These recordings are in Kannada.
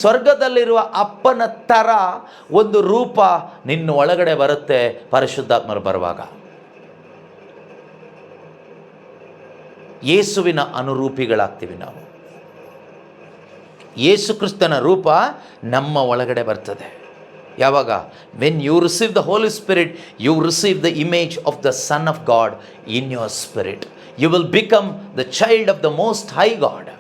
ಸ್ವರ್ಗದಲ್ಲಿರುವ ಅಪ್ಪನ ಥರ ಒಂದು ರೂಪ ನಿನ್ನ ಒಳಗಡೆ ಬರುತ್ತೆ ಪರಿಶುದ್ಧಾತ್ಮರು ಬರುವಾಗ. ಯೇಸುವಿನ ಅನುರೂಪಿಗಳಾಗ್ತೀವಿ ನಾವು. ಯೇಸು ಕ್ರಿಸ್ತನ ರೂಪ ನಮ್ಮ ಒಳಗಡೆ ಬರ್ತದೆ. ಯಾವಾಗ? When you receive the Holi spirit, you receive the image of the sun of God in your spirit. You will become the child of the most high God.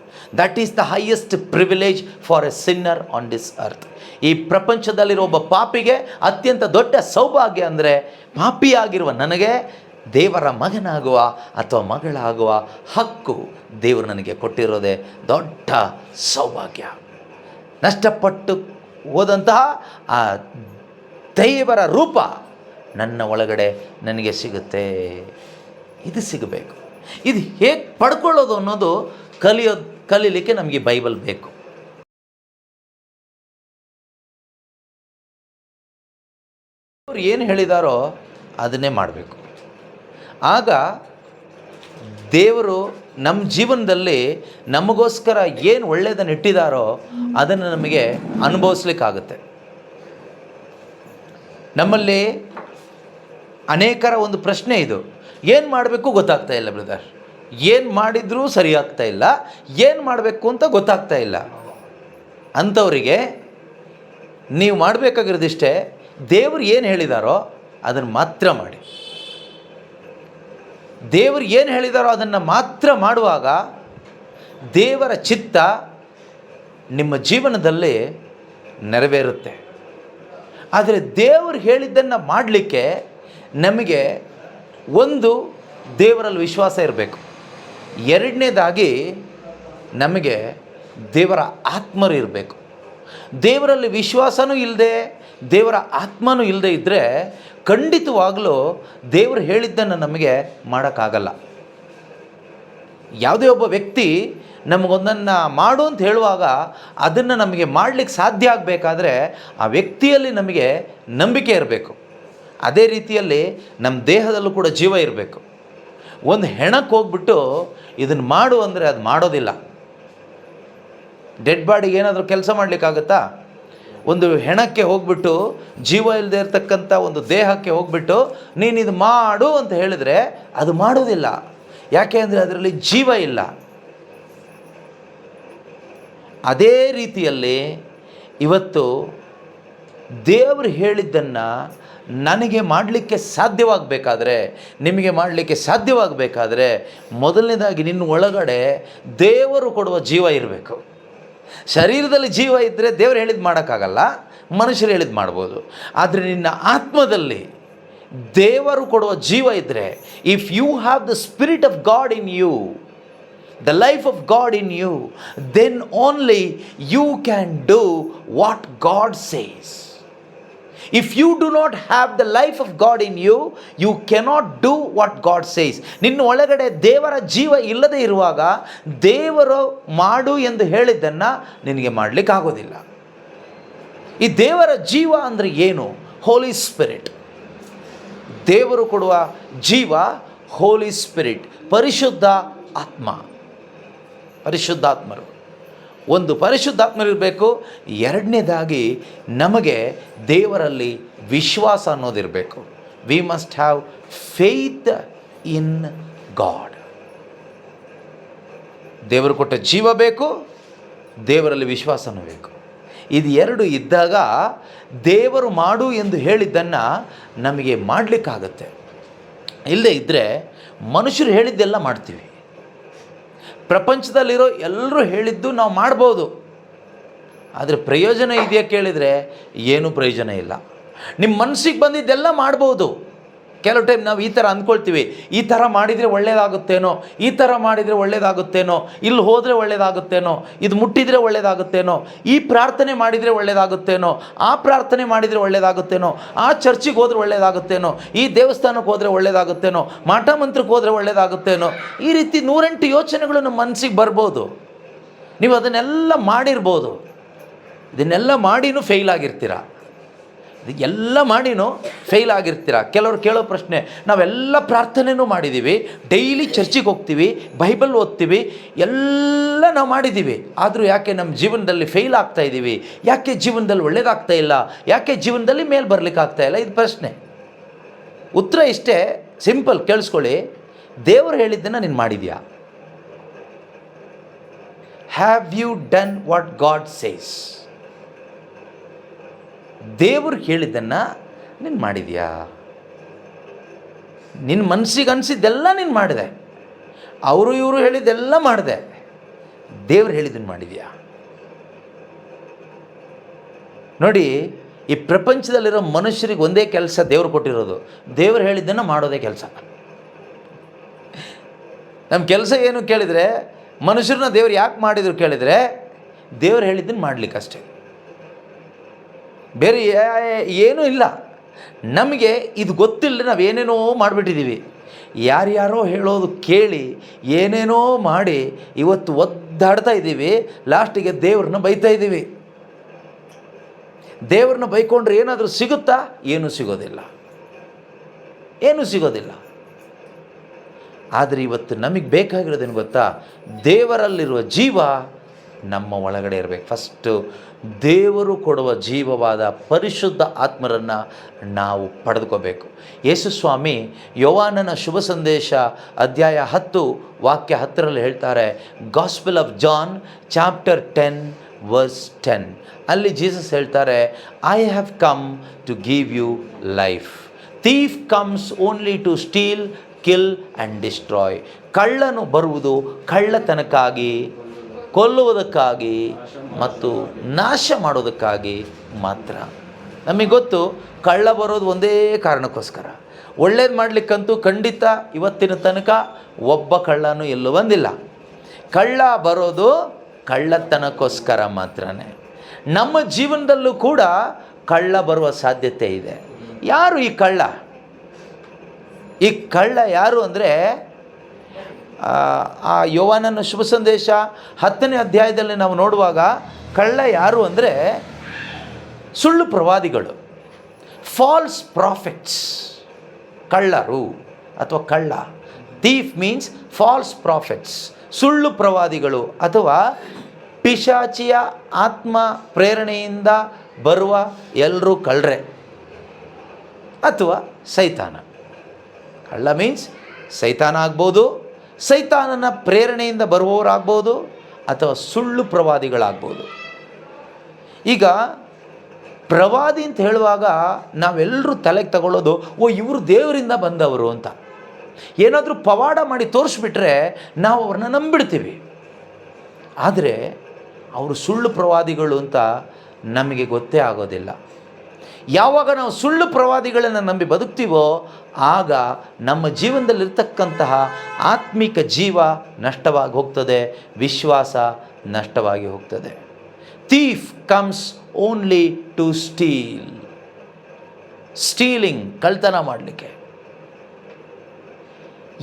That is the highest privilege for a sinner on this earth. ಈ ಪ್ರಪಂಚದಲ್ಲಿರೋ ಒಬ್ಬ ಪಾಪಿಗೆ ಅತ್ಯಂತ ದೊಡ್ಡ ಸೌಭಾಗ್ಯ ಅಂದರೆ, ಪಾಪಿಯಾಗಿರುವ ನನಗೆ ದೇವರ ಮಗನಾಗುವ ಅಥವಾ ಮಗಳಾಗುವ ಹಕ್ಕು ದೇವರು ನನಗೆ ಕೊಟ್ಟಿರೋದೇ ದೊಡ್ಡ ಸೌಭಾಗ್ಯ. ನಷ್ಟಪಟ್ಟು ಹೋದಂತಹ ಆ ದೇವರ ರೂಪ ನನ್ನ ಒಳಗಡೆ ನನಗೆ ಸಿಗುತ್ತೆ. ಇದು ಸಿಗಬೇಕು. ಇದು ಹೇಗೆ ಪಡ್ಕೊಳ್ಳೋದು ಅನ್ನೋದು ಕಲೀಲಿಕ್ಕೆ ನಮಗೆ ಬೈಬಲ್ ಬೇಕು. ಅವರು ಏನು ಹೇಳಿದಾರೋ ಅದನ್ನೇ ಮಾಡಬೇಕು. ಆಗ ದೇವರು ನಮ್ಮ ಜೀವನದಲ್ಲಿ ನಮಗೋಸ್ಕರ ಏನು ಒಳ್ಳೆಯದನ್ನು ಇಟ್ಟಿದ್ದಾರೋ ಅದನ್ನು ನಮಗೆ ಅನುಭವಿಸ್ಲಿಕ್ಕಾಗುತ್ತೆ. ನಮ್ಮಲ್ಲಿ ಅನೇಕರ ಒಂದು ಪ್ರಶ್ನೆ ಇದು, ಏನು ಮಾಡಬೇಕು ಗೊತ್ತಾಗ್ತಾ ಇಲ್ಲ ಬ್ರದರ್, ಏನು ಮಾಡಿದರೂ ಸರಿಯಾಗ್ತಾ ಇಲ್ಲ, ಏನು ಮಾಡಬೇಕು ಅಂತ ಗೊತ್ತಾಗ್ತಾ ಇಲ್ಲ. ಅಂಥವರಿಗೆ ನೀವು ಮಾಡಬೇಕಾಗಿರೋದಿಷ್ಟೇ, ದೇವರು ಏನು ಹೇಳಿದಾರೋ ಅದನ್ನು ಮಾತ್ರ ಮಾಡಿ. ದೇವರು ಏನು ಹೇಳಿದಾರೋ ಅದನ್ನು ಮಾತ್ರ ಮಾಡುವಾಗ ದೇವರ ಚಿತ್ತ ನಿಮ್ಮ ಜೀವನದಲ್ಲಿ ನೆರವೇರುತ್ತೆ. ಆದರೆ ದೇವರು ಹೇಳಿದ್ದನ್ನು ಮಾಡಲಿಕ್ಕೆ ನಮಗೆ ಒಂದು ದೇವರಲ್ಲಿ ವಿಶ್ವಾಸ ಇರಬೇಕು. ಎರಡನೇದಾಗಿ ನಮಗೆ ದೇವರ ಆತ್ಮರು ಇರಬೇಕು. ದೇವರಲ್ಲಿ ವಿಶ್ವಾಸನೂ ಇಲ್ಲದೆ ದೇವರ ಆತ್ಮನೂ ಇಲ್ಲದೆ ಇದ್ದರೆ ಖಂಡಿತವಾಗಲೂ ದೇವರು ಹೇಳಿದ್ದನ್ನು ನಮಗೆ ಮಾಡೋಕ್ಕಾಗಲ್ಲ. ಯಾವುದೇ ಒಬ್ಬ ವ್ಯಕ್ತಿ ನಮಗೊಂದನ್ನು ಮಾಡು ಅಂತ ಹೇಳುವಾಗ ಅದನ್ನು ನಮಗೆ ಮಾಡಲಿಕ್ಕೆ ಸಾಧ್ಯ ಆಗಬೇಕಾದ್ರೆ ಆ ವ್ಯಕ್ತಿಯಲ್ಲಿ ನಮಗೆ ನಂಬಿಕೆ ಇರಬೇಕು. ಅದೇ ರೀತಿಯಲ್ಲಿ ನಮ್ಮ ದೇಹದಲ್ಲೂ ಕೂಡ ಜೀವ ಇರಬೇಕು. ಒಂದು ಹೆಣಕ್ಕೆ ಹೋಗ್ಬಿಟ್ಟು ಇದನ್ನು ಮಾಡು ಅಂದರೆ ಅದು ಮಾಡೋದಿಲ್ಲ. ಡೆಡ್ ಬಾಡಿಗೆ ಏನಾದರೂ ಕೆಲಸ ಮಾಡಲಿಕ್ಕಾಗತ್ತಾ? ಒಂದು ಹೆಣಕ್ಕೆ ಹೋಗ್ಬಿಟ್ಟು, ಜೀವ ಇಲ್ಲದೆ ಇರತಕ್ಕಂಥ ಒಂದು ದೇಹಕ್ಕೆ ಹೋಗ್ಬಿಟ್ಟು ನೀನು ಇದು ಮಾಡು ಅಂತ ಹೇಳಿದರೆ ಅದು ಮಾಡೋದಿಲ್ಲ. ಯಾಕೆ ಅಂದರೆ ಅದರಲ್ಲಿ ಜೀವ ಇಲ್ಲ. ಅದೇ ರೀತಿಯಲ್ಲಿ ಇವತ್ತು ದೇವರು ಹೇಳಿದ್ದನ್ನು ನನಗೆ ಮಾಡಲಿಕ್ಕೆ ಸಾಧ್ಯವಾಗಬೇಕಾದ್ರೆ, ನಿಮಗೆ ಮಾಡಲಿಕ್ಕೆ ಸಾಧ್ಯವಾಗಬೇಕಾದ್ರೆ ಮೊದಲನೇದಾಗಿ ನಿನ್ನ ಒಳಗಡೆ ದೇವರು ಕೊಡುವ ಜೀವ ಇರಬೇಕು. ಶರೀರದಲ್ಲಿ ಜೀವ ಇದ್ದರೆ ದೇವರು ಹೇಳಿದ್ದು ಮಾಡೋಕ್ಕಾಗಲ್ಲ, ಮನುಷ್ಯರು ಹೇಳಿದ್ದು ಮಾಡ್ಬೋದು. ಆದರೆ ನಿನ್ನ ಆತ್ಮದಲ್ಲಿ ದೇವರು ಕೊಡುವ ಜೀವ ಇದ್ದರೆ, if you have the spirit of God in you, the life of God in you, then only you can do what God says. If you do not have the life of God in you, you cannot do what God says. ನಿನ್ನ ಒಳಗಡೆ ದೇವರ ಜೀವ ಇಲ್ಲದೆ ಇರುವಾಗ ದೇವರು ಮಾಡು ಎಂದು ಹೇಳಿದ್ದನ್ನು ನಿನಗೆ ಮಾಡಲಿಕ್ಕಾಗೋದಿಲ್ಲ. ಈ ದೇವರ ಜೀವ ಅಂದರೆ ಏನು? ಹೋಲಿ ಸ್ಪಿರಿಟ್. ದೇವರು ಕೊಡುವ ಜೀವ ಹೋಲಿ ಸ್ಪಿರಿಟ್, ಪರಿಶುದ್ಧ ಆತ್ಮ. ಪರಿಶುದ್ಧಾತ್ಮರು, ಒಂದು ಪರಿಶುದ್ಧಾತ್ಮರು ಇರಬೇಕು. ಎರಡನೇದಾಗಿ ನಮಗೆ ದೇವರಲ್ಲಿ ವಿಶ್ವಾಸ ಅನ್ನೋದಿರಬೇಕು. We must have faith in God. ದೇವರು ಕೊಟ್ಟ ಜೀವ ಬೇಕು, ದೇವರಲ್ಲಿ ವಿಶ್ವಾಸನೂ ಬೇಕು. ಇದು ಎರಡು ಇದ್ದಾಗ ದೇವರು ಮಾಡು ಎಂದು ಹೇಳಿದ್ದನ್ನು ನಮಗೆ ಮಾಡಲಿಕ್ಕಾಗತ್ತೆ. ಇಲ್ಲದೇ ಇದ್ದರೆ ಮನುಷ್ಯರು ಹೇಳಿದ್ದೆಲ್ಲ ಮಾಡ್ತೀವಿ. ಪ್ರಪಂಚದಲ್ಲಿರೋ ಎಲ್ಲರೂ ಹೇಳಿದ್ದು ನಾವು ಮಾಡ್ಬೋದು, ಆದರೆ ಪ್ರಯೋಜನ ಇದೆಯಾ ಕೇಳಿದರೆ ಏನೂ ಪ್ರಯೋಜನ ಇಲ್ಲ. ನಿಮ್ಮ ಮನಸ್ಸಿಗೆ ಬಂದಿದ್ದೆಲ್ಲ ಮಾಡ್ಬೋದು. ಕೆಲವು ಟೈಮ್ ನಾವು ಈ ಥರ ಅಂದ್ಕೊಳ್ತೀವಿ, ಈ ಥರ ಮಾಡಿದರೆ ಒಳ್ಳೆಯದಾಗುತ್ತೇನೋ, ಈ ಥರ ಮಾಡಿದರೆ ಒಳ್ಳೆಯದಾಗುತ್ತೇನೋ, ಇಲ್ಲಿ ಹೋದರೆ ಒಳ್ಳೆಯದಾಗುತ್ತೇನೋ, ಇದು ಮುಟ್ಟಿದರೆ ಒಳ್ಳೆಯದಾಗುತ್ತೇನೋ, ಈ ಪ್ರಾರ್ಥನೆ ಮಾಡಿದರೆ ಒಳ್ಳೆಯದಾಗುತ್ತೇನೋ, ಆ ಪ್ರಾರ್ಥನೆ ಮಾಡಿದರೆ ಒಳ್ಳೆಯದಾಗುತ್ತೇನೋ, ಆ ಚರ್ಚಿಗೆ ಹೋದರೆ ಒಳ್ಳೆಯದಾಗುತ್ತೇನೋ, ಈ ದೇವಸ್ಥಾನಕ್ಕೆ ಹೋದರೆ ಒಳ್ಳೆಯದಾಗುತ್ತೇನೋ, ಮಾಟ ಮಂತ್ರಕ್ಕೆ ಹೋದರೆ ಒಳ್ಳೆಯದಾಗುತ್ತೇನೋ, ಈ ರೀತಿ 108 ಯೋಚನೆಗಳು ನಮ್ಮ ಮನಸ್ಸಿಗೆ ಬರ್ಬೋದು. ನೀವು ಅದನ್ನೆಲ್ಲ ಮಾಡಿರ್ಬೋದು. ಇದನ್ನೆಲ್ಲ ಮಾಡಿನೂ ಫೇಲ್ ಆಗಿರ್ತೀರ. ಎಲ್ಲ ಮಾಡಿನೂ ಫೇಲ್ ಆಗಿರ್ತೀರ. ಕೆಲವರು ಕೇಳೋ ಪ್ರಶ್ನೆ, ನಾವೆಲ್ಲ ಪ್ರಾರ್ಥನೆನೂ ಮಾಡಿದ್ದೀವಿ, ಡೈಲಿ ಚರ್ಚಿಗೆ ಹೋಗ್ತೀವಿ, ಬೈಬಲ್ ಓದ್ತೀವಿ, ಎಲ್ಲ ನಾವು ಮಾಡಿದ್ದೀವಿ, ಆದರೂ ಯಾಕೆ ನಮ್ಮ ಜೀವನದಲ್ಲಿ ಫೇಲ್ ಆಗ್ತಾ ಇದ್ದೀವಿ, ಯಾಕೆ ಜೀವನದಲ್ಲಿ ಒಳ್ಳೇದಾಗ್ತಾ ಇಲ್ಲ, ಯಾಕೆ ಜೀವನದಲ್ಲಿ ಮೇಲೆ ಬರಲಿಕ್ಕೆ ಆಗ್ತಾ ಇಲ್ಲ? ಇದು ಪ್ರಶ್ನೆ. ಉತ್ತರ ಇಷ್ಟೇ ಸಿಂಪಲ್, ಕೇಳಿಸ್ಕೊಳ್ಳಿ. ದೇವರು ಹೇಳಿದ್ದನ್ನು ನೀನು ಮಾಡಿದ್ಯಾ? Have you done what God says? ದೇವರು ಹೇಳಿದ್ದನ್ನು ನೀನು ಮಾಡಿದ್ಯಾ? ನಿನ್ನ ಮನಸ್ಸಿಗೆ ಅನಿಸಿದ್ದೆಲ್ಲ ನೀನು ಮಾಡಿದೆ, ಅವರು ಇವರು ಹೇಳಿದ್ದೆಲ್ಲ ಮಾಡಿದೆ, ದೇವರು ಹೇಳಿದ್ದನ್ನು ಮಾಡಿದ್ಯಾ? ನೋಡಿ, ಈ ಪ್ರಪಂಚದಲ್ಲಿರೋ ಮನುಷ್ಯರಿಗೆ ಒಂದೇ ಕೆಲಸ ದೇವರು ಕೊಟ್ಟಿರೋದು, ದೇವರು ಹೇಳಿದ್ದನ್ನು ಮಾಡೋದೇ ಕೆಲಸ. ನಮ್ಮ ಕೆಲಸ ಏನು ಕೇಳಿದರೆ, ಮನುಷ್ಯರನ್ನ ದೇವರು ಯಾಕೆ ಮಾಡಿದ್ರು ಕೇಳಿದರೆ, ದೇವರು ಹೇಳಿದ್ದನ್ನು ಮಾಡಲಿಕ್ಕಷ್ಟೇ, ಬೇರೆ ಏನೂ ಇಲ್ಲ. ನಮಗೆ ಇದು ಗೊತ್ತಿಲ್ಲದೆ ನಾವು ಏನೇನೋ ಮಾಡಿಬಿಟ್ಟಿದ್ದೀವಿ. ಯಾರ್ಯಾರೋ ಹೇಳೋದು ಕೇಳಿ ಏನೇನೋ ಮಾಡಿ ಇವತ್ತು ಒದ್ದಾಡ್ತಾ ಇದ್ದೀವಿ. ಲಾಸ್ಟಿಗೆ ದೇವ್ರನ್ನ ಬೈತಾ ಇದ್ದೀವಿ. ದೇವ್ರನ್ನ ಬೈಕೊಂಡ್ರೆ ಏನಾದರೂ ಸಿಗುತ್ತಾ? ಏನೂ ಸಿಗೋದಿಲ್ಲ, ಏನೂ ಸಿಗೋದಿಲ್ಲ. ಆದರೆ ಇವತ್ತು ನಮಗೆ ಬೇಕಾಗಿರೋದೇನು ಗೊತ್ತಾ? ದೇವರಲ್ಲಿರುವ ಜೀವ ನಮ್ಮ ಒಳಗಡೆ ಇರಬೇಕು. ಫಸ್ಟು ದೇವರು ಕೊಡುವ ಜೀವವಾದ ಪರಿಶುದ್ಧ ಆತ್ಮರನ್ನು ನಾವು ಪಡೆದುಕೋಬೇಕು. ಯೇಸುಸ್ವಾಮಿ ಯೋವಾನನ ಶುಭ ಸಂದೇಶ ಅಧ್ಯಾಯ 10 ವಾಕ್ಯ 10ರಲ್ಲಿ ಹೇಳ್ತಾರೆ, gospel of John chapter 10 verse 10. ಅಲ್ಲಿ ಜೀಸಸ್ ಹೇಳ್ತಾರೆ, I have come to give you life. Thief comes only to steal, kill and destroy. ಕಳ್ಳನು ಬರುವುದು ಕಳ್ಳತನಕ್ಕಾಗಿ, ಕೊಲ್ಲುವುದಕ್ಕಾಗಿ ಮತ್ತು ನಾಶ ಮಾಡೋದಕ್ಕಾಗಿ ಮಾತ್ರ. ನಮಗೆ ಗೊತ್ತು, ಕಳ್ಳ ಬರೋದು ಒಂದೇ ಕಾರಣಕ್ಕೋಸ್ಕರ. ಒಳ್ಳೇದು ಮಾಡಲಿಕ್ಕಂತೂ ಖಂಡಿತ ಇವತ್ತಿನ ತನಕ ಒಬ್ಬ ಕಳ್ಳನೂ ಎಲ್ಲೂ ಬಂದಿಲ್ಲ. ಕಳ್ಳ ಬರೋದು ಕಳ್ಳತನಕ್ಕೋಸ್ಕರ ಮಾತ್ರನೇ. ನಮ್ಮ ಜೀವನದಲ್ಲೂ ಕೂಡ ಕಳ್ಳ ಬರುವ ಸಾಧ್ಯತೆ ಇದೆ. ಯಾರು ಈ ಕಳ್ಳ? ಈ ಕಳ್ಳ ಯಾರು ಅಂದರೆ, ಆ ಯೋವಾನನ ಶುಭ ಸಂದೇಶ 10ನೇ ಅಧ್ಯಾಯದಲ್ಲಿ ನಾವು ನೋಡುವಾಗ ಕಳ್ಳ ಯಾರು ಅಂದರೆ ಸುಳ್ಳು ಪ್ರವಾದಿಗಳು, ಫಾಲ್ಸ್ ಪ್ರಾಫಿಟ್ಸ್. ಕಳ್ಳರು ಅಥವಾ ಕಳ್ಳ, ಥೀಫ್ ಮೀನ್ಸ್ ಫಾಲ್ಸ್ ಪ್ರಾಫಿಟ್ಸ್, ಸುಳ್ಳು ಪ್ರವಾದಿಗಳು ಅಥವಾ ಪಿಶಾಚಿಯ ಆತ್ಮ ಪ್ರೇರಣೆಯಿಂದ ಬರುವ ಎಲ್ಲರೂ ಕಳ್ಳರೆ ಅಥವಾ ಸೈತಾನ. ಕಳ್ಳ ಮೀನ್ಸ್ ಸೈತಾನ ಆಗ್ಬೋದು, ಸೈತಾನನ ಪ್ರೇರಣೆಯಿಂದ ಬರುವವರಾಗ್ಬೋದು, ಅಥವಾ ಸುಳ್ಳು ಪ್ರವಾದಿಗಳಾಗ್ಬೋದು. ಈಗ ಪ್ರವಾದಿ ಅಂತ ಹೇಳುವಾಗ ನಾವೆಲ್ಲರೂ ತಲೆಗೆ ತಗೊಳ್ಳೋದು, ಓ ಇವರು ದೇವರಿಂದ ಬಂದವರು ಅಂತ. ಏನಾದರೂ ಪವಾಡ ಮಾಡಿ ತೋರಿಸ್ಬಿಟ್ರೆ ನಾವು ಅವ್ರನ್ನ ನಂಬಿಡ್ತೀವಿ. ಆದರೆ ಅವರು ಸುಳ್ಳು ಪ್ರವಾದಿಗಳು ಅಂತ ನಮಗೆ ಗೊತ್ತೇ ಆಗೋದಿಲ್ಲ. ಯಾವಾಗ ನಾವು ಸುಳ್ಳು ಪ್ರವಾದಿಗಳನ್ನು ನಂಬಿ ಬದುಕ್ತೀವೋ ಆಗ ನಮ್ಮ ಜೀವನದಲ್ಲಿರ್ತಕ್ಕಂತಹ ಆತ್ಮಿಕ ಜೀವ ನಷ್ಟವಾಗಿ ಹೋಗ್ತದೆ, ವಿಶ್ವಾಸ ನಷ್ಟವಾಗಿ ಹೋಗ್ತದೆ. Thief comes only to steal. Stealing, ಕಳ್ತನ ಮಾಡಲಿಕ್ಕೆ.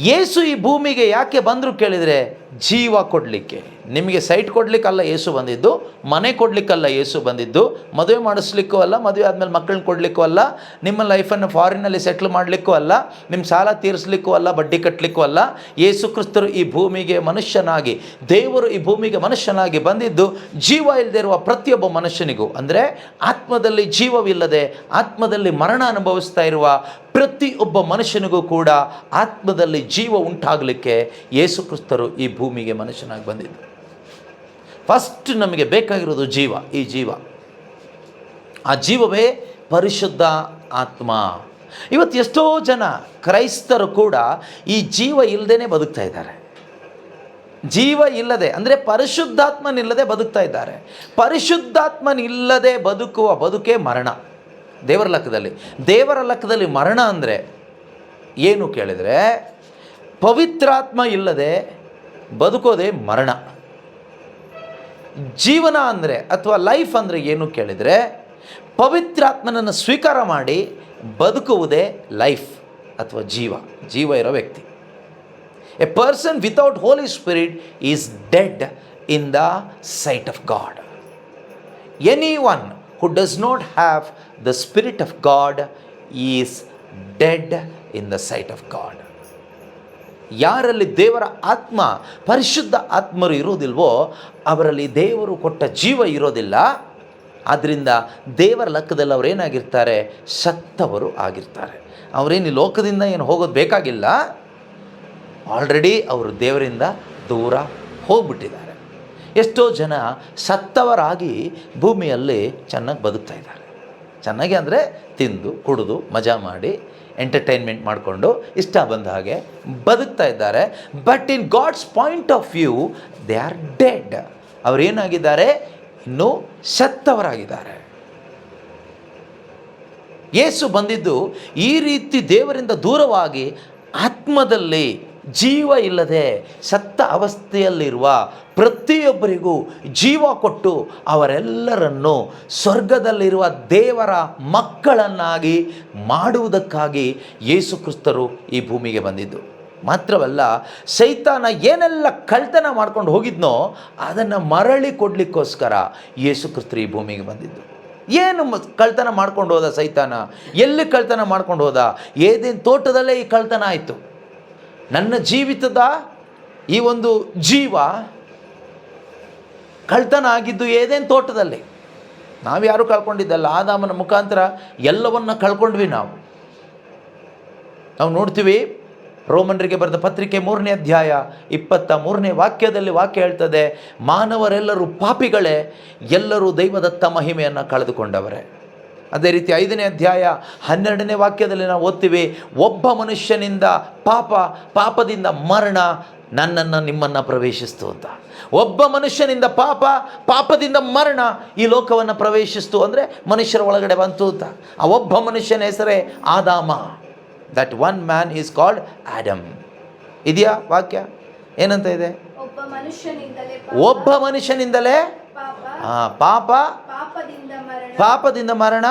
ಯೇಸು ಈ ಭೂಮಿಗೆ ಯಾಕೆ ಬಂದರು ಕೇಳಿದರೆ, ಜೀವ ಕೊಡಲಿಕ್ಕೆ. ನಿಮಗೆ ಸೈಟ್ ಕೊಡಲಿಕ್ಕಲ್ಲ ಯೇಸು ಬಂದಿದ್ದು, ಮನೆ ಕೊಡಲಿಕ್ಕಲ್ಲ ಯೇಸು ಬಂದಿದ್ದು, ಮದುವೆ ಮಾಡಿಸ್ಲಿಕ್ಕೂ ಅಲ್ಲ, ಮದುವೆ ಆದಮೇಲೆ ಮಕ್ಕಳನ್ನ ಕೊಡಲಿಕ್ಕೂ ಅಲ್ಲ, ನಿಮ್ಮ ಲೈಫನ್ನು ಫಾರಿನಲ್ಲಿ ಸೆಟ್ಲ್ ಮಾಡಲಿಕ್ಕೂ ಅಲ್ಲ, ನಿಮ್ಮ ಸಾಲ ತೀರಿಸಲಿಕ್ಕೂ ಅಲ್ಲ, ಬಡ್ಡಿ ಕಟ್ಟಲಿಕ್ಕೂ ಅಲ್ಲ. ಯೇಸು ಕ್ರಿಸ್ತರು ಈ ಭೂಮಿಗೆ ಮನುಷ್ಯನಾಗಿ, ದೇವರು ಈ ಭೂಮಿಗೆ ಮನುಷ್ಯನಾಗಿ ಬಂದಿದ್ದು ಜೀವ ಇಲ್ಲದೆ ಇರುವ ಪ್ರತಿಯೊಬ್ಬ ಮನುಷ್ಯನಿಗೂ, ಅಂದರೆ ಆತ್ಮದಲ್ಲಿ ಜೀವವಿಲ್ಲದೆ ಆತ್ಮದಲ್ಲಿ ಮರಣ ಅನುಭವಿಸ್ತಾ ಇರುವ ಪ್ರತಿಯೊಬ್ಬ ಮನುಷ್ಯನಿಗೂ ಕೂಡ ಆತ್ಮದಲ್ಲಿ ಜೀವ ಉಂಟಾಗಲಿಕ್ಕೆ ಯೇಸು ಕ್ರಿಸ್ತರು ಈ ಭೂಮಿಗೆ ಮನುಷ್ಯನಾಗಿ ಬಂದಿದ್ದು. ಫಸ್ಟ್ ನಮಗೆ ಬೇಕಾಗಿರೋದು ಜೀವ. ಈ ಜೀವ, ಆ ಜೀವವೇ ಪರಿಶುದ್ಧ ಆತ್ಮ. ಇವತ್ತು ಎಷ್ಟೋ ಜನ ಕ್ರೈಸ್ತರು ಕೂಡ ಈ ಜೀವ ಇಲ್ಲದೇ ಬದುಕ್ತಾ ಇದ್ದಾರೆ. ಜೀವ ಇಲ್ಲದೆ ಅಂದರೆ ಪರಿಶುದ್ಧಾತ್ಮನಿಲ್ಲದೆ ಬದುಕ್ತಾ ಇದ್ದಾರೆ. ಪರಿಶುದ್ಧಾತ್ಮನಿಲ್ಲದೆ ಬದುಕುವ ಬದುಕೇ ಮರಣ. ದೇವರ ಲೆಕ್ಕದಲ್ಲಿ, ದೇವರ ಲೆಕ್ಕದಲ್ಲಿ ಮರಣ ಅಂದರೆ ಏನು ಕೇಳಿದರೆ, ಪವಿತ್ರಾತ್ಮ ಇಲ್ಲದೆ ಬದುಕೋದೇ ಮರಣ. ಜೀವನ ಅಂದರೆ ಅಥವಾ ಲೈಫ್ ಅಂದರೆ ಏನು ಕೇಳಿದರೆ, ಪವಿತ್ರಾತ್ಮನನ್ನು ಸ್ವೀಕಾರ ಮಾಡಿ ಬದುಕುವುದೇ ಲೈಫ್ ಅಥವಾ ಜೀವ, ಜೀವ ಇರೋ ವ್ಯಕ್ತಿ. A person without holy spirit is dead in the sight of God. Any one who does not have the Spirit of God is dead in the sight of God. ಯಾರಲ್ಲಿ ದೇವರ ಆತ್ಮ, ಪರಿಶುದ್ಧ ಆತ್ಮರು ಇರುವುದಿಲ್ವೋ ಅವರಲ್ಲಿ ದೇವರು ಕೊಟ್ಟ ಜೀವ ಇರೋದಿಲ್ಲ. ಆದ್ದರಿಂದ ದೇವರ ಲೆಕ್ಕದಲ್ಲಿ ಅವರೇನಾಗಿರ್ತಾರೆ? ಸತ್ತವರು ಆಗಿರ್ತಾರೆ. ಅವರೇನು ಲೋಕದಿಂದ ಏನು ಹೋಗೋದು ಬೇಕಾಗಿಲ್ಲ, ಆಲ್ರೆಡಿ ಅವರು ದೇವರಿಂದ ದೂರ ಹೋಗ್ಬಿಟ್ಟಿದ್ದಾರೆ. ಎಷ್ಟೋ ಜನ ಸತ್ತವರಾಗಿ ಭೂಮಿಯಲ್ಲಿ ಚೆನ್ನಾಗಿ ಬದುಕ್ತಾ ಇದ್ದಾರೆ. ಚೆನ್ನಾಗಿ ಅಂದರೆ ತಿಂದು ಕುಡಿದು ಮಜಾ ಮಾಡಿ ಎಂಟರ್ಟೈನ್ಮೆಂಟ್ ಮಾಡಿಕೊಂಡು ಇಷ್ಟ ಬಂದ ಹಾಗೆ ಬದುಕ್ತಾ ಇದ್ದಾರೆ. But in God's point of view they are dead. ಅವರೇನಾಗಿದ್ದಾರೆ? ಇನ್ನೂ ಸತ್ತವರಾಗಿದ್ದಾರೆ. ಯೇಸು ಬಂದಿದ್ದು ಈ ರೀತಿ ದೇವರಿಂದ ದೂರವಾಗಿ ಆತ್ಮದಲ್ಲಿ ಜೀವ ಇಲ್ಲದೆ ಸತ್ತ ಅವಸ್ಥೆಯಲ್ಲಿರುವ ಪ್ರತಿಯೊಬ್ಬರಿಗೂ ಜೀವ ಕೊಟ್ಟು ಅವರೆಲ್ಲರನ್ನು ಸ್ವರ್ಗದಲ್ಲಿರುವ ದೇವರ ಮಕ್ಕಳನ್ನಾಗಿ ಮಾಡುವುದಕ್ಕಾಗಿ ಯೇಸು ಕ್ರಿಸ್ತರು ಈ ಭೂಮಿಗೆ ಬಂದಿದ್ದು. ಮಾತ್ರವಲ್ಲ, ಸೈತಾನ ಏನೆಲ್ಲ ಕಳ್ತನ ಮಾಡ್ಕೊಂಡು ಹೋಗಿದ್ನೋ ಅದನ್ನು ಮರಳಿ ಕೊಡಲಿಕ್ಕೋಸ್ಕರ ಯೇಸು ಕ್ರಿಸ್ತರು ಈ ಭೂಮಿಗೆ ಬಂದಿದ್ದು. ಏನು ಕಳ್ತನ ಮಾಡ್ಕೊಂಡು ಹೋದ ಸೈತಾನ? ಎಲ್ಲಿ ಕಳ್ತನ ಮಾಡ್ಕೊಂಡು ಹೋದ? ಏದೇನು ತೋಟದಲ್ಲೇ ಈ ಕಳ್ತನ ಆಯಿತು. ನನ್ನ ಜೀವಿತದ ಈ ಒಂದು ಜೀವ ಕಳ್ತನ ಆಗಿದ್ದು ಏದೇನು ತೋಟದಲ್ಲಿ. ನಾವ್ಯಾರು ಕಳ್ಕೊಂಡಿದ್ದಲ್ಲ, ಆದಾಮನ ಮುಖಾಂತರ ಎಲ್ಲವನ್ನ ಕಳ್ಕೊಂಡ್ವಿ. ನಾವು ನೋಡ್ತೀವಿ, ರೋಮನರಿಗೆ ಬರೆದ ಪತ್ರಿಕೆ 3ನೇ ಅಧ್ಯಾಯ 23ನೇ ವಾಕ್ಯದಲ್ಲಿ ವಾಕ್ಯ ಹೇಳ್ತದೆ, ಮಾನವರೆಲ್ಲರೂ ಪಾಪಿಗಳೇ, ಎಲ್ಲರೂ ದೈವದತ್ತ ಮಹಿಮೆಯನ್ನು ಕಳೆದುಕೊಂಡವರೇ. ಅದೇ ರೀತಿ 5ನೇ ಅಧ್ಯಾಯ 12ನೇ ವಾಕ್ಯದಲ್ಲಿ ನಾವು ಓದ್ತೀವಿ, ಒಬ್ಬ ಮನುಷ್ಯನಿಂದ ಪಾಪದಿಂದ ಮರಣ ನನ್ನನ್ನು ನಿಮ್ಮನ್ನು ಪ್ರವೇಶಿಸ್ತು ಅಂತ. ಒಬ್ಬ ಮನುಷ್ಯನಿಂದ ಪಾಪದಿಂದ ಮರಣ ಈ ಲೋಕವನ್ನು ಪ್ರವೇಶಿಸ್ತು ಅಂದರೆ ಮನುಷ್ಯರ ಒಳಗಡೆ ಬಂತು ಅಂತ. ಆ ಒಬ್ಬ ಮನುಷ್ಯನ ಹೆಸರೇ ಆದಾಮ. That one man is called Adam. ಇದೆಯಾ ವಾಕ್ಯ? ಏನಂತ ಇದೆ? ಒಬ್ಬ ಮನುಷ್ಯನಿಂದಲೇ ಪಾಪದಿಂದ ಮರಣ.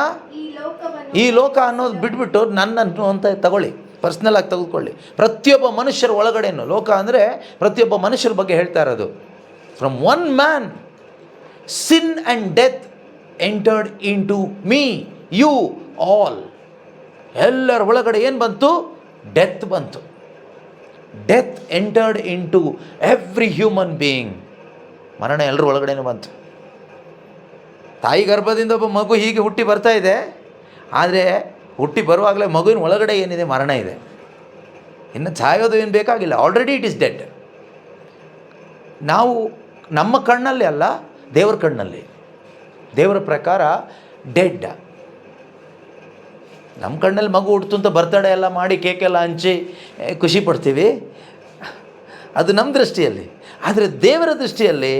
ಈ ಲೋಕ ಅನ್ನೋದು ಬಿಟ್ಬಿಟ್ಟು ನನ್ನನ್ನು ಅಂತ ತಗೊಳ್ಳಿ, ಪರ್ಸ್ನಲ್ ಆಗಿ ತೆಗೆದುಕೊಳ್ಳಿ. ಪ್ರತಿಯೊಬ್ಬ ಮನುಷ್ಯರ ಒಳಗಡೆನು ಲೋಕ ಅಂದರೆ ಪ್ರತಿಯೊಬ್ಬ ಮನುಷ್ಯರ ಬಗ್ಗೆ ಹೇಳ್ತಾ ಇರೋದು. From one man sin and death entered in to me you all. ಎಲ್ಲರ ಒಳಗಡೆ ಏನು ಬಂತು? ಡೆತ್ ಬಂತು. Death entered in to every human being. ಮರಣ ಎಲ್ಲರ ಒಳಗಡೆನೂ ಬಂತು. ತಾಯಿ ಗರ್ಭದಿಂದ ಒಬ್ಬ ಮಗು ಹೀಗೆ ಹುಟ್ಟಿ ಬರ್ತಾ ಇದೆ, ಆದರೆ ಹುಟ್ಟಿ ಬರುವಾಗಲೇ ಮಗುವಿನ ಒಳಗಡೆ ಏನಿದೆ? ಮರಣ ಇದೆ. ಇನ್ನು ಸಾಯೋದು ಏನು ಬೇಕಾಗಿಲ್ಲ, ಆಲ್ರೆಡಿ ಇಟ್ ಈಸ್ ಡೆಡ್. ನಾವು ನಮ್ಮ ಕಣ್ಣಲ್ಲಿ ಅಲ್ಲ, ದೇವರ ಕಣ್ಣಲ್ಲಿ, ದೇವರ ಪ್ರಕಾರ ಡೆಡ್. ನಮ್ಮ ಕಣ್ಣಲ್ಲಿ ಮಗು ಹುಡ್ತು ಅಂತ ಬರ್ತಡೇ ಎಲ್ಲ ಮಾಡಿ ಕೇಕೆಲ್ಲ ಹಂಚಿ ಖುಷಿ ಪಡ್ತೀವಿ, ಅದು ನಮ್ಮ ದೃಷ್ಟಿಯಲ್ಲಿ. ಆದರೆ ದೇವರ ದೃಷ್ಟಿಯಲ್ಲಿ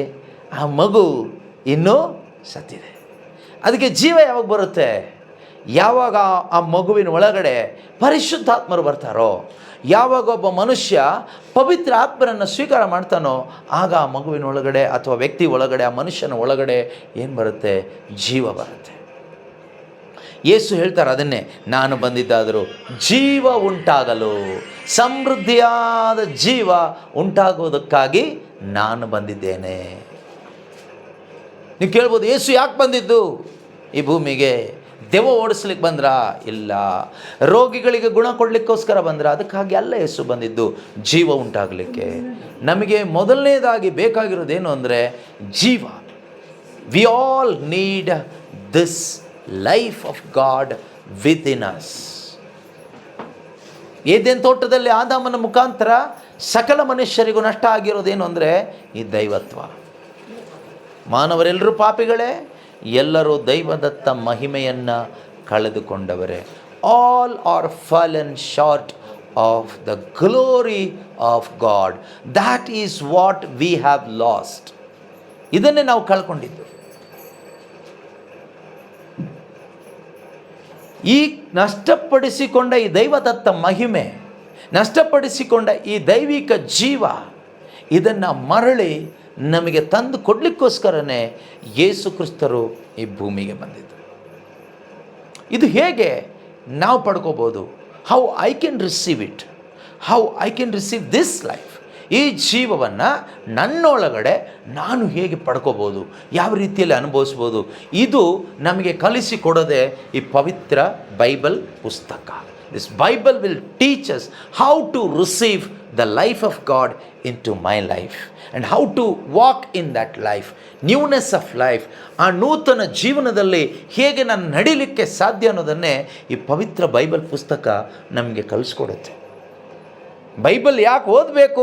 ಆ ಮಗು ಇನ್ನೂ ಸತ್ತಿದೆ. ಅದಕ್ಕೆ ಜೀವ ಯಾವಾಗ ಬರುತ್ತೆ? ಯಾವಾಗ ಆ ಮಗುವಿನ ಒಳಗಡೆ ಪರಿಶುದ್ಧಾತ್ಮರು ಬರ್ತಾರೋ, ಯಾವಾಗ ಒಬ್ಬ ಮನುಷ್ಯ ಪವಿತ್ರ ಆತ್ಮರನ್ನು ಸ್ವೀಕಾರ ಮಾಡ್ತಾನೋ, ಆಗ ಆ ಮಗುವಿನ ಒಳಗಡೆ ಅಥವಾ ವ್ಯಕ್ತಿ ಒಳಗಡೆ, ಆ ಮನುಷ್ಯನ ಒಳಗಡೆ ಏನು ಬರುತ್ತೆ? ಜೀವ ಬರುತ್ತೆ. ಯೇಸು ಹೇಳ್ತಾರೆ ಅದನ್ನೇ, ನಾನು ಬಂದಿದ್ದಾದರೂ ಜೀವ ಉಂಟಾಗಲು, ಸಮೃದ್ಧಿಯಾದ ಜೀವ ಉಂಟಾಗುವುದಕ್ಕಾಗಿ ನಾನು ಬಂದಿದ್ದೇನೆ. ನೀವು ಕೇಳ್ಬೋದು, ಯೇಸು ಯಾಕೆ ಬಂದಿದ್ದು ಈ ಭೂಮಿಗೆ? ದೆವ್ವ ಓಡಿಸ್ಲಿಕ್ಕೆ ಬಂದ್ರಾ? ಇಲ್ಲ. ರೋಗಿಗಳಿಗೆ ಗುಣ ಕೊಡಲಿಕ್ಕೋಸ್ಕರ ಬಂದ್ರ? ಅದಕ್ಕಾಗಿ ಅಲ್ಲ ಯೇಸು ಬಂದಿದ್ದು, ಜೀವ ಉಂಟಾಗಲಿಕ್ಕೆ. ನಮಗೆ ಮೊದಲನೇದಾಗಿ ಬೇಕಾಗಿರೋದೇನು ಅಂದರೆ ಜೀವ. We all need this life of god with in us. Eden ತೋಟದಲ್ಲಿ ಆದಾಮನ ಮುಖಾಂತರ ಸಕಲ ಮನುಷ್ಯರಿಗೂ ನಷ್ಟ ಆಗಿರೋದೇನು ಅಂದರೆ ಈ ದೈವತ್ವ. ಮಾನವರೆಲ್ಲರೂ ಪಾಪಿಗಳೇ, ಎಲ್ಲರೂ ದೈವದತ್ತ ಮಹಿಮೆಯನ್ನು ಕಳೆದುಕೊಂಡವರೇ. All are fallen short of the glory of God. That is what we have lost. ಇದನ್ನೇ ನಾವು ಕಳ್ಕೊಂಡಿದ್ದು. ಈ ನಷ್ಟಪಡಿಸಿಕೊಂಡ ಈ ದೈವದತ್ತ ಮಹಿಮೆ, ನಷ್ಟಪಡಿಸಿಕೊಂಡ ಈ ದೈವಿಕ ಜೀವ, ಇದನ್ನು ಮರಳಿ ನಮಗೆ ತಂದು ಕೊಡಲಿಕ್ಕೋಸ್ಕರನೇ ಯೇಸು ಕ್ರಿಸ್ತರು ಈ ಭೂಮಿಗೆ ಬಂದಿದ್ದು. ಇದು ಹೇಗೆ ನಾವು ಪಡ್ಕೋಬೋದು? How I can receive it? How I can receive this life? ಈ ಜೀವವನ್ನು ನನ್ನೊಳಗಡೆ ನಾನು ಹೇಗೆ ಪಡ್ಕೋಬೋದು, ಯಾವ ರೀತಿಯಲ್ಲಿ ಅನುಭವಿಸ್ಬೋದು, ಇದು ನಮಗೆ ಕಲಿಸಿಕೊಡೋದೇ ಈ ಪವಿತ್ರ ಬೈಬಲ್ ಪುಸ್ತಕ. This Bible will teach us how to receive the life of God into my life and how to walk in that life, newness of life. ಆ ನೂತನ ಜೀವನದಲ್ಲಿ ಹೇಗೆ ನಾನು ನಡಿಲಿಕ್ಕೆ ಸಾಧ್ಯ ಅನ್ನೋದನ್ನೇ ಈ ಪವಿತ್ರ ಬೈಬಲ್ ಪುಸ್ತಕ ನಮಗೆ ಕಲಿಸ್ಕೊಡುತ್ತೆ. ಬೈಬಲ್ ಯಾಕೆ ಓದಬೇಕು,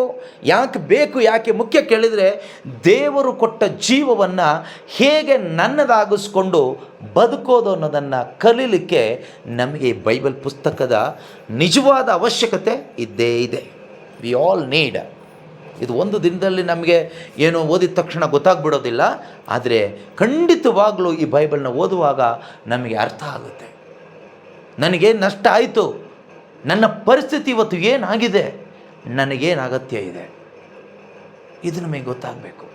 ಯಾಕೆ ಬೇಕು, ಯಾಕೆ ಮುಖ್ಯ ಕೇಳಿದರೆ, ದೇವರು ಕೊಟ್ಟ ಜೀವವನ್ನು ಹೇಗೆ ನನ್ನದಾಗಿಸ್ಕೊಂಡು ಬದುಕೋದು ಅನ್ನೋದನ್ನು ಕಲೀಲಿಕ್ಕೆ ನಮಗೆ ಈ ಬೈಬಲ್ ಪುಸ್ತಕದ ನಿಜವಾದ ಅವಶ್ಯಕತೆ ಇದ್ದೇ ಇದೆ. We all need. ಇದು ಒಂದು ದಿನದಲ್ಲಿ ನಮಗೆ ಏನೋ ಓದಿದ ತಕ್ಷಣ ಗೊತ್ತಾಗ್ಬಿಡೋದಿಲ್ಲ, ಆದರೆ ಖಂಡಿತವಾಗಲೂ ಈ ಬೈಬಲ್ನ ಓದುವಾಗ ನಮಗೆ ಅರ್ಥ ಆಗುತ್ತೆ. ನನಗೇನು ನಷ್ಟ ಆಯಿತು, ನನ್ನ ಪರಿಸ್ಥಿತಿ ಇವತ್ತು ಏನಾಗಿದೆ, ನನಗೇನು ಅಗತ್ಯ ಇದೆ, ಇದು ನಮಗೆ ಗೊತ್ತಾಗಬೇಕು.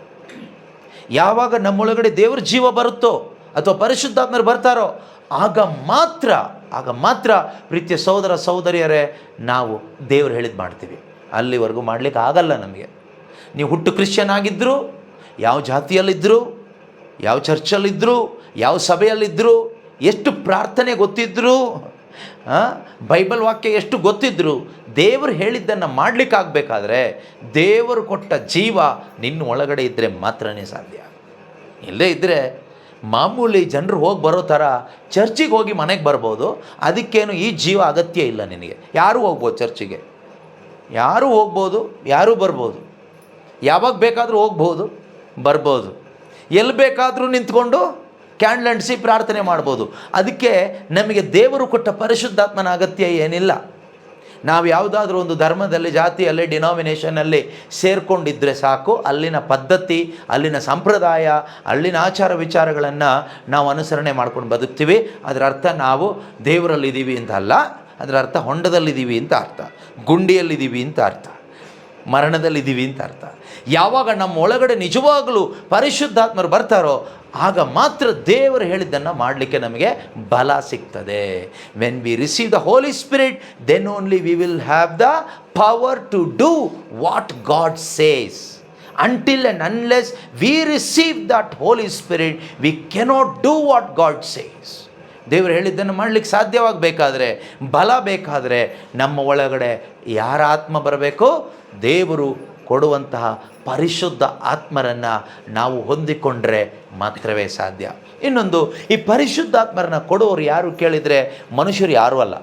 ಯಾವಾಗ ನಮ್ಮೊಳಗಡೆ ದೇವರ ಜೀವ ಬರುತ್ತೋ ಅಥವಾ ಪರಿಶುದ್ಧಾತ್ಮರು ಬರ್ತಾರೋ ಆಗ ಮಾತ್ರ ಪ್ರೀತಿಯ ಸಹೋದರ ಸಹೋದರಿಯರೇ ನಾವು ದೇವರು ಹೇಳಿದ್ದು ಮಾಡ್ತೀವಿ. ಅಲ್ಲಿವರೆಗೂ ಮಾಡಲಿಕ್ಕೆ ಆಗಲ್ಲ ನಮಗೆ. ನೀವು ಹುಟ್ಟು ಕ್ರಿಶ್ಚಿಯನ್ ಆಗಿದ್ದರು, ಯಾವ ಜಾತಿಯಲ್ಲಿದ್ದರು, ಯಾವ ಚರ್ಚಲ್ಲಿದ್ದರು, ಯಾವ ಸಭೆಯಲ್ಲಿದ್ದರು, ಎಷ್ಟು ಪ್ರಾರ್ಥನೆ ಗೊತ್ತಿದ್ದರು, ಬೈಬಲ್ ವಾಕ್ಯ ಎಷ್ಟು ಗೊತ್ತಿದ್ದರು, ದೇವರು ಹೇಳಿದ್ದನ್ನು ಮಾಡಲಿಕ್ಕಾಗಬೇಕಾದ್ರೆ ದೇವರು ಕೊಟ್ಟ ಜೀವ ನಿನ್ನ ಒಳಗಡೆ ಇದ್ದರೆ ಮಾತ್ರನೇ ಸಾಧ್ಯ. ಇಲ್ಲದೇ ಇದ್ದರೆ ಮಾಮೂಲಿ ಜನರು ಹೋಗಿ ಬರೋ ಥರ ಚರ್ಚಿಗೆ ಹೋಗಿ ಮನೆಗೆ ಬರ್ಬೋದು, ಅದಕ್ಕೇನು ಈ ಜೀವ ಅಗತ್ಯ ಇಲ್ಲ ನಿನಗೆ. ಯಾರೂ ಹೋಗ್ಬೋದು ಚರ್ಚಿಗೆ, ಯಾರೂ ಹೋಗ್ಬೋದು, ಯಾರೂ ಬರ್ಬೋದು, ಯಾವಾಗ ಬೇಕಾದರೂ ಹೋಗ್ಬೋದು ಬರ್ಬೋದು, ಎಲ್ಲಿ ಬೇಕಾದರೂ ನಿಂತ್ಕೊಂಡು ಕ್ಯಾಂಡಲ್ ಅಂಟಿಸಿ ಪ್ರಾರ್ಥನೆ ಮಾಡ್ಬೋದು. ಅದಕ್ಕೆ ನಮಗೆ ದೇವರು ಕೊಟ್ಟ ಪರಿಶುದ್ಧಾತ್ಮನ ಅಗತ್ಯ ಏನಿಲ್ಲ. ನಾವು ಯಾವುದಾದ್ರೂ ಒಂದು ಧರ್ಮದಲ್ಲಿ, ಜಾತಿಯಲ್ಲಿ, ಡಿನಾಮಿನೇಷನಲ್ಲಿ ಸೇರಿಕೊಂಡಿದ್ದರೆ ಸಾಕು. ಅಲ್ಲಿನ ಪದ್ಧತಿ, ಅಲ್ಲಿನ ಸಂಪ್ರದಾಯ, ಅಲ್ಲಿನ ಆಚಾರ ವಿಚಾರಗಳನ್ನು ನಾವು ಅನುಸರಣೆ ಮಾಡ್ಕೊಂಡು ಬದುಕ್ತೀವಿ. ಅದರ ಅರ್ಥ ನಾವು ದೇವರಲ್ಲಿದ್ದೀವಿ ಅಂತ ಅಲ್ಲ, ಅದರ ಅರ್ಥ ಹೊಂಡದಲ್ಲಿದ್ದೀವಿ ಅಂತ ಅರ್ಥ, ಗುಂಡಿಯಲ್ಲಿದ್ದೀವಿ ಅಂತ ಅರ್ಥ, ಮರಣದಲ್ಲಿದ್ದೀವಿ ಅಂತ ಅರ್ಥ. ಯಾವಾಗ ನಮ್ಮ ಒಳಗಡೆ ನಿಜವಾಗಲೂ ಪರಿಶುದ್ಧಾತ್ಮರು ಬರ್ತಾರೋ ಆಗ ಮಾತ್ರ ದೇವರು ಹೇಳಿದ್ದನ್ನು ಮಾಡಲಿಕ್ಕೆ ನಮಗೆ ಬಲ ಸಿಗ್ತದೆ. When we receive the Holi spirit, then only we will have the power to do what God says. Until and unless we receive that Holy Spirit, we cannot do what God says. ದೇವರು ಹೇಳಿದ್ದನ್ನು ಮಾಡಲಿಕ್ಕೆ ಸಾಧ್ಯವಾಗಬೇಕಾದ್ರೆ, ಬಲ ಬೇಕಾದರೆ ನಮ್ಮ ಒಳಗಡೆ ಯಾರ ಆತ್ಮ ಬರಬೇಕು? ದೇವರು ಕೊಡುವಂತಹ ಪರಿಶುದ್ಧ ಆತ್ಮರನ್ನು ನಾವು ಹೊಂದಿಕೊಂಡ್ರೆ ಮಾತ್ರವೇ ಸಾಧ್ಯ. ಇನ್ನೊಂದು, ಈ ಪರಿಶುದ್ಧಾತ್ಮರನ್ನು ಕೊಡುವವರು ಯಾರು ಕೇಳಿದರೆ ಮನುಷ್ಯರು ಯಾರೂ ಅಲ್ಲ.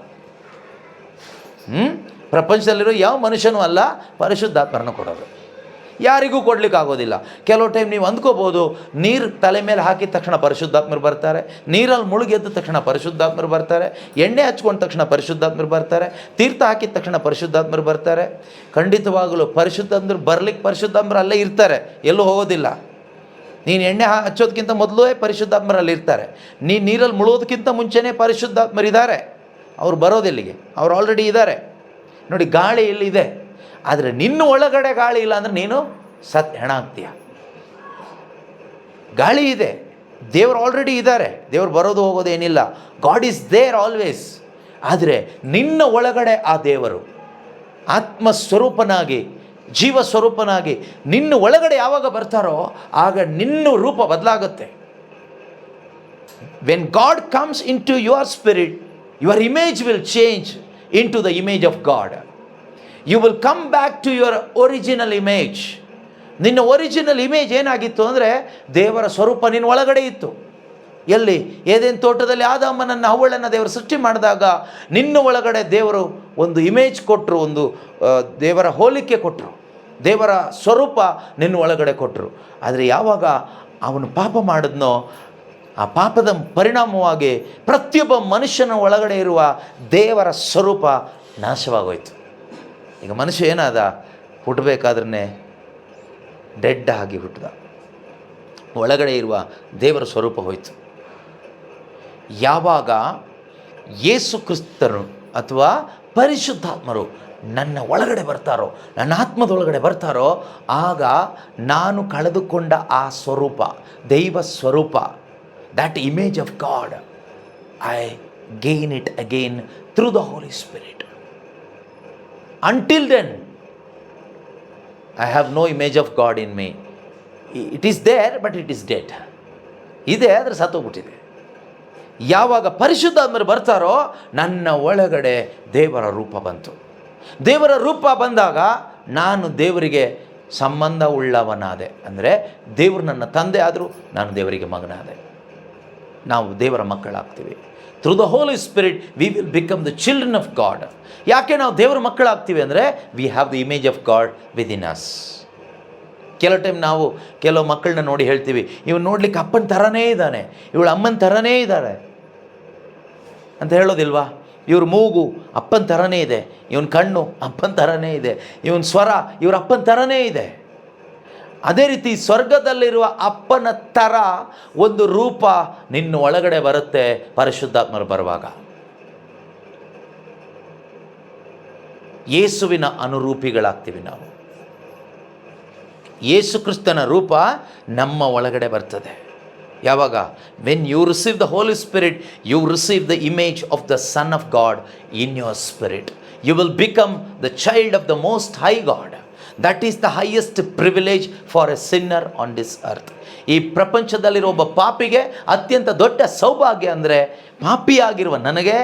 ಪ್ರಪಂಚದಲ್ಲಿರೋ ಯಾವ ಮನುಷ್ಯನೂ ಅಲ್ಲ ಪರಿಶುದ್ಧಾತ್ಮರನ್ನು ಕೊಡೋದು. ಯಾರಿಗೂ ಕೊಡ್ಲಿಕ್ಕೆ ಆಗೋದಿಲ್ಲ. ಕೆಲವು ಟೈಮ್ ನೀವು ಅಂದ್ಕೋಬೋದು, ನೀರು ತಲೆ ಮೇಲೆ ಹಾಕಿದ ತಕ್ಷಣ ಪರಿಶುದ್ಧಾತ್ಮರು ಬರ್ತಾರೆ, ನೀರಲ್ಲಿ ಮುಳುಗಿ ಎದ್ದ ತಕ್ಷಣ ಪರಿಶುದ್ಧಾತ್ಮರು ಬರ್ತಾರೆ, ಎಣ್ಣೆ ಹಚ್ಕೊಂಡ ತಕ್ಷಣ ಪರಿಶುದ್ಧಾತ್ಮರು ಬರ್ತಾರೆ, ತೀರ್ಥ ಹಾಕಿದ ತಕ್ಷಣ ಪರಿಶುದ್ಧಾತ್ಮರು ಬರ್ತಾರೆ. ಖಂಡಿತವಾಗಲೂ ಪರಿಶುದ್ಧಾತ್ಮರು ಬರ್ಲಿಕ್ಕೆ ಪರಿಶುದ್ಧಾತ್ಮರು ಅಲ್ಲೇ ಇರ್ತಾರೆ, ಎಲ್ಲೂ ಹೋಗೋದಿಲ್ಲ. ನೀನು ಎಣ್ಣೆ ಹಚ್ಚೋದಕ್ಕಿಂತ ಮೊದಲೇ ಪರಿಶುದ್ಧಾತ್ಮರು ಅಲ್ಲಿ ಇರ್ತಾರೆ. ನೀನು ನೀರಲ್ಲಿ ಮುಳುಗೋದಕ್ಕಿಂತ ಮುಂಚೆನೇ ಪರಿಶುದ್ಧಾತ್ಮರು ಇದ್ದಾರೆ. ಅವ್ರು ಬರೋದೆಲ್ಲಿಗೆ? ಅವ್ರು ಆಲ್ರೆಡಿ ಇದ್ದಾರೆ. ನೋಡಿ, ಗಾಳಿ ಇಲ್ಲಿದೆ, ಆದರೆ ನಿನ್ನ ಒಳಗಡೆ ಗಾಳಿ ಇಲ್ಲ ಅಂದರೆ ನೀನು ಹೆಣ ಆಗ್ತೀಯ. ಗಾಳಿ ಇದೆ, ದೇವರು ಆಲ್ರೆಡಿ ಇದ್ದಾರೆ, ದೇವರು ಬರೋದು ಹೋಗೋದು ಏನಿಲ್ಲ. God is there always. ಆದರೆ ನಿನ್ನ ಒಳಗಡೆ ಆ ದೇವರು ಆತ್ಮಸ್ವರೂಪನಾಗಿ, ಜೀವ ಸ್ವರೂಪನಾಗಿ ನಿನ್ನ ಒಳಗಡೆ ಯಾವಾಗ ಬರ್ತಾರೋ ಆಗ ನಿನ್ನ ರೂಪ ಬದಲಾಗುತ್ತೆ. When God comes into your spirit, your image will change into the image of God. You will come back to your original image. ನಿನ್ನ ಒರಿಜಿನಲ್ ಇಮೇಜ್ ಏನಾಗಿತ್ತು ಅಂದರೆ ದೇವರ ಸ್ವರೂಪ ನಿನ್ನ ಒಳಗಡೆ ಇತ್ತು. ಎಲ್ಲಿ? ಏದೇನು ತೋಟದಲ್ಲಿ ಆದಾಮನನ್ನು ಹವ್ವಳನ್ನು ದೇವರು ಸೃಷ್ಟಿ ಮಾಡಿದಾಗ ನಿನ್ನ ಒಳಗಡೆ ದೇವರು ಒಂದು ಇಮೇಜ್ ಕೊಟ್ಟರು, ಒಂದು ದೇವರ ಹೋಲಿಕೆ ಕೊಟ್ಟರು, ದೇವರ ಸ್ವರೂಪ ನಿನ್ನ ಒಳಗಡೆ ಕೊಟ್ಟರು. ಆದರೆ ಯಾವಾಗ ಅವನು ಪಾಪ ಮಾಡಿದ್ನೋ ಆ ಪಾಪದ ಪರಿಣಾಮವಾಗಿ ಪ್ರತಿಯೊಬ್ಬ ಮನುಷ್ಯನ ಒಳಗಡೆ ಇರುವ ದೇವರ ಸ್ವರೂಪ ನಾಶವಾಗೋಯ್ತು. ಈಗ ಮನುಷ್ಯ ಏನಾದ? ಹುಟ್ಟಬೇಕಾದ್ರೆ ಡೆಡ್ ಆಗಿ ಹುಟ್ಟಿದ, ಒಳಗಡೆ ಇರುವ ದೇವರ ಸ್ವರೂಪ ಹೋಯಿತು. ಯಾವಾಗ ಯೇಸು ಕ್ರಿಸ್ತರು ಅಥವಾ ಪರಿಶುದ್ಧಾತ್ಮರು ನನ್ನ ಒಳಗಡೆ ಬರ್ತಾರೋ, ನನ್ನ ಆತ್ಮದೊಳಗಡೆ ಬರ್ತಾರೋ, ಆಗ ನಾನು ಕಳೆದುಕೊಂಡ ಆ ಸ್ವರೂಪ, ದೈವ ಸ್ವರೂಪ, that image of God, I gain it again through the Holi Spirit. Until then, I have no image of God in me. It is there but it is dead. ಇದೆ ಆದರೆ ಸತ್ತೋಗ್ಬಿಟ್ಟಿದೆ. ಯಾವಾಗ ಪರಿಶುದ್ಧಾತ್ಮರು ಬರ್ತಾರೋ ನನ್ನ ಒಳಗಡೆ ದೇವರ ರೂಪ ಬಂತು. ದೇವರ ರೂಪ ಬಂದಾಗ ನಾನು ದೇವರಿಗೆ ಸಂಬಂಧ ಉಳ್ಳವನಾದೆ. ಅಂದರೆ ದೇವರು ನನ್ನ ತಂದೆ ಆದರೂ ನಾನು ದೇವರಿಗೆ ಮಗನಾದೆ. ನಾವು ದೇವರ ಮಕ್ಕಳಾಗ್ತೀವಿ. Through the Holi spirit we will become the children of God. ಯಾಕೆ ನಾವು ದೇವರ ಮಕ್ಕಳಾಗ್ತೀವಿ ಅಂದರೆ we have the image of God within us. ಕೆಲವು ಟೈಮ್ ನಾವು ಕೆಲವು ಮಕ್ಕಳನ್ನ ನೋಡಿ ಹೇಳ್ತೀವಿ, ಇವ್ನು ನೋಡ್ಲಿಕ್ಕೆ ಅಪ್ಪನ ಥರನೇ ಇದ್ದಾನೆ, ಇವಳು ಅಮ್ಮನ ಥರನೇ ಇದ್ದಾಳೆ ಅಂತ ಹೇಳೋದಿಲ್ವಾ? ಇವ್ರ ಮೂಗು ಅಪ್ಪನ ಥರನೇ ಇದೆ, ಇವನ ಕಣ್ಣು ಅಪ್ಪನ ಥರನೇ ಇದೆ, ಇವನ ಸ್ವರ ಇವ್ರ ಅಪ್ಪನ ಥರನೇ ಇದೆ. ಅದೇ ರೀತಿ ಸ್ವರ್ಗದಲ್ಲಿರುವ ಅಪ್ಪನ ಥರ ಒಂದು ರೂಪ ನಿನ್ನ ಒಳಗಡೆ ಬರುತ್ತೆ ಪರಿಶುದ್ಧಾತ್ಮರು ಬರುವಾಗ. ಯೇಸುವಿನ ಅನುರೂಪಿಗಳಾಗ್ತೀವಿ ನಾವು. ಯೇಸು ಕ್ರಿಸ್ತನ ರೂಪ ನಮ್ಮ ಒಳಗಡೆ ಬರ್ತದೆ. ಯಾವಾಗ? When you receive the Holi spirit you receive the image of the sun of God in your spirit. You will become the child of the most high God. That is the highest privilege for a sinner on this earth. ಈ ಪ್ರಪಂಚದಲ್ಲಿರೋ ಒಬ್ಬ ಪಾಪಿಗೆ ಅತ್ಯಂತ ದೊಡ್ಡ ಸೌಭಾಗ್ಯ ಅಂದರೆ, ಪಾಪಿಯಾಗಿರುವ ನನಗೆ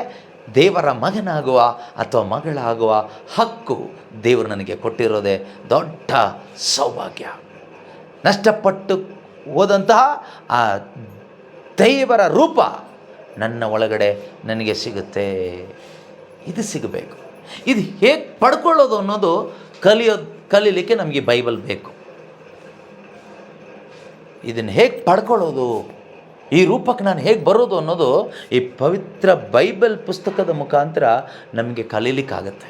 ದೇವರ ಮಗನಾಗುವ ಅಥವಾ ಮಗಳಾಗುವ ಹಕ್ಕು ದೇವರು ನನಗೆ ಕೊಟ್ಟಿರೋದೇ ದೊಡ್ಡ ಸೌಭಾಗ್ಯ. ನಷ್ಟಪಟ್ಟು ಹೋದಂತಹ ಆ ದೇವರ ರೂಪ ನನ್ನ ಒಳಗಡೆ ನನಗೆ ಸಿಗುತ್ತೆ. ಇದು ಸಿಗಬೇಕು. ಇದು ಹೇಗೆ ಪಡ್ಕೊಳ್ಳೋದು ಅನ್ನೋದು ಕಲೀಲಿಕ್ಕೆ ನಮಗೆ ಬೈಬಲ್ ಬೇಕು. ಇದನ್ನು ಹೇಗೆ ಪಡ್ಕೊಳ್ಳೋದು, ಈ ರೂಪಕ್ಕೆ ನಾನು ಹೇಗೆ ಬರೋದು ಅನ್ನೋದು ಈ ಪವಿತ್ರ ಬೈಬಲ್ ಪುಸ್ತಕದ ಮುಖಾಂತರ ನಮಗೆ ಕಲೀಲಿಕ್ಕಾಗತ್ತೆ.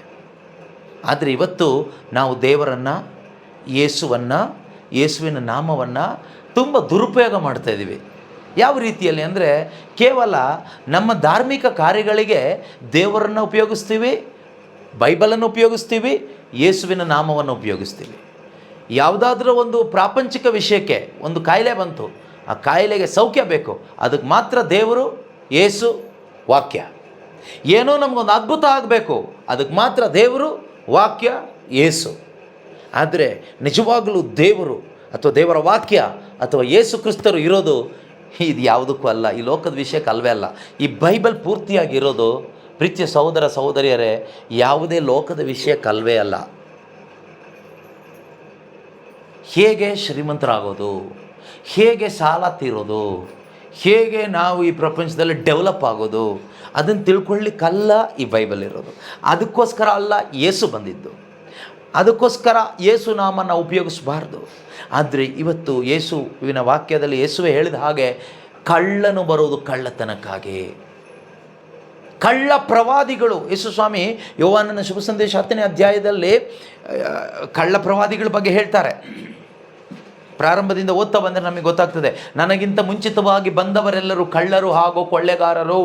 ಆದರೆ ಇವತ್ತು ನಾವು ದೇವರನ್ನು, ಯೇಸುವಿನ ನಾಮವನ್ನು ತುಂಬ ದುರುಪಯೋಗ ಮಾಡ್ತಾಯಿದ್ದೀವಿ. ಯಾವ ರೀತಿಯಲ್ಲಿ ಅಂದರೆ, ಕೇವಲ ನಮ್ಮ ಧಾರ್ಮಿಕ ಕಾರ್ಯಗಳಿಗೆ ದೇವರನ್ನು ಉಪಯೋಗಿಸ್ತೀವಿ, ಬೈಬಲನ್ನು ಉಪಯೋಗಿಸ್ತೀವಿ, ಯೇಸುವಿನ ನಾಮವನ್ನು ಉಪಯೋಗಿಸ್ತೀವಿ. ಯಾವುದಾದ್ರೂ ಒಂದು ಪ್ರಾಪಂಚಿಕ ವಿಷಯಕ್ಕೆ ಒಂದು ಕಾಯಿಲೆ ಬಂತು, ಆ ಕಾಯಿಲೆಗೆ ಸೌಖ್ಯ ಬೇಕು, ಅದಕ್ಕೆ ಮಾತ್ರ ದೇವರು, ಯೇಸು, ವಾಕ್ಯ. ಏನೋ ನಮಗೊಂದು ಅದ್ಭುತ ಆಗಬೇಕು, ಅದಕ್ಕೆ ಮಾತ್ರ ದೇವರು, ವಾಕ್ಯ, ಯೇಸು. ಆದರೆ ನಿಜವಾಗಲೂ ದೇವರು ಅಥವಾ ದೇವರ ವಾಕ್ಯ ಅಥವಾ ಯೇಸು ಕ್ರಿಸ್ತರು ಇರೋದು ಇದು ಯಾವುದಕ್ಕೂ ಅಲ್ಲ, ಈ ಲೋಕದ ವಿಷಯಕ್ಕೆ ಅಲ್ವೇ ಅಲ್ಲ. ಈ ಬೈಬಲ್ ಪೂರ್ತಿಯಾಗಿರೋದು ಪ್ರೀತಿಯ ಸಹೋದರ ಸಹೋದರಿಯರೇ ಯಾವುದೇ ಲೋಕದ ವಿಷಯಕ್ಕಲ್ವೇ ಅಲ್ಲ. ಹೇಗೆ ಶ್ರೀಮಂತರಾಗೋದು, ಹೇಗೆ ಸಾಲ ತೀರೋದು, ಹೇಗೆ ನಾವು ಈ ಪ್ರಪಂಚದಲ್ಲಿ ಡೆವಲಪ್ ಆಗೋದು, ಅದನ್ನು ತಿಳ್ಕೊಳ್ಳಿಕ್ಕಲ್ಲ ಈ ಬೈಬಲ್ ಇರೋದು. ಅದಕ್ಕೋಸ್ಕರ ಅಲ್ಲ ಯೇಸು ಬಂದಿದ್ದು, ಅದಕ್ಕೋಸ್ಕರ ಯೇಸು ನಾಮನ್ನು ಉಪಯೋಗಿಸಬಾರ್ದು. ಆದರೆ ಇವತ್ತು ಯೇಸುವಿನ ವಾಕ್ಯದಲ್ಲಿ ಯೇಸುವೇ ಹೇಳಿದ ಹಾಗೆ ಕಳ್ಳನು ಬರುವುದು ಕಳ್ಳತನಕ್ಕಾಗಿ. ಕಳ್ಳ ಪ್ರವಾದಿಗಳು, ಯೇಸು ಸ್ವಾಮಿ ಯೋಹಾನನ ಶುಭ ಸಂದೇಶ 10ನೇ ಅಧ್ಯಾಯದಲ್ಲಿ ಕಳ್ಳ ಪ್ರವಾದಿಗಳ ಬಗ್ಗೆ ಹೇಳ್ತಾರೆ. ಪ್ರಾರಂಭದಿಂದ ಓದ್ತಾ ಬಂದರೆ ನಮಗೆ ಗೊತ್ತಾಗ್ತದೆ, ನನಗಿಂತ ಮುಂಚಿತವಾಗಿ ಬಂದವರೆಲ್ಲರೂ ಕಳ್ಳರು ಹಾಗೂ ಕೊಳ್ಳೆಗಾರರು,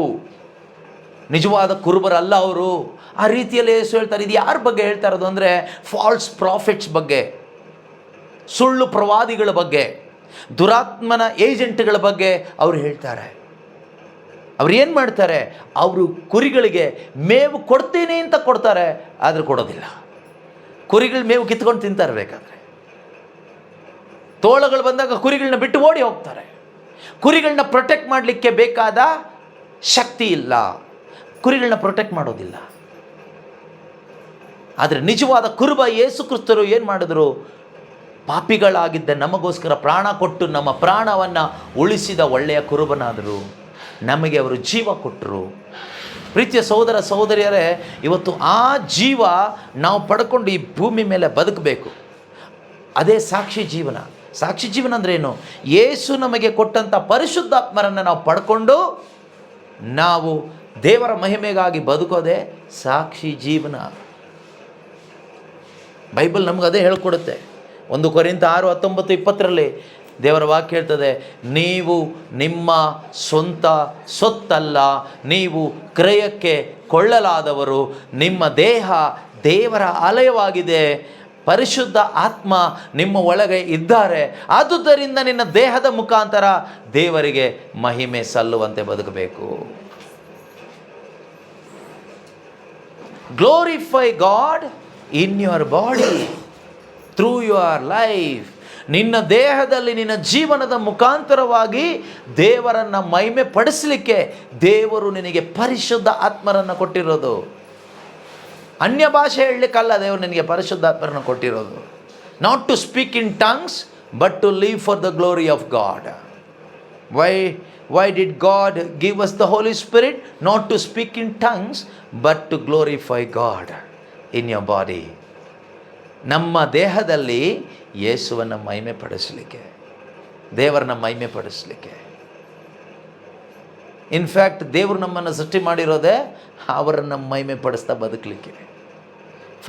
ನಿಜವಾದ ಕುರುಬರಲ್ಲ ಅವರು. ಆ ರೀತಿಯಲ್ಲಿ ಯೇಸು ಹೇಳ್ತಾರೆ. ಇದು ಯಾರ ಬಗ್ಗೆ ಹೇಳ್ತಾ ಇರೋದು ಅಂದರೆ, ಫಾಲ್ಸ್ ಪ್ರಾಫಿಟ್ಸ್ ಬಗ್ಗೆ, ಸುಳ್ಳು ಪ್ರವಾದಿಗಳ ಬಗ್ಗೆ, ದುರಾತ್ಮನ ಏಜೆಂಟ್ಗಳ ಬಗ್ಗೆ ಅವರು ಹೇಳ್ತಾರೆ. ಅವ್ರು ಏನು ಮಾಡ್ತಾರೆ, ಅವರು ಕುರಿಗಳಿಗೆ ಮೇವು ಕೊಡ್ತೀನಿ ಅಂತ ಕೊಡ್ತಾರೆ, ಆದರೆ ಕೊಡೋದಿಲ್ಲ. ಕುರಿಗಳ ಮೇವು ಕಿತ್ಕೊಂಡು ತಿಂತಾರೆ. ಬೇಕಾದರೆ ತೋಳಗಳು ಬಂದಾಗ ಕುರಿಗಳನ್ನ ಬಿಟ್ಟು ಓಡಿ ಹೋಗ್ತಾರೆ. ಕುರಿಗಳನ್ನ ಪ್ರೊಟೆಕ್ಟ್ ಮಾಡಲಿಕ್ಕೆ ಬೇಕಾದ ಶಕ್ತಿ ಇಲ್ಲ, ಕುರಿಗಳನ್ನ ಪ್ರೊಟೆಕ್ಟ್ ಮಾಡೋದಿಲ್ಲ. ಆದರೆ ನಿಜವಾದ ಕುರುಬ ಯೇಸು ಕ್ರಿಸ್ತರು ಏನು ಮಾಡಿದ್ರು, ಪಾಪಿಗಳಾಗಿದ್ದ ನಮಗೋಸ್ಕರ ಪ್ರಾಣ ಕೊಟ್ಟು ನಮ್ಮ ಪ್ರಾಣವನ್ನು ಉಳಿಸಿದ ಒಳ್ಳೆಯ ಕುರುಬನಾದರು. ನಮಗೆ ಅವರು ಜೀವ ಕೊಟ್ಟರು. ಪ್ರೀತಿಯ ಸಹೋದರ ಸಹೋದರಿಯರೇ, ಇವತ್ತು ಆ ಜೀವ ನಾವು ಪಡ್ಕೊಂಡು ಈ ಭೂಮಿ ಮೇಲೆ ಬದುಕಬೇಕು. ಅದೇ ಸಾಕ್ಷಿ ಜೀವನ. ಸಾಕ್ಷಿ ಜೀವನ ಅಂದರೆ ಏನು? ಯೇಸು ನಮಗೆ ಕೊಟ್ಟಂಥ ಪರಿಶುದ್ಧಾತ್ಮರನ್ನು ನಾವು ಪಡ್ಕೊಂಡು ನಾವು ದೇವರ ಮಹಿಮೆಗಾಗಿ ಬದುಕೋದೇ ಸಾಕ್ಷಿ ಜೀವನ. ಬೈಬಲ್ ನಮ್ಗೆ ಅದೇ ಹೇಳ್ಕೊಡುತ್ತೆ. 1 ಕೊರಿಂಥ 6:19-20 ದೇವರ ವಾಕ್ಯ ಹೇಳ್ತದೆ, ನೀವು ನಿಮ್ಮ ಸ್ವಂತ ಸೊತ್ತಲ್ಲ, ನೀವು ಕ್ರಯಕ್ಕೆ ಕೊಳ್ಳಲಾದವರು, ನಿಮ್ಮ ದೇಹ ದೇವರ ಆಲಯವಾಗಿದೆ, ಪರಿಶುದ್ಧ ಆತ್ಮ ನಿಮ್ಮ ಒಳಗೆ ಇದ್ದಾರೆ, ಆದುದರಿಂದ ನಿನ್ನ ದೇಹದ ಮುಖಾಂತರ ದೇವರಿಗೆ ಮಹಿಮೆ ಸಲ್ಲುವಂತೆ ಬದುಕಬೇಕು. Glorify god in your body. Through your life. ನಿನ್ನ ದೇಹದಲ್ಲಿ ನಿನ್ನ ಜೀವನದ ಮುಖಾಂತರವಾಗಿ ದೇವರನ್ನು ಮಹಿಮೆ ಪಡಿಸಲಿಕ್ಕೆ ದೇವರು ನಿನಗೆ ಪರಿಶುದ್ಧ ಆತ್ಮರನ್ನು ಕೊಟ್ಟಿರೋದು. ಅನ್ಯ ಭಾಷೆ ಹೇಳಲಿಕ್ಕಲ್ಲ ದೇವರು ನಿನಗೆ ಪರಿಶುದ್ಧ ಆತ್ಮರನ್ನು ಕೊಟ್ಟಿರೋದು. Not to speak in tongues but to live for the glory of God. Why did God give us the Holy Spirit? Not to speak in tongues, but to glorify God in your body. ನಮ್ಮ ದೇಹದಲ್ಲಿ ಯೇಸುವನ್ನು ಮಹಿಮೆ ಪಡಿಸಲಿಕ್ಕೆ, ದೇವರನ್ನ ಮಹಿಮೆ ಪಡಿಸಲಿಕ್ಕೆ. ಇನ್ಫ್ಯಾಕ್ಟ್ ದೇವರು ನಮ್ಮನ್ನು ಸೃಷ್ಟಿ ಮಾಡಿರೋದೇ ಅವರನ್ನು ಮಹಿಮೆ ಪಡಿಸ್ತಾ ಬದುಕಲಿಕ್ಕೆ.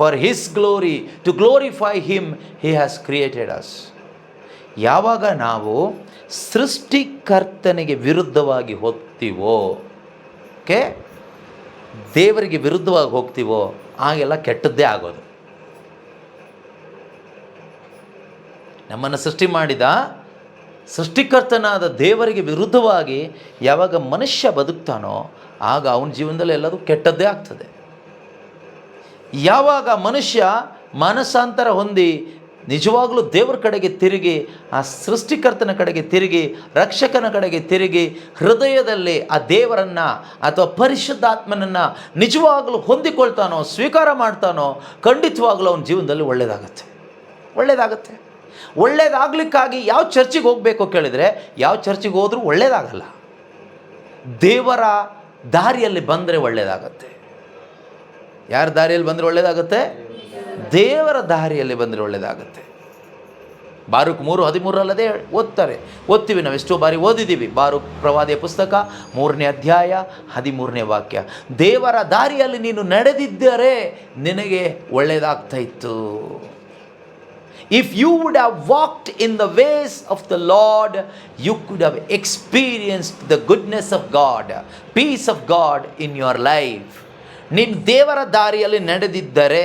For his glory, to glorify him he has created us. ಯಾವಾಗ ನಾವು ಸೃಷ್ಟಿಕರ್ತನಿಗೆ ವಿರುದ್ಧವಾಗಿ ಹೋಗ್ತೀವೋ, ಓಕೆ, ದೇವರಿಗೆ ವಿರುದ್ಧವಾಗಿ ಹೋಗ್ತೀವೋ, ಆಗೆಲ್ಲ ಕೆಟ್ಟದ್ದೇ ಆಗೋದು. ನಮ್ಮನ್ನು ಸೃಷ್ಟಿ ಮಾಡಿದ ಸೃಷ್ಟಿಕರ್ತನಾದ ದೇವರಿಗೆ ವಿರುದ್ಧವಾಗಿ ಯಾವಾಗ ಮನುಷ್ಯ ಬದುಕ್ತಾನೋ ಆಗ ಅವನ ಜೀವನದಲ್ಲಿ ಎಲ್ಲದೂ ಕೆಟ್ಟದ್ದೇ ಆಗ್ತದೆ. ಯಾವಾಗ ಮನುಷ್ಯ ಮನಸ್ಸಾಂತರ ಹೊಂದಿ ನಿಜವಾಗಲೂ ದೇವರ ಕಡೆಗೆ ತಿರುಗಿ, ಆ ಸೃಷ್ಟಿಕರ್ತನ ಕಡೆಗೆ ತಿರುಗಿ, ರಕ್ಷಕನ ಕಡೆಗೆ ತಿರುಗಿ, ಹೃದಯದಲ್ಲಿ ಆ ದೇವರನ್ನು ಅಥವಾ ಪರಿಶುದ್ಧಾತ್ಮನನ್ನು ನಿಜವಾಗಲೂ ಹೊಂದಿಕೊಳ್ತಾನೋ, ಸ್ವೀಕಾರ ಮಾಡ್ತಾನೋ, ಖಂಡಿತವಾಗಲೂ ಅವನ ಜೀವನದಲ್ಲಿ ಒಳ್ಳೆಯದಾಗತ್ತೆ. ಒಳ್ಳೆಯದಾಗಲಿಕ್ಕಾಗಿ ಯಾವ ಚರ್ಚಿಗೆ ಹೋಗಬೇಕು ಕೇಳಿದರೆ, ಯಾವ ಚರ್ಚಿಗೆ ಹೋದರೂ ಒಳ್ಳೆಯದಾಗಲ್ಲ. ದೇವರ ದಾರಿಯಲ್ಲಿ ಬಂದರೆ ಒಳ್ಳೆಯದಾಗತ್ತೆ. ಯಾರ ದಾರಿಯಲ್ಲಿ ಬಂದರೆ ಒಳ್ಳೆಯದಾಗತ್ತೆ? ದೇವರ ದಾರಿಯಲ್ಲಿ ಬಂದರೆ ಒಳ್ಳೆಯದಾಗತ್ತೆ. ಬಾರೂಕ್ 3:13 ಓದ್ತೀವಿ ನಾವು, ಎಷ್ಟೋ ಬಾರಿ ಓದಿದ್ದೀವಿ. ಬಾರೂಕ್ ಪ್ರವಾದಿಯ ಪುಸ್ತಕ 3ನೇ ಅಧ್ಯಾಯ 13ನೇ ವಾಕ್ಯ. ದೇವರ ದಾರಿಯಲ್ಲಿ ನೀನು ನಡೆದಿದ್ದರೆ ನಿನಗೆ ಒಳ್ಳೆಯದಾಗ್ತಾ ಇತ್ತು. If you would have walked in the ways of the Lord, you could have experienced the goodness of God, peace of God in your life. ನೀನು ದೇವರ ದಾರಿಯಲ್ಲಿ ನಡೆದಿದ್ದರೆ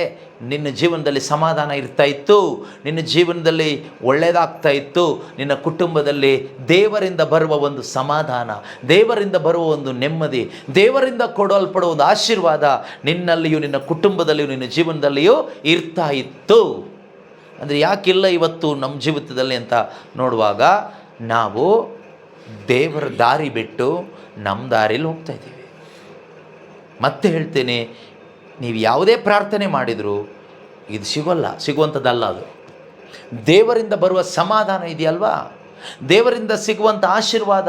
ನಿನ್ನ ಜೀವನದಲ್ಲಿ ಸಮಾಧಾನ ಇರ್ತಾ ಇತ್ತು, ನಿನ್ನ ಜೀವನದಲ್ಲಿ ಒಳ್ಳೆಯದಾಗ್ತಾ ಇತ್ತು. ನಿನ್ನ ಕುಟುಂಬದಲ್ಲಿ ದೇವರಿಂದ ಬರುವ ಒಂದು ಸಮಾಧಾನ, ದೇವರಿಂದ ಬರುವ ಒಂದು ನೆಮ್ಮದಿ, ದೇವರಿಂದ ಕೊಡಲ್ಪಡುವ ಒಂದು ಆಶೀರ್ವಾದ ನಿನ್ನಲ್ಲಿಯೂ, ನಿನ್ನ ಕುಟುಂಬದಲ್ಲಿಯೂ, ನಿನ್ನ ಜೀವನದಲ್ಲಿಯೂ ಇರ್ತಾ ಇತ್ತು. ಅಂದರೆ ಯಾಕಿಲ್ಲ ಇವತ್ತು ನಮ್ಮ ಜೀವಿತದಲ್ಲಿ ಅಂತ ನೋಡುವಾಗ, ನಾವು ದೇವರ ದಾರಿ ಬಿಟ್ಟು ನಮ್ಮ ದಾರಿಯಲ್ಲಿ ಹೋಗ್ತಾಯಿದ್ದೀವಿ. ಮತ್ತೆ ಹೇಳ್ತೇನೆ, ನೀವು ಯಾವುದೇ ಪ್ರಾರ್ಥನೆ ಮಾಡಿದರೂ ಇದು ಸಿಗುವಂಥದ್ದಲ್ಲ. ಅದು ದೇವರಿಂದ ಬರುವ ಸಮಾಧಾನ ಇದೆಯಲ್ವಾ, ದೇವರಿಂದ ಸಿಗುವಂಥ ಆಶೀರ್ವಾದ,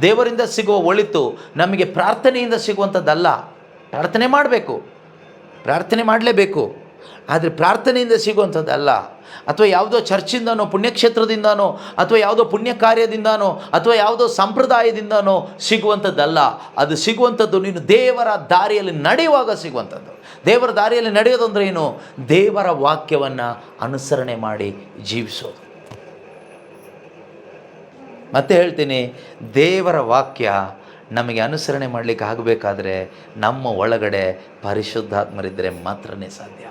ದೇವರಿಂದ ಸಿಗುವ ಒಳಿತು ನಮಗೆ ಪ್ರಾರ್ಥನೆಯಿಂದ ಸಿಗುವಂಥದ್ದಲ್ಲ. ಪ್ರಾರ್ಥನೆ ಮಾಡಬೇಕು, ಪ್ರಾರ್ಥನೆ ಮಾಡಲೇಬೇಕು, ಆದರೆ ಪ್ರಾರ್ಥನೆಯಿಂದ ಸಿಗುವಂಥದ್ದಲ್ಲ. ಅಥವಾ ಯಾವುದೋ ಚರ್ಚಿಂದನೋ, ಪುಣ್ಯಕ್ಷೇತ್ರದಿಂದನೋ, ಅಥವಾ ಯಾವುದೋ ಪುಣ್ಯ ಕಾರ್ಯದಿಂದನೋ, ಅಥವಾ ಯಾವುದೋ ಸಂಪ್ರದಾಯದಿಂದನೋ ಸಿಗುವಂಥದ್ದಲ್ಲ. ಅದು ಸಿಗುವಂಥದ್ದು ನೀನು ದೇವರ ದಾರಿಯಲ್ಲಿ ನಡೆಯುವಾಗ ಸಿಗುವಂಥದ್ದು. ದೇವರ ದಾರಿಯಲ್ಲಿ ನಡೆಯೋದು ಅಂದರೆ ಏನು? ದೇವರ ವಾಕ್ಯವನ್ನು ಅನುಸರಣೆ ಮಾಡಿ ಜೀವಿಸೋದು. ಮತ್ತೆ ಹೇಳ್ತೀನಿ, ದೇವರ ವಾಕ್ಯ ನಮಗೆ ಅನುಸರಣೆ ಮಾಡಲಿಕ್ಕೆ ಆಗಬೇಕಾದ್ರೆ ನಮ್ಮ ಒಳಗಡೆ ಪರಿಶುದ್ಧಾತ್ಮರಿದ್ದರೆ ಮಾತ್ರನೇ ಸಾಧ್ಯ.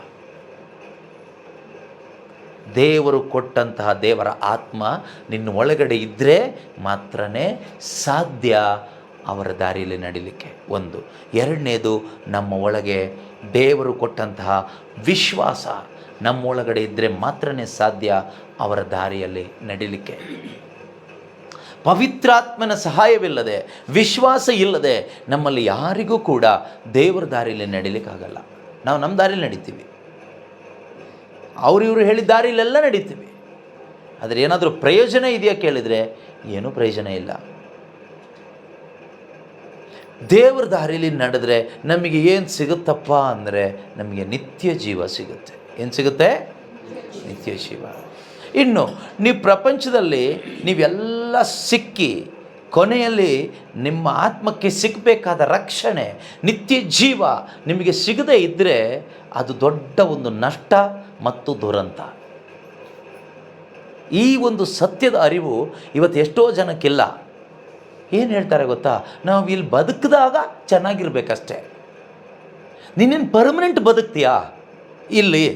ದೇವರು ಕೊಟ್ಟಂತಹ ದೇವರ ಆತ್ಮ ನಿನ್ನ ಒಳಗಡೆ ಇದ್ದರೆ ಮಾತ್ರನೇ ಸಾಧ್ಯ ಅವರ ದಾರಿಯಲ್ಲಿ ನಡೀಲಿಕ್ಕೆ. ಒಂದು. ಎರಡನೇದು, ನಮ್ಮ ಒಳಗೆ ದೇವರು ಕೊಟ್ಟಂತಹ ವಿಶ್ವಾಸ ನಮ್ಮ ಒಳಗಡೆ ಇದ್ದರೆ ಮಾತ್ರನೇ ಸಾಧ್ಯ ಅವರ ದಾರಿಯಲ್ಲಿ ನಡೀಲಿಕ್ಕೆ. ಪವಿತ್ರಾತ್ಮನ ಸಹಾಯವಿಲ್ಲದೆ, ವಿಶ್ವಾಸ ಇಲ್ಲದೆ ನಮ್ಮಲ್ಲಿ ಯಾರಿಗೂ ಕೂಡ ದೇವರ ದಾರಿಯಲ್ಲಿ ನಡೀಲಿಕ್ಕಾಗಲ್ಲ. ನಾವು ನಮ್ಮ ದಾರಿಯಲ್ಲಿ ನಡೀತೀವಿ, ಇವರು ಹೇಳಿದ ದಾರಿಯಲ್ಲೆಲ್ಲ ನಡೀತೀವಿ. ಆದರೆ ಏನಾದರೂ ಪ್ರಯೋಜನ ಇದೆಯಾ ಕೇಳಿದರೆ ಏನೂ ಪ್ರಯೋಜನ ಇಲ್ಲ. ದೇವರ ದಾರಿಯಲ್ಲಿ ನಡೆದ್ರೆ ನಮಗೆ ಏನು ಸಿಗುತ್ತಪ್ಪ ಅಂದರೆ, ನಮಗೆ ನಿತ್ಯ ಜೀವ ಸಿಗುತ್ತೆ. ಏನು ಸಿಗುತ್ತೆ? ನಿತ್ಯ ಜೀವ. ಇನ್ನು ನೀವು ಪ್ರಪಂಚದಲ್ಲಿ ನೀವೆಲ್ಲ ಸಿಕ್ಕಿ ಕೊನೆಯಲ್ಲಿ ನಿಮ್ಮ ಆತ್ಮಕ್ಕೆ ಸಿಗಬೇಕಾದ ರಕ್ಷಣೆ, ನಿತ್ಯ ಜೀವ ನಿಮಗೆ ಸಿಗದೇ ಇದ್ದರೆ ಅದು ದೊಡ್ಡ ಒಂದು ನಷ್ಟ ಮತ್ತು ದುರಂತ. ಈ ಒಂದು ಸತ್ಯದ ಅರಿವು ಇವತ್ತು ಎಷ್ಟೋ ಜನಕ್ಕಿಲ್ಲ. ಏನು ಹೇಳ್ತಾರೆ ಗೊತ್ತಾ? ನಾವು ಇಲ್ಲಿ ಬದುಕಿದಾಗ ಚೆನ್ನಾಗಿರ್ಬೇಕಷ್ಟೆ. ನೀನೇನು ಪರ್ಮನೆಂಟ್ ಬದುಕ್ತೀಯಾ? ಇಲ್ಲಿ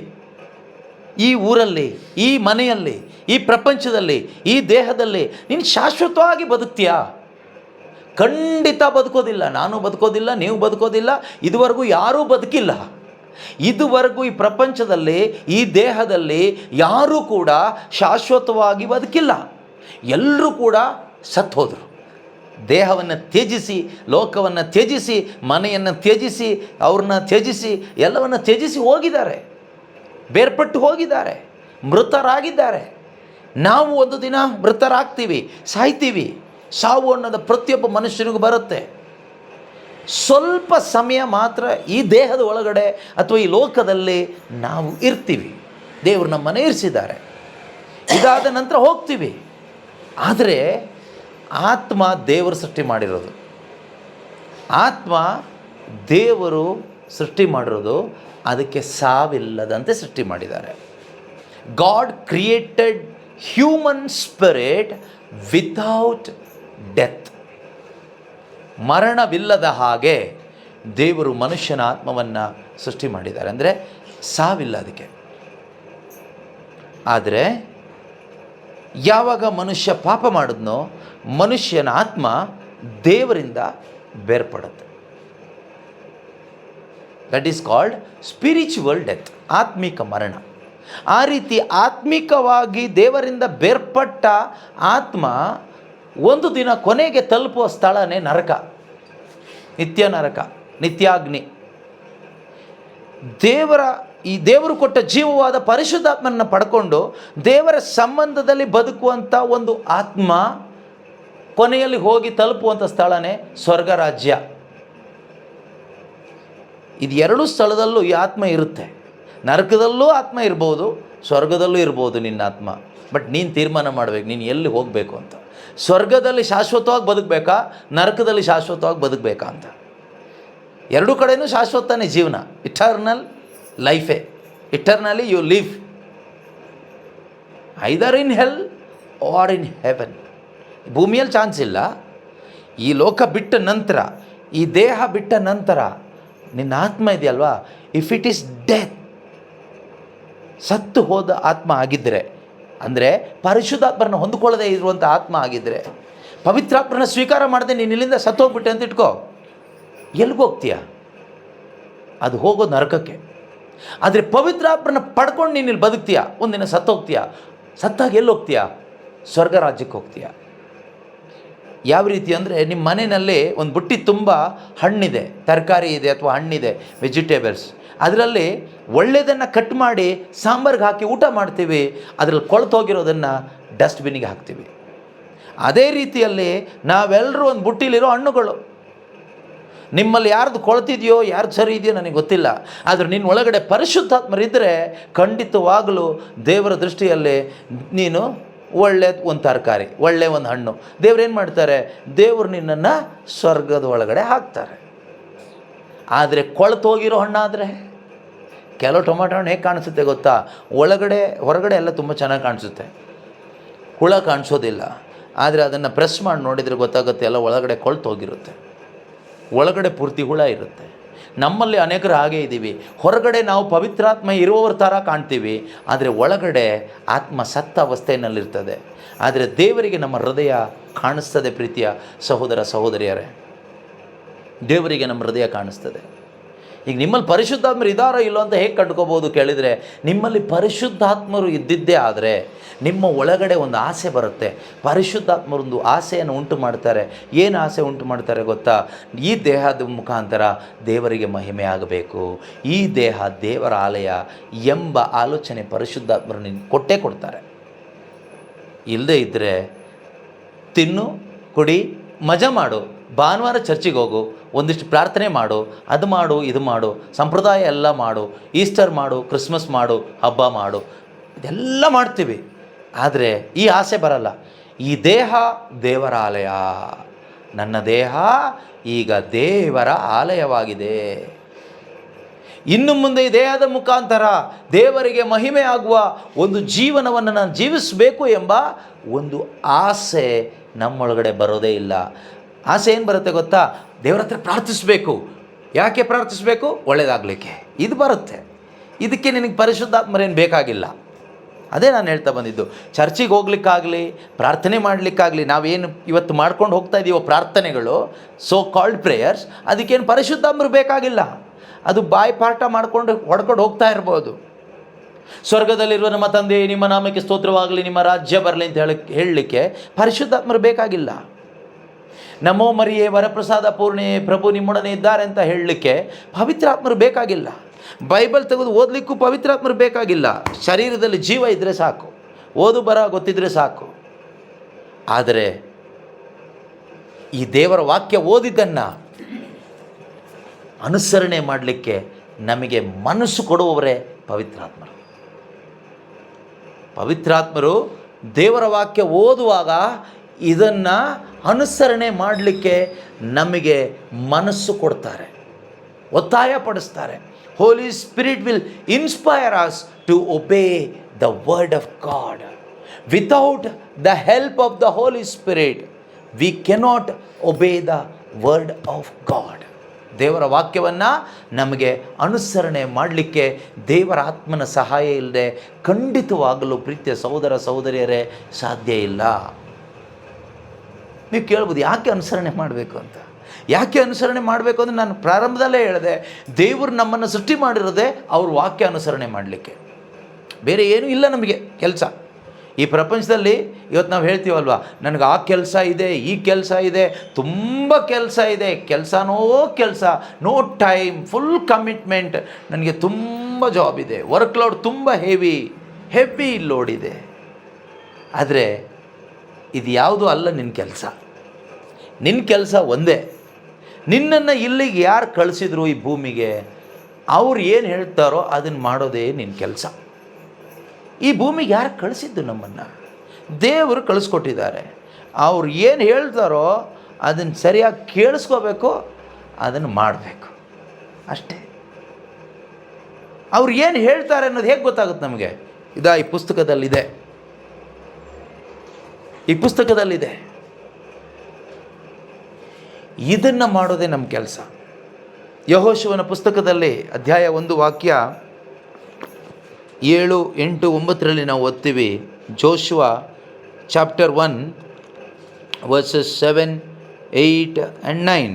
ಈ ಊರಲ್ಲಿ, ಈ ಮನೆಯಲ್ಲಿ, ಈ ಪ್ರಪಂಚದಲ್ಲಿ, ಈ ದೇಹದಲ್ಲಿ ನೀನು ಶಾಶ್ವತವಾಗಿ ಬದುಕ್ತೀಯಾ? ಖಂಡಿತ ಬದುಕೋದಿಲ್ಲ. ನಾನು ಬದುಕೋದಿಲ್ಲ, ನೀವು ಬದುಕೋದಿಲ್ಲ, ಇದುವರೆಗೂ ಯಾರೂ ಬದುಕಿಲ್ಲ. ಇದುವರೆಗೂ ಈ ಪ್ರಪಂಚದಲ್ಲಿ ಈ ದೇಹದಲ್ಲಿ ಯಾರೂ ಕೂಡ ಶಾಶ್ವತವಾಗಿ ಬದುಕಿಲ್ಲ. ಎಲ್ಲರೂ ಕೂಡ ಸತ್ತು ಹೋದರು. ದೇಹವನ್ನು ತ್ಯಜಿಸಿ, ಲೋಕವನ್ನು ತ್ಯಜಿಸಿ, ಮನೆಯನ್ನು ತ್ಯಜಿಸಿ, ಅವ್ರನ್ನ ತ್ಯಜಿಸಿ, ಎಲ್ಲವನ್ನು ತ್ಯಜಿಸಿ ಹೋಗಿದ್ದಾರೆ, ಬೇರ್ಪಟ್ಟು ಹೋಗಿದ್ದಾರೆ, ಮೃತರಾಗಿದ್ದಾರೆ. ನಾವು ಒಂದು ದಿನ ಮೃತರಾಗ್ತೀವಿ, ಸಾಯ್ತೀವಿ. ಸಾವು ಅನ್ನೋದು ಪ್ರತಿಯೊಬ್ಬ ಮನುಷ್ಯನಿಗೂ ಬರುತ್ತೆ. ಸ್ವಲ್ಪ ಸಮಯ ಮಾತ್ರ ಈ ದೇಹದ ಒಳಗಡೆ ಅಥವಾ ಈ ಲೋಕದಲ್ಲಿ ನಾವು ಇರ್ತೀವಿ. ದೇವರು ನಮ್ಮನ್ನು ಇರಿಸಿದ್ದಾರೆ. ಇದಾದ ನಂತರ ಹೋಗ್ತೀವಿ. ಆದರೆ ಆತ್ಮ ದೇವರು ಸೃಷ್ಟಿ ಮಾಡಿರೋದು, ಆತ್ಮ ದೇವರು ಸೃಷ್ಟಿ ಮಾಡಿರೋದು, ಅದಕ್ಕೆ ಸಾವಿಲ್ಲದಂತೆ ಸೃಷ್ಟಿ ಮಾಡಿದ್ದಾರೆ. God created human spirit without death. ಮರಣವಿಲ್ಲದ ಹಾಗೆ ದೇವರು ಮನುಷ್ಯನ ಆತ್ಮವನ್ನು ಸೃಷ್ಟಿ ಮಾಡಿದ್ದಾರೆ, ಅಂದರೆ ಸಾವಿಲ್ಲ ಅದಕ್ಕೆ. ಆದರೆ ಯಾವಾಗ ಮನುಷ್ಯ ಪಾಪ ಮಾಡಿದ್ನೋ ಮನುಷ್ಯನ ಆತ್ಮ ದೇವರಿಂದ ಬೇರ್ಪಡುತ್ತೆ. That is called spiritual death, ಆತ್ಮಿಕ ಮರಣ. ಆ ರೀತಿ ಆತ್ಮಿಕವಾಗಿ ದೇವರಿಂದ ಬೇರ್ಪಟ್ಟ ಆತ್ಮ ಒಂದು ದಿನ ಕೊನೆಗೆ ತಲುಪುವ ಸ್ಥಳನೇ ನರಕ, ನಿತ್ಯ ನರಕ, ನಿತ್ಯಾಗ್ನಿ. ದೇವರು ಕೊಟ್ಟ ಜೀವವಾದ ಪರಿಶುದ್ಧಾತ್ಮನ ಪಡ್ಕೊಂಡು ದೇವರ ಸಂಬಂಧದಲ್ಲಿ ಬದುಕುವಂಥ ಒಂದು ಆತ್ಮ ಕೊನೆಯಲ್ಲಿ ಹೋಗಿ ತಲುಪುವಂಥ ಸ್ಥಳನೇ ಸ್ವರ್ಗ ರಾಜ್ಯ. ಇದು ಎರಡು ಸ್ಥಳದಲ್ಲೂ ಈ ಆತ್ಮ ಇರುತ್ತೆ. ನರಕದಲ್ಲೂ ಆತ್ಮ ಇರ್ಬೋದು, ಸ್ವರ್ಗದಲ್ಲೂ ಇರ್ಬೋದು ನಿನ್ನ ಆತ್ಮ. ಬಟ್ ನೀನು ತೀರ್ಮಾನ ಮಾಡಬೇಕು ನೀನು ಎಲ್ಲಿ ಹೋಗಬೇಕು ಅಂತ. ಸ್ವರ್ಗದಲ್ಲಿ ಶಾಶ್ವತವಾಗಿ ಬದುಕಬೇಕಾ, ನರಕದಲ್ಲಿ ಶಾಶ್ವತವಾಗಿ ಬದುಕಬೇಕಾ ಅಂತ. ಎರಡೂ ಕಡೆಯೂ ಶಾಶ್ವತನೇ ಜೀವನ, ಇಟರ್ನಲ್ ಲೈಫೇ. Eternally you live either in hell or in heaven. ಭೂಮಿಯಲ್ಲಿ ಚಾನ್ಸ್ ಇಲ್ಲ. ಈ ಲೋಕ ಬಿಟ್ಟ ನಂತರ, ಈ ದೇಹ ಬಿಟ್ಟ ನಂತರ ನಿನ್ನ ಆತ್ಮ ಇದೆಯಲ್ವಾ, ಇಫ್ ಇಟ್ ಈಸ್ ಡೆತ್, ಸತ್ತು ಹೋದ ಆತ್ಮ ಆಗಿದ್ದರೆ, ಅಂದರೆ ಪರಿಶುದ್ಧಾತ್ಮರನ್ನು ಹೊಂದಿಕೊಳ್ಳದೆ ಇರುವಂಥ ಆತ್ಮ ಆಗಿದ್ದರೆ, ಪವಿತ್ರಾತ್ಮರನ್ನು ಸ್ವೀಕಾರ ಮಾಡದೆ ನೀನು ಇಲ್ಲಿಂದ ಸತ್ತು ಹೋಗ್ಬಿಟ್ಟೆ ಅಂತ ಇಟ್ಕೋ, ಎಲ್ಲಿಗೋಗ್ತೀಯ? ಅದು ಹೋಗೋದು ನರಕಕ್ಕೆ. ಆದರೆ ಪವಿತ್ರಾತ್ಮರನ್ನು ಪಡ್ಕೊಂಡು ನೀನು ಇಲ್ಲಿ ಬದುಕ್ತೀಯ, ಒಂದಿನ ಸತ್ತು ಹೋಗ್ತೀಯ. ಸತ್ತಾಗ ಎಲ್ಲಿ ಹೋಗ್ತೀಯ? ಸ್ವರ್ಗ ರಾಜ್ಯಕ್ಕೆ ಹೋಗ್ತೀಯ. ಯಾವ ರೀತಿ ಅಂದರೆ, ನಿಮ್ಮ ಮನೆಯಲ್ಲಿ ಒಂದು ಬುಟ್ಟಿ ತುಂಬ ಹಣ್ಣಿದೆ, ತರಕಾರಿ ಇದೆ ಅಥವಾ ಹಣ್ಣಿದೆ, ವೆಜಿಟೇಬಲ್ಸ್. ಅದರಲ್ಲಿ ಒಳ್ಳೆಯದನ್ನು ಕಟ್ ಮಾಡಿ ಸಾಂಬಾರ್ಗೆ ಹಾಕಿ ಊಟ ಮಾಡ್ತೀವಿ, ಅದರಲ್ಲಿ ಕೊಳ್ತೋಗಿರೋದನ್ನು ಡಸ್ಟ್ಬಿನ್ನಿಗೆ ಹಾಕ್ತೀವಿ. ಅದೇ ರೀತಿಯಲ್ಲಿ ನಾವೆಲ್ಲರೂ ಒಂದು ಬುಟ್ಟಿಲಿರೋ ಹಣ್ಣುಗಳು. ನಿಮ್ಮಲ್ಲಿ ಯಾರ್ದು ಕೊಳ್ತಿದೆಯೋ ಯಾರ್ದು ಸರಿ ಇದೆಯೋ ನನಗೆ ಗೊತ್ತಿಲ್ಲ, ಆದರೆ ನಿನ್ನ ಒಳಗಡೆ ಪರಿಶುದ್ಧಾತ್ಮರಿದ್ದರೆ ಖಂಡಿತವಾಗಲೂ ದೇವರ ದೃಷ್ಟಿಯಲ್ಲಿ ನೀನು ಒಳ್ಳೆಯ ಒಂದು ತರಕಾರಿ, ಒಳ್ಳೆಯ ಒಂದು ಹಣ್ಣು. ದೇವ್ರೇನು ಮಾಡ್ತಾರೆ? ದೇವರು ನಿನ್ನನ್ನು ಸ್ವರ್ಗದ ಒಳಗಡೆ ಹಾಕ್ತಾರೆ. ಆದರೆ ಕೊಳ್ತೋಗಿರೋ ಹಣ್ಣಾದರೆ, ಕೆಲವು ಟೊಮಾಟೊ ಹಣ್ಣು ಹೇಗೆ ಕಾಣಿಸುತ್ತೆ ಗೊತ್ತಾ? ಹೊರಗಡೆ ಎಲ್ಲ ತುಂಬ ಚೆನ್ನಾಗಿ ಕಾಣಿಸುತ್ತೆ, ಹುಳ ಕಾಣಿಸೋದಿಲ್ಲ. ಆದರೆ ಅದನ್ನು ಪ್ರೆಸ್ ಮಾಡಿ ನೋಡಿದರೆ ಗೊತ್ತಾಗುತ್ತೆ, ಎಲ್ಲ ಒಳಗಡೆ ಕೊಳ್ತೋಗಿರುತ್ತೆ, ಒಳಗಡೆ ಪೂರ್ತಿ ಹುಳ ಇರುತ್ತೆ. ನಮ್ಮಲ್ಲಿ ಅನೇಕರು ಹಾಗೇ ಇದ್ದೀವಿ. ಹೊರಗಡೆ ನಾವು ಪವಿತ್ರಾತ್ಮ ಇರುವವರ ಥರ ಕಾಣ್ತೀವಿ, ಆದರೆ ಒಳಗಡೆ ಆತ್ಮ ಸತ್ತ ಅವಸ್ಥೆಯಲ್ಲಿರ್ತದೆ. ಆದರೆ ದೇವರಿಗೆ ನಮ್ಮ ಹೃದಯ ಕಾಣಿಸ್ತದೆ. ಪ್ರೀತಿಯ ಸಹೋದರ ಸಹೋದರಿಯರೇ, ದೇವರಿಗೆ ನಮ್ಮ ಹೃದಯ ಕಾಣಿಸ್ತದೆ. ಈಗ ನಿಮ್ಮಲ್ಲಿ ಪರಿಶುದ್ಧಾತ್ಮರು ಇದ್ದಾರೋ ಇಲ್ಲೋ ಅಂತ ಹೇಗೆ ಕಂಡುಕೋಬೋದು ಕೇಳಿದರೆ, ನಿಮ್ಮಲ್ಲಿ ಪರಿಶುದ್ಧಾತ್ಮರು ಇದ್ದಿದ್ದೇ ಆದರೆ ನಿಮ್ಮ ಒಳಗಡೆ ಒಂದು ಆಸೆ ಬರುತ್ತೆ. ಪರಿಶುದ್ಧಾತ್ಮರೊಂದು ಆಸೆಯನ್ನು ಉಂಟು ಮಾಡ್ತಾರೆ. ಏನು ಆಸೆ ಉಂಟು ಮಾಡ್ತಾರೆ ಗೊತ್ತಾ? ಈ ದೇಹದ ಮುಖಾಂತರ ದೇವರಿಗೆ ಮಹಿಮೆ ಆಗಬೇಕು, ಈ ದೇಹ ದೇವರ ಆಲಯ ಎಂಬ ಆಲೋಚನೆ ಪರಿಶುದ್ಧಾತ್ಮರು ನಿನಗೆ ಕೊಟ್ಟೇ ಕೊಡ್ತಾರೆ. ಇಲ್ಲದೇ ಇದ್ದರೆ ತಿನ್ನು, ಕುಡಿ, ಮಜಾ ಮಾಡು, ಭಾನುವಾರ ಚರ್ಚಿಗೆ ಹೋಗು, ಒಂದಿಷ್ಟು ಪ್ರಾರ್ಥನೆ ಮಾಡು, ಅದು ಮಾಡು, ಇದು ಮಾಡು, ಸಂಪ್ರದಾಯ ಎಲ್ಲ ಮಾಡು, ಈಸ್ಟರ್ ಮಾಡು, ಕ್ರಿಸ್ಮಸ್ ಮಾಡು, ಹಬ್ಬ ಮಾಡು, ಇದೆಲ್ಲ ಮಾಡ್ತೀವಿ. ಆದರೆ ಈ ಆಸೆ ಬರಲ್ಲ. ಈ ದೇಹ ದೇವರ ಆಲಯ, ನನ್ನ ದೇಹ ಈಗ ದೇವರ ಆಲಯವಾಗಿದೆ. ಇನ್ನು ಮುಂದೆ ಈ ದೇಹದ ಮುಖಾಂತರ ದೇವರಿಗೆ ಮಹಿಮೆ ಆಗುವ ಒಂದು ಜೀವನವನ್ನು ನಾನು ಜೀವಿಸಬೇಕು ಎಂಬ ಒಂದು ಆಸೆ ನಮ್ಮೊಳಗಡೆ ಬರೋದೇ ಇಲ್ಲ. ಆಸೆ ಏನು ಬರುತ್ತೆ ಗೊತ್ತಾ? ದೇವರ ಹತ್ರ ಪ್ರಾರ್ಥಿಸಬೇಕು. ಯಾಕೆ ಪ್ರಾರ್ಥಿಸಬೇಕು? ಒಳ್ಳೆಯದಾಗಲಿಕ್ಕೆ. ಇದು ಬರುತ್ತೆ. ಇದಕ್ಕೆ ನಿನಗೆ ಪರಿಶುದ್ಧಾತ್ಮರೇನು ಬೇಕಾಗಿಲ್ಲ. ಅದೇ ನಾನು ಹೇಳ್ತಾ ಬಂದಿದ್ದು. ಚರ್ಚಿಗೆ ಹೋಗ್ಲಿಕ್ಕಾಗಲಿ, ಪ್ರಾರ್ಥನೆ ಮಾಡಲಿಕ್ಕಾಗಲಿ, ನಾವೇನು ಇವತ್ತು ಮಾಡ್ಕೊಂಡು ಹೋಗ್ತಾ ಇದ್ದೀವೋ ಪ್ರಾರ್ಥನೆಗಳು, ಸೋ ಕಾಲ್ಡ್ ಪ್ರೇಯರ್ಸ್, ಅದಕ್ಕೇನು ಪರಿಶುದ್ಧಾತ್ಮರು ಬೇಕಾಗಿಲ್ಲ. ಅದು ಬಾಯ್ಪಾಠ ಮಾಡ್ಕೊಂಡು ಹೊಡ್ಕೊಂಡು ಹೋಗ್ತಾ ಇರ್ಬೋದು. ಸ್ವರ್ಗದಲ್ಲಿರುವ ನಮ್ಮ ತಂದೆ, ನಿಮ್ಮ ನಾಮಕ್ಕೆ ಸ್ತೋತ್ರವಾಗಲಿ, ನಿಮ್ಮ ರಾಜ್ಯ ಬರಲಿ ಅಂತ ಹೇಳಲಿಕ್ಕೆ ಪರಿಶುದ್ಧಾತ್ಮರು ಬೇಕಾಗಿಲ್ಲ. ನಮೋ ಮರಿಯೇ ವರಪ್ರಸಾದ ಪೂರ್ಣೆ, ಪ್ರಭು ನಿಮ್ಮೊಡನೆ ಇದ್ದಾರೆ ಅಂತ ಹೇಳಲಿಕ್ಕೆ ಪವಿತ್ರಾತ್ಮರು ಬೇಕಾಗಿಲ್ಲ. ಬೈಬಲ್ ತೆಗೆದು ಓದಲಿಕ್ಕೂ ಪವಿತ್ರಾತ್ಮರು ಬೇಕಾಗಿಲ್ಲ. ಶರೀರದಲ್ಲಿ ಜೀವ ಇದ್ದರೆ ಸಾಕು, ಓದು ಬರ ಗೊತ್ತಿದ್ದರೆ ಸಾಕು. ಆದರೆ ಈ ದೇವರ ವಾಕ್ಯ ಓದಿದ್ದನ್ನು ಅನುಸರಣೆ ಮಾಡಲಿಕ್ಕೆ ನಮಗೆ ಮನಸ್ಸು ಕೊಡುವವರೇ ಪವಿತ್ರಾತ್ಮರು. ಪವಿತ್ರಾತ್ಮರು ದೇವರ ವಾಕ್ಯ ಓದುವಾಗ ಇದನ್ನು ಅನುಸರಣೆ ಮಾಡಲಿಕ್ಕೆ ನಮಗೆ ಮನಸ್ಸು ಕೊಡ್ತಾರೆ, ಒತ್ತಾಯ ಪಡಿಸ್ತಾರೆ. Holy spirit will inspire us to obey the word of God. Without the help of the Holi spirit we cannot obey the word of God. ದೇವರ ವಾಕ್ಯವನ್ನು ನಮಗೆ ಅನುಸರಣೆ ಮಾಡಲಿಕ್ಕೆ ದೇವರ ಆತ್ಮನ ಸಹಾಯ ಇಲ್ಲದೆ ಖಂಡಿತವಾಗಲು ಪ್ರೀತಿಯ ಸಹೋದರ ಸಹೋದರಿಯರೇ ಸಾಧ್ಯ ಇಲ್ಲ. ನೀವು ಕೇಳ್ಬೋದು, ಯಾಕೆ ಅನುಸರಣೆ ಮಾಡಬೇಕು ಅಂತ. ಯಾಕೆ ಅನುಸರಣೆ ಮಾಡಬೇಕು ಅಂದರೆ ನಾನು ಪ್ರಾರಂಭದಲ್ಲೇ ಹೇಳಿದೆ, ದೇವರು ನಮ್ಮನ್ನು ಸೃಷ್ಟಿ ಮಾಡಿರೋದೇ ಅವ್ರ ವಾಕ್ಯ ಅನುಸರಣೆ ಮಾಡಲಿಕ್ಕೆ. ಬೇರೆ ಏನೂ ಇಲ್ಲ ನಮಗೆ ಕೆಲಸ ಈ ಪ್ರಪಂಚದಲ್ಲಿ. ಇವತ್ತು ನಾವು ಹೇಳ್ತೀವಲ್ವ, ನನಗೆ ಆ ಕೆಲಸ ಇದೆ, ಈ ಕೆಲಸ ಇದೆ, ತುಂಬ ಕೆಲಸ ಇದೆ, ಕೆಲಸನೋ ಕೆಲಸ, ನೋ ಟೈಮ್, ಫುಲ್ ಕಮಿಟ್ಮೆಂಟ್, ನನಗೆ ತುಂಬ ಜಾಬ್ ಇದೆ, ವರ್ಕ್ ಲೋಡ್ ತುಂಬ ಹೆವಿ ಲೋಡ್ ಇದೆ. ಆದರೆ ಇದು ಯಾವುದೂ ಅಲ್ಲ ನಿನ್ನ ಕೆಲಸ. ನಿನ್ನ ಕೆಲಸ ಒಂದೇ. ನಿನ್ನನ್ನು ಇಲ್ಲಿಗೆ ಯಾರು ಕಳಿಸಿದ್ರು ಈ ಭೂಮಿಗೆ, ಅವ್ರು ಏನು ಹೇಳ್ತಾರೋ ಅದನ್ನು ಮಾಡೋದೇ ನಿನ್ನ ಕೆಲಸ. ಈ ಭೂಮಿಗೆ ಯಾರು ಕಳಿಸಿದ್ದು? ನಮ್ಮನ್ನು ದೇವರು ಕಳಿಸ್ಕೊಟ್ಟಿದ್ದಾರೆ. ಅವ್ರು ಏನು ಹೇಳ್ತಾರೋ ಅದನ್ನು ಸರಿಯಾಗಿ ಕೇಳಿಸ್ಕೋಬೇಕು, ಅದನ್ನು ಮಾಡಬೇಕು ಅಷ್ಟೇ. ಅವ್ರು ಏನು ಹೇಳ್ತಾರೆ ಅನ್ನೋದು ಹೇಗೆ ಗೊತ್ತಾಗುತ್ತೆ ನಮಗೆ? ಈ ಪುಸ್ತಕದಲ್ಲಿದೆ. ಇದನ್ನು ಮಾಡೋದೇ ನಮ್ಮ ಕೆಲಸ. ಯೆಹೋಶುವನ ಪುಸ್ತಕದಲ್ಲಿ ಅಧ್ಯಾಯ 1 ವಾಕ್ಯ 7, 8, 9ರಲ್ಲಿ ನಾವು ಓದ್ತೀವಿ. Joshua chapter 1 versus 7, 8 and 9.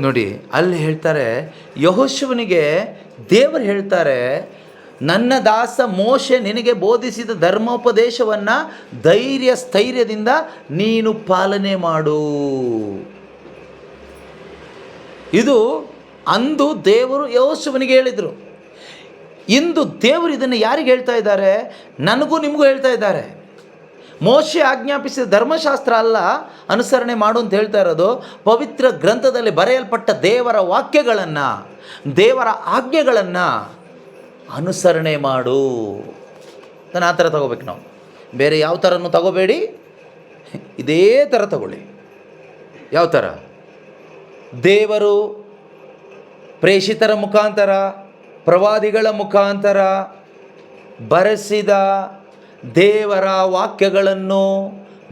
ನೋಡಿ, ಅಲ್ಲಿ ಹೇಳ್ತಾರೆ, ಯೆಹೋಶುವನಿಗೆ ದೇವರು ಹೇಳ್ತಾರೆ, ನನ್ನ ದಾಸ ಮೋಶೆ ನಿನಗೆ ಬೋಧಿಸಿದ ಧರ್ಮೋಪದೇಶವನ್ನು ಸ್ಥೈರ್ಯದಿಂದ ನೀನು ಪಾಲನೆ ಮಾಡು. ಇದು ಅಂದು ದೇವರು ಯೆಹೋಶುವನಿಗೆ ಹೇಳಿದರು. ಇಂದು ದೇವರು ಇದನ್ನು ಯಾರಿಗೆ ಹೇಳ್ತಾ ಇದ್ದಾರೆ? ನನಗೂ ನಿಮಗೂ ಹೇಳ್ತಾ ಇದ್ದಾರೆ. ಮೋಶೆ ಆಜ್ಞಾಪಿಸಿದ ಧರ್ಮಶಾಸ್ತ್ರ ಅಲ್ಲ ಅನುಸರಣೆ ಮಾಡು ಅಂತ ಹೇಳ್ತಾ ಇರೋದು, ಪವಿತ್ರ ಗ್ರಂಥದಲ್ಲಿ ಬರೆಯಲ್ಪಟ್ಟ ದೇವರ ವಾಕ್ಯಗಳನ್ನು, ದೇವರ ಆಜ್ಞೆಗಳನ್ನು ಅನುಸರಣೆ ಮಾಡು. ನಾನು ಆ ಥರ ತಗೋಬೇಕು. ನಾವು ಬೇರೆ ಯಾವ ಥರನೂ ತಗೋಬೇಡಿ, ಇದೇ ಥರ ತಗೊಳ್ಳಿ. ಯಾವ ಥರ? ದೇವರು ಪ್ರೇಷಿತರ ಮುಖಾಂತರ, ಪ್ರವಾದಿಗಳ ಮುಖಾಂತರ ಬರೆಸಿದ ದೇವರ ವಾಕ್ಯಗಳನ್ನು,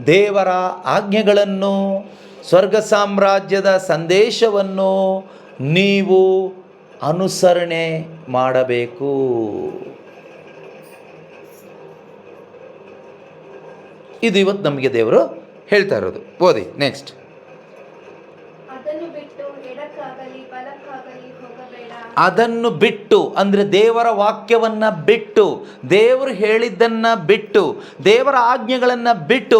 ದೇವರ ಆಜ್ಞೆಗಳನ್ನು, ಸ್ವರ್ಗ ಸಾಮ್ರಾಜ್ಯದ ಸಂದೇಶವನ್ನು ನೀವು ಅನುಸರಣೆ ಮಾಡಬೇಕು. ಇದು ಇವತ್ತು ನಮಗೆ ದೇವರು ಹೇಳ್ತಾ ಇರೋದು. ಓದಿ ನೆಕ್ಸ್ಟ್. ಅದನ್ನು ಬಿಟ್ಟು ಅಂದರೆ ದೇವರ ವಾಕ್ಯವನ್ನು ಬಿಟ್ಟು, ದೇವರು ಹೇಳಿದ್ದನ್ನು ಬಿಟ್ಟು, ದೇವರ ಆಜ್ಞೆಗಳನ್ನು ಬಿಟ್ಟು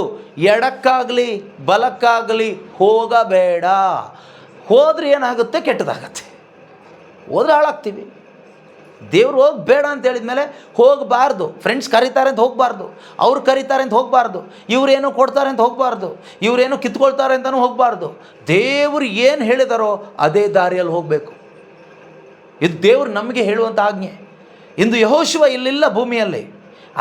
ಎಡಕ್ಕಾಗಲಿ ಬಲಕ್ಕಾಗಲಿ ಹೋಗಬೇಡ. ಹೋದ್ರೆ ಏನಾಗುತ್ತೆ? ಕೆಟ್ಟದಾಗತ್ತೆ. ಹೋದ್ರೆ ಹಾಳಾಗ್ತೀವಿ. ದೇವ್ರು ಹೋಗಬೇಡ ಅಂತ ಹೇಳಿದ ಮೇಲೆ ಹೋಗಬಾರ್ದು. ಫ್ರೆಂಡ್ಸ್ ಕರೀತಾರೆ ಅಂತ ಹೋಗಬಾರ್ದು, ಅವ್ರು ಕರೀತಾರೆ ಅಂತ ಹೋಗಬಾರ್ದು, ಇವರೇನೋ ಕೊಡ್ತಾರೆ ಅಂತ ಹೋಗಬಾರ್ದು, ಇವರೇನೋ ಕಿತ್ಕೊಳ್ತಾರೆ ಅಂತಲೂ ಹೋಗಬಾರ್ದು. ದೇವರು ಏನು ಹೇಳಿದಾರೋ ಅದೇ ದಾರಿಯಲ್ಲಿ ಹೋಗಬೇಕು. ಇದು ದೇವರು ನಮಗೆ ಹೇಳುವಂಥ ಆಜ್ಞೆ. ಇಂದು ಯೆಹೋಶುವ ಇಲ್ಲಿಲ್ಲ ಭೂಮಿಯಲ್ಲಿ,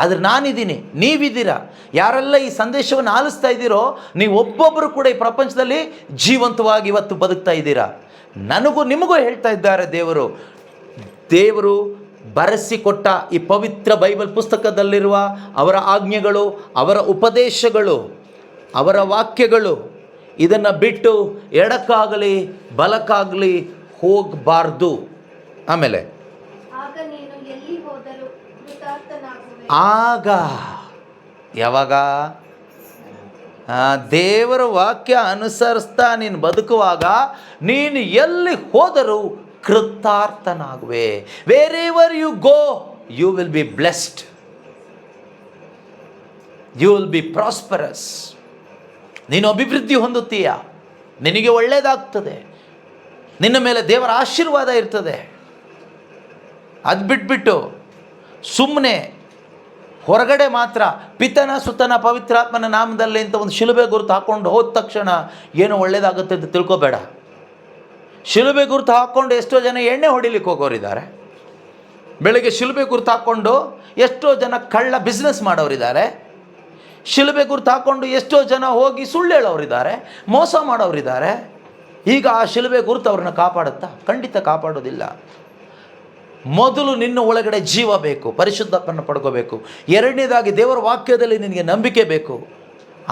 ಆದರೆ ನಾನಿದ್ದೀನಿ, ನೀವಿದ್ದೀರಾ. ಯಾರೆಲ್ಲ ಈ ಸಂದೇಶವನ್ನು ಆಲಿಸ್ತಾ ಇದ್ದೀರೋ, ನೀವು ಒಬ್ಬೊಬ್ಬರು ಕೂಡ ಈ ಪ್ರಪಂಚದಲ್ಲಿ ಜೀವಂತವಾಗಿ ಇವತ್ತು ಬದುಕ್ತಾ ಇದ್ದೀರಾ. ನನಗೂ ನಿಮಗೂ ಹೇಳ್ತಾ ಇದ್ದಾರೆ ದೇವರು ಬರೆಸಿಕೊಟ್ಟ ಈ ಪವಿತ್ರ ಬೈಬಲ್ ಪುಸ್ತಕದಲ್ಲಿರುವ ಅವರ ಆಜ್ಞೆಗಳು, ಅವರ ಉಪದೇಶಗಳು, ಅವರ ವಾಕ್ಯಗಳು, ಇದನ್ನು ಬಿಟ್ಟು ಎಡಕ್ಕಾಗಲಿ ಬಲಕ್ಕಾಗಲಿ ಹೋಗಬಾರ್ದು. ಆಮೇಲೆ ಆಗ ಯಾವಾಗ ದೇವರ ವಾಕ್ಯ ಅನುಸರಿಸ್ತಾ ನೀನು ಬದುಕುವಾಗ ನೀನು ಎಲ್ಲಿ ಹೋದರೂ ಕೃತಾರ್ಥನಾಗುವೆ. Wherever you go you will be blessed, you will be prosperous. ನೀನು ಅಭಿವೃದ್ಧಿ ಹೊಂದುತ್ತೀಯ, ನಿನಗೆ ಒಳ್ಳೆಯದಾಗ್ತದೆ, ನಿನ್ನ ಮೇಲೆ ದೇವರ ಆಶೀರ್ವಾದ ಇರ್ತದೆ. ಅದು ಬಿಟ್ಬಿಟ್ಟು ಸುಮ್ಮನೆ ಹೊರಗಡೆ ಮಾತ್ರ ಪಿತನ ಸುತನ ಪವಿತ್ರಾತ್ಮನ ನಾಮದಲ್ಲಿ ಅಂತ ಒಂದು ಶಿಲುಬೆ ಗುರುತು ಹಾಕ್ಕೊಂಡು ಹೋದ ತಕ್ಷಣ ಏನೋ ಒಳ್ಳೆಯದಾಗುತ್ತೆ ಅಂತ ತಿಳ್ಕೊಬೇಡ. ಶಿಲುಬೆ ಗುರುತು ಹಾಕ್ಕೊಂಡು ಎಷ್ಟೋ ಜನ ಎಣ್ಣೆ ಹೊಡಿಲಿಕ್ಕೆ ಹೋಗೋರಿದ್ದಾರೆ. ಬೆಳಗ್ಗೆ ಶಿಲುಬೆ ಗುರುತು ಹಾಕ್ಕೊಂಡು ಎಷ್ಟೋ ಜನ ಕಳ್ಳ ಬಿಸ್ನೆಸ್ ಮಾಡೋರಿದ್ದಾರೆ. ಶಿಲುಬೆ ಗುರುತು ಹಾಕ್ಕೊಂಡು ಎಷ್ಟೋ ಜನ ಹೋಗಿ ಸುಳ್ಳು ಹೇಳೋರಿದ್ದಾರೆ, ಮೋಸ ಮಾಡೋರಿದ್ದಾರೆ. ಈಗ ಆ ಶಿಲುಬೆ ಗುರುತು ಅವ್ರನ್ನ ಕಾಪಾಡುತ್ತಾ? ಖಂಡಿತ ಕಾಪಾಡೋದಿಲ್ಲ. ಮೊದಲು ನಿನ್ನ ಒಳಗಡೆ ಜೀವ ಬೇಕು, ಪರಿಶುದ್ಧಾತ್ಮನ ಪಡ್ಕೋಬೇಕು. ಎರಡನೇದಾಗಿ ದೇವರ ವಾಕ್ಯದಲ್ಲಿ ನಿನಗೆ ನಂಬಿಕೆ ಬೇಕು.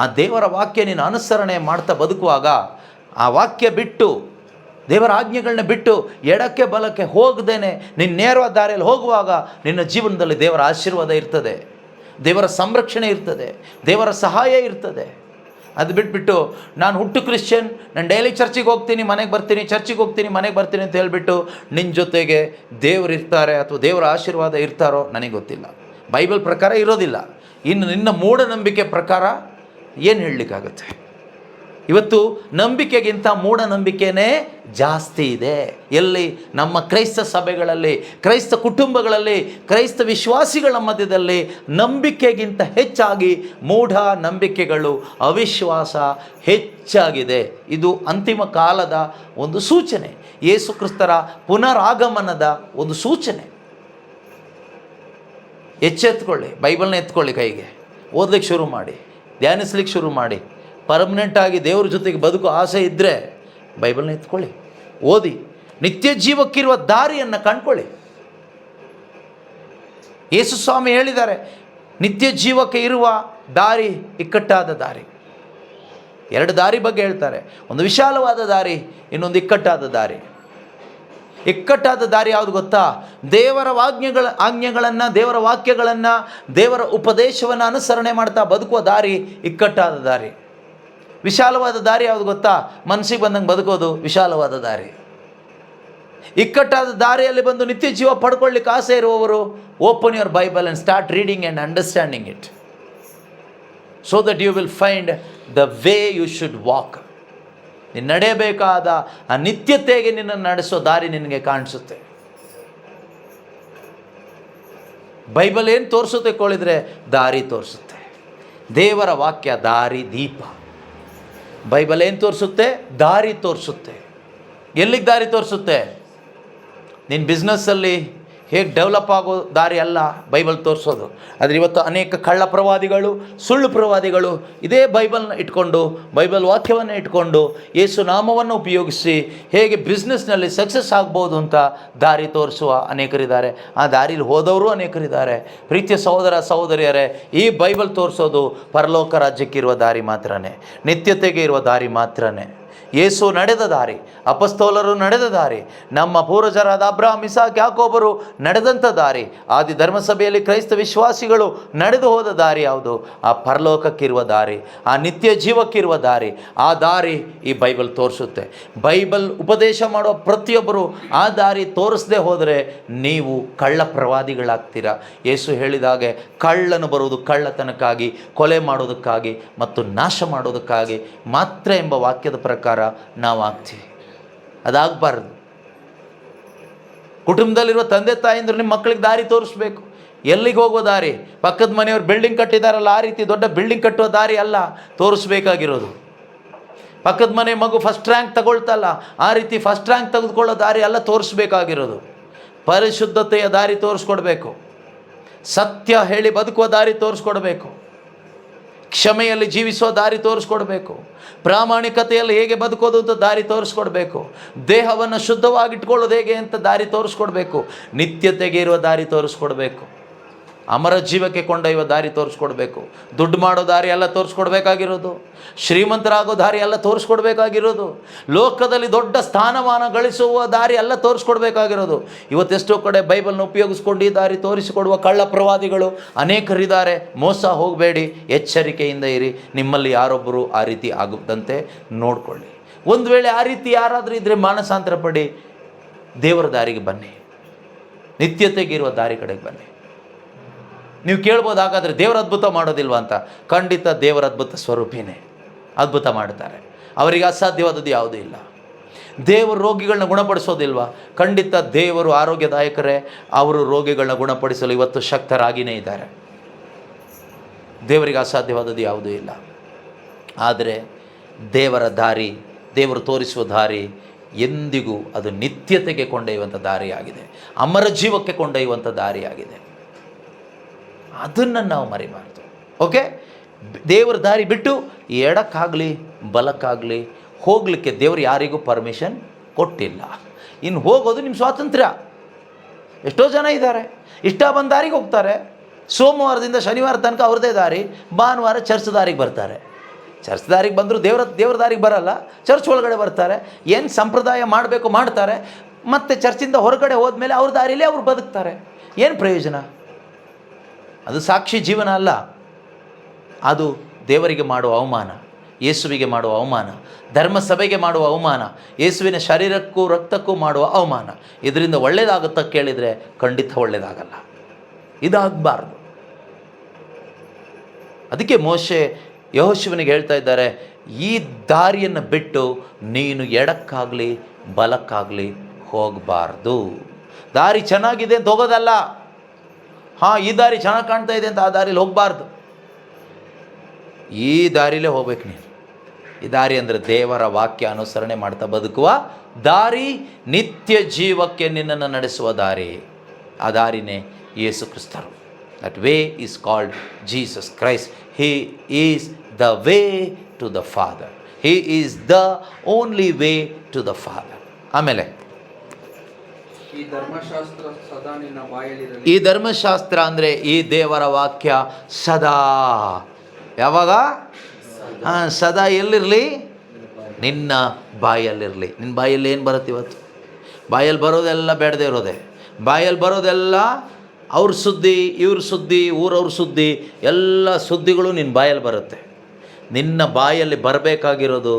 ಆ ದೇವರ ವಾಕ್ಯ ನೀನು ಅನುಸರಣೆ ಮಾಡ್ತಾ ಬದುಕುವಾಗ, ಆ ವಾಕ್ಯ ಬಿಟ್ಟು ದೇವರ ಆಜ್ಞೆಗಳನ್ನ ಬಿಟ್ಟು ಎಡಕ್ಕೆ ಬಲಕ್ಕೆ ಹೋಗದೇನೆ ನಿನ್ನ ನೇರವಾದ ದಾರಿಯಲ್ಲಿ ಹೋಗುವಾಗ ನಿನ್ನ ಜೀವನದಲ್ಲಿ ದೇವರ ಆಶೀರ್ವಾದ ಇರ್ತದೆ, ದೇವರ ಸಂರಕ್ಷಣೆ ಇರ್ತದೆ, ದೇವರ ಸಹಾಯ ಇರ್ತದೆ. ಅದು ಬಿಟ್ಬಿಟ್ಟು ನಾನು ಹುಟ್ಟು ಕ್ರಿಶ್ಚಿಯನ್, ನಾನು ಡೈಲಿ ಚರ್ಚಿಗೆ ಹೋಗ್ತೀನಿ ಮನೆಗೆ ಬರ್ತೀನಿ, ಚರ್ಚಿಗೆ ಹೋಗ್ತೀನಿ ಮನೆಗೆ ಬರ್ತೀನಿ ಅಂತ ಹೇಳಿಬಿಟ್ಟು ನಿನ್ನ ಜೊತೆಗೆ ದೇವರು ಇರ್ತಾರೆ ಅಥವಾ ದೇವರ ಆಶೀರ್ವಾದ ಇರ್ತಾರೋ ನನಗೆ ಗೊತ್ತಿಲ್ಲ. ಬೈಬಲ್ ಪ್ರಕಾರ ಇರೋದಿಲ್ಲ. ಇನ್ನು ನಿನ್ನ ಮೂಢನಂಬಿಕೆ ಪ್ರಕಾರ ಏನು ಹೇಳಲಿಕ್ಕಾಗುತ್ತೆ? ಇವತ್ತು ನಂಬಿಕೆಗಿಂತ ಮೂಢನಂಬಿಕೆನೇ ಜಾಸ್ತಿ ಇದೆ. ಎಲ್ಲಿ? ನಮ್ಮ ಕ್ರೈಸ್ತ ಸಭೆಗಳಲ್ಲಿ, ಕ್ರೈಸ್ತ ಕುಟುಂಬಗಳಲ್ಲಿ, ಕ್ರೈಸ್ತ ವಿಶ್ವಾಸಿಗಳ ಮಧ್ಯದಲ್ಲಿ ನಂಬಿಕೆಗಿಂತ ಹೆಚ್ಚಾಗಿ ಮೂಢ ನಂಬಿಕೆಗಳು, ಅವಿಶ್ವಾಸ ಹೆಚ್ಚಾಗಿದೆ. ಇದು ಅಂತಿಮ ಕಾಲದ ಒಂದು ಸೂಚನೆ, ಯೇಸು ಕ್ರಿಸ್ತರ ಪುನರಾಗಮನದ ಒಂದು ಸೂಚನೆ. ಎಚ್ಚೆತ್ಕೊಳ್ಳಿ, ಬೈಬಲ್ನ ಎತ್ಕೊಳ್ಳಿ ಕೈಗೆ, ಓದಲಿಕ್ಕೆ ಶುರು ಮಾಡಿ, ಧ್ಯಾನಿಸ್ಲಿಕ್ಕೆ ಶುರು ಮಾಡಿ. ಪರ್ಮನೆಂಟಾಗಿ ದೇವ್ರ ಜೊತೆಗೆ ಬದುಕು ಆಸೆ ಇದ್ದರೆ ಬೈಬಲ್ನ ಎತ್ಕೊಳ್ಳಿ, ಓದಿ, ನಿತ್ಯ ಜೀವಕ್ಕಿರುವ ದಾರಿಯನ್ನು ಕಂಡ್ಕೊಳ್ಳಿ. ಯೇಸು ಸ್ವಾಮಿ ಹೇಳಿದ್ದಾರೆ, ನಿತ್ಯ ಜೀವಕ್ಕೆ ಇರುವ ದಾರಿ ಇಕ್ಕಟ್ಟಾದ ದಾರಿ. ಎರಡು ದಾರಿ ಬಗ್ಗೆ ಹೇಳ್ತಾರೆ, ಒಂದು ವಿಶಾಲವಾದ ದಾರಿ, ಇನ್ನೊಂದು ಇಕ್ಕಟ್ಟಾದ ದಾರಿ. ಇಕ್ಕಟ್ಟಾದ ದಾರಿ ಯಾವುದು ಗೊತ್ತಾ? ದೇವರ ಆಜ್ಞೆಗಳನ್ನು, ದೇವರ ವಾಕ್ಯಗಳನ್ನು, ದೇವರ ಉಪದೇಶವನ್ನು ಅನುಸರಣೆ ಮಾಡ್ತಾ ಬದುಕುವ ದಾರಿ ಇಕ್ಕಟ್ಟಾದ ದಾರಿ. ವಿಶಾಲವಾದ ದಾರಿ ಯಾವುದು ಗೊತ್ತಾ? ಮನಸ್ಸಿಗೆ ಬಂದಂಗೆ ಬದುಕೋದು ವಿಶಾಲವಾದ ದಾರಿ. ಇಕ್ಕಟ್ಟಾದ ದಾರಿಯಲ್ಲಿ ಬಂದು ನಿತ್ಯ ಜೀವ ಪಡ್ಕೊಳ್ಳಿಕ್ಕೆ ಆಸೆ ಇರುವವರು, open your Bible and start reading and understanding it, so that you will find the way you should walk. ನೀನು ನಡೆಯಬೇಕಾದ ಆ ನಿತ್ಯತೆಗೆ ನಿನ್ನನ್ನು ನಡೆಸೋ ದಾರಿ ನಿನಗೆ ಕಾಣಿಸುತ್ತೆ. ಬೈಬಲ್ ಏನು ತೋರಿಸುತ್ತೆ ಕೊಳ್ಳಿದ್ರೆ? ದಾರಿ ತೋರಿಸುತ್ತೆ. ದೇವರ ವಾಕ್ಯ ದಾರಿ ದೀಪ. ಬೈಬಲ್ ಏನು ತೋರಿಸುತ್ತೆ? ದಾರಿ ತೋರಿಸುತ್ತೆ. ಎಲ್ಲಿಗೆ ದಾರಿ ತೋರಿಸುತ್ತೆ? ನಿನ್ನ ಬಿಸ್ನೆಸ್ಸಲ್ಲಿ ಹೇಗೆ ಡೆವಲಪ್ ಆಗೋ ದಾರಿ ಅಲ್ಲ ಬೈಬಲ್ ತೋರಿಸೋದು. ಆದರೆ ಇವತ್ತು ಅನೇಕ ಕಳ್ಳ ಪ್ರವಾದಿಗಳು, ಸುಳ್ಳು ಪ್ರವಾದಿಗಳು ಇದೇ ಬೈಬಲ್ನ ಇಟ್ಕೊಂಡು, ಬೈಬಲ್ ವಾಕ್ಯವನ್ನು ಇಟ್ಕೊಂಡು, ಯೇಸು ನಾಮವನ್ನು ಉಪಯೋಗಿಸಿ ಹೇಗೆ ಬಿಸ್ನೆಸ್ನಲ್ಲಿ ಸಕ್ಸಸ್ ಆಗ್ಬೋದು ಅಂತ ದಾರಿ ತೋರಿಸುವ ಅನೇಕರಿದ್ದಾರೆ. ಆ ದಾರಿಲಿ ಹೋದವರು ಅನೇಕರಿದ್ದಾರೆ. ಪ್ರೀತಿಯ ಸಹೋದರ ಸಹೋದರಿಯರೇ, ಈ ಬೈಬಲ್ ತೋರಿಸೋದು ಪರಲೋಕ ರಾಜ್ಯಕ್ಕಿರುವ ದಾರಿ ಮಾತ್ರನೇ, ನಿತ್ಯತೆಗೆ ಇರುವ ದಾರಿ ಮಾತ್ರನೇ. ಯೇಸು ನಡೆದ ದಾರಿ, ಅಪಸ್ತೋಲರು ನಡೆದ ದಾರಿ, ನಮ್ಮ ಪೂರ್ವಜರಾದ ಅಬ್ರಹಾಮ್, ಇಸಾಕ್, ಯಾಕೋಬರು ನಡೆದಂಥ ದಾರಿ, ಆದಿ ಧರ್ಮಸಭೆಯಲ್ಲಿ ಕ್ರೈಸ್ತ ವಿಶ್ವಾಸಿಗಳು ನಡೆದು ಹೋದ ದಾರಿ ಯಾವುದು? ಆ ಪರಲೋಕಕ್ಕಿರುವ ದಾರಿ, ಆ ನಿತ್ಯ ಜೀವಕ್ಕಿರುವ ದಾರಿ. ಆ ದಾರಿ ಈ ಬೈಬಲ್ ತೋರಿಸುತ್ತೆ. ಬೈಬಲ್ ಉಪದೇಶ ಮಾಡೋ ಪ್ರತಿಯೊಬ್ಬರು ಆ ದಾರಿ ತೋರಿಸದೆ ಹೋದರೆ ನೀವು ಕಳ್ಳ ಪ್ರವಾದಿಗಳಾಗ್ತೀರ. ಯೇಸು ಹೇಳಿದಾಗೆ ಕಳ್ಳನು ಬರುವುದು ಕಳ್ಳತನಕ್ಕಾಗಿ, ಕೊಲೆ ಮಾಡೋದಕ್ಕಾಗಿ ಮತ್ತು ನಾಶ ಮಾಡೋದಕ್ಕಾಗಿ ಮಾತ್ರ ಎಂಬ ವಾಕ್ಯದ ಪ್ರಕಾರ ನಾವು ಆಗ್ತೀವಿ. ಅದಾಗಬಾರ್ದು. ಕುಟುಂಬದಲ್ಲಿರುವ ತಂದೆ ತಾಯಿಂದರು ನಿಮ್ಮ ಮಕ್ಕಳಿಗೆ ದಾರಿ ತೋರಿಸ್ಬೇಕು. ಎಲ್ಲಿಗೆ ಹೋಗೋ ದಾರಿ? ಪಕ್ಕದ ಮನೆಯವ್ರು ಬಿಲ್ಡಿಂಗ್ ಕಟ್ಟಿದಾರಲ್ಲ ಆ ರೀತಿ ದೊಡ್ಡ ಬಿಲ್ಡಿಂಗ್ ಕಟ್ಟುವ ದಾರಿ ಅಲ್ಲ ತೋರಿಸ್ಬೇಕಾಗಿರೋದು. ಪಕ್ಕದ ಮನೆ ಮಗು ಫಸ್ಟ್ ರ್ಯಾಂಕ್ ತಗೊಳ್ತಲ್ಲ ಆ ರೀತಿ ಫಸ್ಟ್ ರ್ಯಾಂಕ್ ತೆಗೆದುಕೊಳ್ಳೋ ದಾರಿ ಅಲ್ಲ ತೋರಿಸ್ಬೇಕಾಗಿರೋದು. ಪರಿಶುದ್ಧತೆಯ ದಾರಿ ತೋರಿಸ್ಕೊಡ್ಬೇಕು, ಸತ್ಯ ಹೇಳಿ ಬದುಕುವ ದಾರಿ ತೋರಿಸ್ಕೊಡ್ಬೇಕು, ಕ್ಷಮೆಯಲ್ಲಿ ಜೀವಿಸುವ ದಾರಿ ತೋರಿಸ್ಕೊಡ್ಬೇಕು, ಪ್ರಾಮಾಣಿಕತೆಯಲ್ಲಿ ಹೇಗೆ ಬದುಕೋದು ಅಂತ ದಾರಿ ತೋರಿಸ್ಕೊಡ್ಬೇಕು, ದೇಹವನ್ನು ಶುದ್ಧವಾಗಿಟ್ಕೊಳ್ಳೋದು ಹೇಗೆ ಅಂತ ದಾರಿ ತೋರಿಸ್ಕೊಡ್ಬೇಕು, ನಿತ್ಯತೆಗೆ ಇರುವ ದಾರಿ ತೋರಿಸ್ಕೊಡ್ಬೇಕು. ಅಮರ ಜೀವಕ್ಕೆ ಕೊಂಡೊಯ್ಯುವ ದಾರಿ ತೋರಿಸ್ಕೊಡ್ಬೇಕು. ದುಡ್ಡು ಮಾಡೋ ದಾರಿ ಎಲ್ಲ ತೋರಿಸ್ಕೊಡ್ಬೇಕಾಗಿರೋದು, ಶ್ರೀಮಂತರಾಗೋ ದಾರಿ ಎಲ್ಲ ತೋರಿಸ್ಕೊಡ್ಬೇಕಾಗಿರೋದು, ಲೋಕದಲ್ಲಿ ದೊಡ್ಡ ಸ್ಥಾನಮಾನ ಗಳಿಸುವ ದಾರಿ ಎಲ್ಲ ತೋರಿಸ್ಕೊಡ್ಬೇಕಾಗಿರೋದು. ಇವತ್ತೆಷ್ಟೋ ಕಡೆ ಬೈಬಲ್ನ ಉಪಯೋಗಿಸ್ಕೊಂಡು ಈ ದಾರಿ ತೋರಿಸಿಕೊಡುವ ಕಳ್ಳ ಪ್ರವಾದಿಗಳು ಅನೇಕರಿದ್ದಾರೆ. ಮೋಸ ಹೋಗಬೇಡಿ, ಎಚ್ಚರಿಕೆಯಿಂದ ಇರಿ. ನಿಮ್ಮಲ್ಲಿ ಯಾರೊಬ್ಬರು ಆ ರೀತಿ ಆಗದಂತೆ ನೋಡಿಕೊಳ್ಳಿ. ಒಂದು ವೇಳೆ ಆ ರೀತಿ ಯಾರಾದರೂ ಇದ್ದರೆ ಮಾನಸಾಂತರ ಪಡಿ, ದೇವರ ದಾರಿಗೆ ಬನ್ನಿ, ನಿತ್ಯತೆಗಿರುವ ದಾರಿ ಕಡೆಗೆ ಬನ್ನಿ. ನೀವು ಕೇಳ್ಬೋದು, ಹಾಗಾದರೆ ದೇವರ ಅದ್ಭುತ ಮಾಡೋದಿಲ್ವ ಅಂತ. ಖಂಡಿತ ದೇವರ ಅದ್ಭುತ ಸ್ವರೂಪಿನೇ, ಅದ್ಭುತ ಮಾಡ್ತಾರೆ. ಅವರಿಗೆ ಅಸಾಧ್ಯವಾದದ್ದು ಯಾವುದೂ ಇಲ್ಲ. ದೇವರು ರೋಗಿಗಳನ್ನ ಗುಣಪಡಿಸೋದಿಲ್ವಾ? ಖಂಡಿತ ದೇವರು ಆರೋಗ್ಯದಾಯಕರೇ. ಅವರು ರೋಗಿಗಳನ್ನ ಗುಣಪಡಿಸಲು ಇವತ್ತು ಶಕ್ತರಾಗಿಯೇ ಇದ್ದಾರೆ. ದೇವರಿಗೆ ಅಸಾಧ್ಯವಾದದ್ದು ಯಾವುದೂ ಇಲ್ಲ. ಆದರೆ ದೇವರ ದಾರಿ, ದೇವರು ತೋರಿಸುವ ದಾರಿ ಎಂದಿಗೂ ಅದು ನಿತ್ಯತೆಗೆ ಕೊಂಡೊಯ್ಯುವಂಥ ದಾರಿಯಾಗಿದೆ, ಅಮರ ಜೀವಕ್ಕೆ ಕೊಂಡೊಯ್ಯುವಂಥ ದಾರಿಯಾಗಿದೆ. ಅದನ್ನು ನಾವು ಮರಿಬಾರ್ದು. ಓಕೆ, ದೇವರ ದಾರಿ ಬಿಟ್ಟು ಎಡಕ್ಕಾಗಲಿ ಬಲಕ್ಕಾಗಲಿ ಹೋಗಲಿಕ್ಕೆ ದೇವರು ಯಾರಿಗೂ ಪರ್ಮಿಷನ್ ಕೊಟ್ಟಿಲ್ಲ. ಇನ್ನು ಹೋಗೋದು ನಿಮ್ಮ ಸ್ವಾತಂತ್ರ್ಯ. ಎಷ್ಟೋ ಜನ ಇದ್ದಾರೆ, ಇಷ್ಟ ಬಂದ ದಾರಿಗೆ ಹೋಗ್ತಾರೆ. ಸೋಮವಾರದಿಂದ ಶನಿವಾರ ತನಕ ಅವ್ರದ್ದೇ ದಾರಿ, ಭಾನುವಾರ ಚರ್ಚ್ ದಾರಿಗೆ ಬರ್ತಾರೆ. ಚರ್ಚ್ ದಾರಿಗೆ ಬಂದರೂ ದೇವರ ದಾರಿಗೆ ಬರಲ್ಲ, ಚರ್ಚ್ ಒಳಗಡೆ ಬರ್ತಾರೆ. ಏನು ಸಂಪ್ರದಾಯ ಮಾಡಬೇಕು ಮಾಡ್ತಾರೆ, ಮತ್ತು ಚರ್ಚಿಂದ ಹೊರಗಡೆ ಹೋದ್ಮೇಲೆ ಅವ್ರ ದಾರಿಯಲ್ಲೇ ಅವ್ರು ಬದುಕ್ತಾರೆ. ಏನು ಪ್ರಯೋಜನ? ಅದು ಸಾಕ್ಷಿ ಜೀವನ ಅಲ್ಲ, ಅದು ದೇವರಿಗೆ ಮಾಡುವ ಅವಮಾನ, ಯೇಸುವಿಗೆ ಮಾಡುವ ಅವಮಾನ, ಧರ್ಮಸಭೆಗೆ ಮಾಡುವ ಅವಮಾನ, ಯೇಸುವಿನ ಶರೀರಕ್ಕೂ ರಕ್ತಕ್ಕೂ ಮಾಡುವ ಅವಮಾನ. ಇದರಿಂದ ಒಳ್ಳೆಯದಾಗುತ್ತಾ ಕೇಳಿದರೆ ಖಂಡಿತ ಒಳ್ಳೆಯದಾಗಲ್ಲ. ಇದಾಗಬಾರ್ದು. ಅದಕ್ಕೆ ಮೋಶೆ ಯೆಹೋಶುವನಿಗೆ ಹೇಳ್ತಾ ಇದ್ದಾರೆ, ಈ ದಾರಿಯನ್ನು ಬಿಟ್ಟು ನೀನು ಎಡಕ್ಕಾಗಲಿ ಬಲಕ್ಕಾಗಲಿ ಹೋಗಬಾರ್ದು. ದಾರಿ ಚೆನ್ನಾಗಿದೆ ಅಂತ ಹೋಗೋದಲ್ಲ. ಈ ದಾರಿ ಚೆನ್ನಾಗಿ ಕಾಣ್ತಾ ಇದೆ ಅಂತ ಆ ದಾರಿಲಿ ಹೋಗಬಾರ್ದು. ಈ ದಾರಿಲೇ ಹೋಗ್ಬೇಕು ನೀನು. ಈ ದಾರಿ ಅಂದರೆ ದೇವರ ವಾಕ್ಯ ಅನುಸರಣೆ ಮಾಡ್ತಾ ಬದುಕುವ ದಾರಿ, ನಿತ್ಯ ಜೀವಕ್ಕೆ ನಿನ್ನನ್ನು ನಡೆಸುವ ದಾರಿ. ಆ ದಾರಿನೇ ಯೇಸು ಕ್ರಿಸ್ತರು. That way is called Jesus Christ. He is the way to the father. He is the only way to the father. ಆಮೇಲೆ ಈ ಧರ್ಮಶಾಸ್ತ್ರ ಅಂದರೆ ಈ ದೇವರ ವಾಕ್ಯ ಸದಾ, ಯಾವಾಗ? ಸದಾ ಎಲ್ಲಿರಲಿ? ನಿನ್ನ ಬಾಯಲ್ಲಿರಲಿ. ನಿನ್ನ ಬಾಯಲ್ಲಿ ಏನು ಬರುತ್ತೆ ಇವತ್ತು? ಬಾಯಲ್ಲಿ ಬರೋದೆಲ್ಲ ಬೇಡದೇ ಇರೋದೆ. ಬಾಯಲ್ಲಿ ಬರೋದೆಲ್ಲ ಅವ್ರ ಸುದ್ದಿ, ಇವ್ರ ಸುದ್ದಿ, ಊರವ್ರ ಸುದ್ದಿ, ಎಲ್ಲ ಸುದ್ದಿಗಳು ನಿನ್ನ ಬಾಯಲ್ಲಿ ಬರುತ್ತೆ. ನಿನ್ನ ಬಾಯಲ್ಲಿ ಬರಬೇಕಾಗಿರೋದು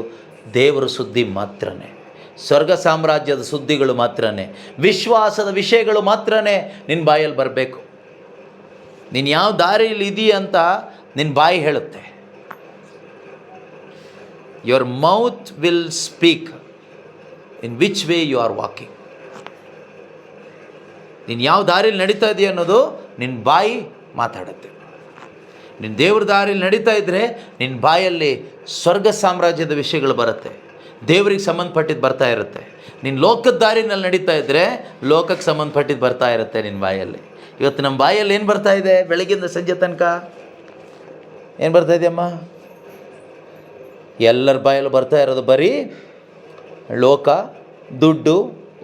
ದೇವರ ಸುದ್ದಿ ಮಾತ್ರನೇ, ಸ್ವರ್ಗ ಸಾಮ್ರಾಜ್ಯದ ಸುದ್ದಿಗಳು ಮಾತ್ರನೇ, ವಿಶ್ವಾಸದ ವಿಷಯಗಳು ಮಾತ್ರನೇ ನಿನ್ನ ಬಾಯಲ್ಲಿ ಬರಬೇಕು. ನೀನು ಯಾವ ದಾರಿಯಲ್ಲಿ ಇದೆಯಾ ಅಂತ ನಿನ್ನ ಬಾಯಿ ಹೇಳುತ್ತೆ. Your mouth will speak in which way you are walking. ನೀನು ಯಾವ ದಾರಿಯಲ್ಲಿ ನಡೀತಾ ಇದೆಯಾ ಅನ್ನೋದು ನಿನ್ನ ಬಾಯಿ ಮಾತಾಡುತ್ತೆ. ನೀನು ದೇವ್ರ ದಾರಿಯಲ್ಲಿ ನಡೀತಾ ಇದ್ದರೆ ನಿನ್ನ ಬಾಯಲ್ಲಿ ಸ್ವರ್ಗ ಸಾಮ್ರಾಜ್ಯದ ವಿಷಯಗಳು ಬರುತ್ತೆ, ದೇವರಿಗೆ ಸಂಬಂಧಪಟ್ಟಿದ್ದು ಬರ್ತಾ ಇರುತ್ತೆ. ನೀನು ಲೋಕದ ದಾರಿನಲ್ಲಿ ನಡೀತಾ ಇದ್ದರೆ ಲೋಕಕ್ಕೆ ಸಂಬಂಧಪಟ್ಟಿದ್ದು ಬರ್ತಾ ಇರುತ್ತೆ ನಿನ್ನ ಬಾಯಲ್ಲಿ. ಇವತ್ತು ನಮ್ಮ ಬಾಯಲ್ಲಿ ಏನು ಬರ್ತಾ ಇದೆ? ಬೆಳಗ್ಗಿಂದ ಸಂಜೆ ತನಕ ಏನು ಬರ್ತಾ ಇದೆಯಮ್ಮ? ಎಲ್ಲರ ಬಾಯಲ್ಲೂ ಬರ್ತಾ ಇರೋದು ಬರೀ ಲೋಕ, ದುಡ್ಡು,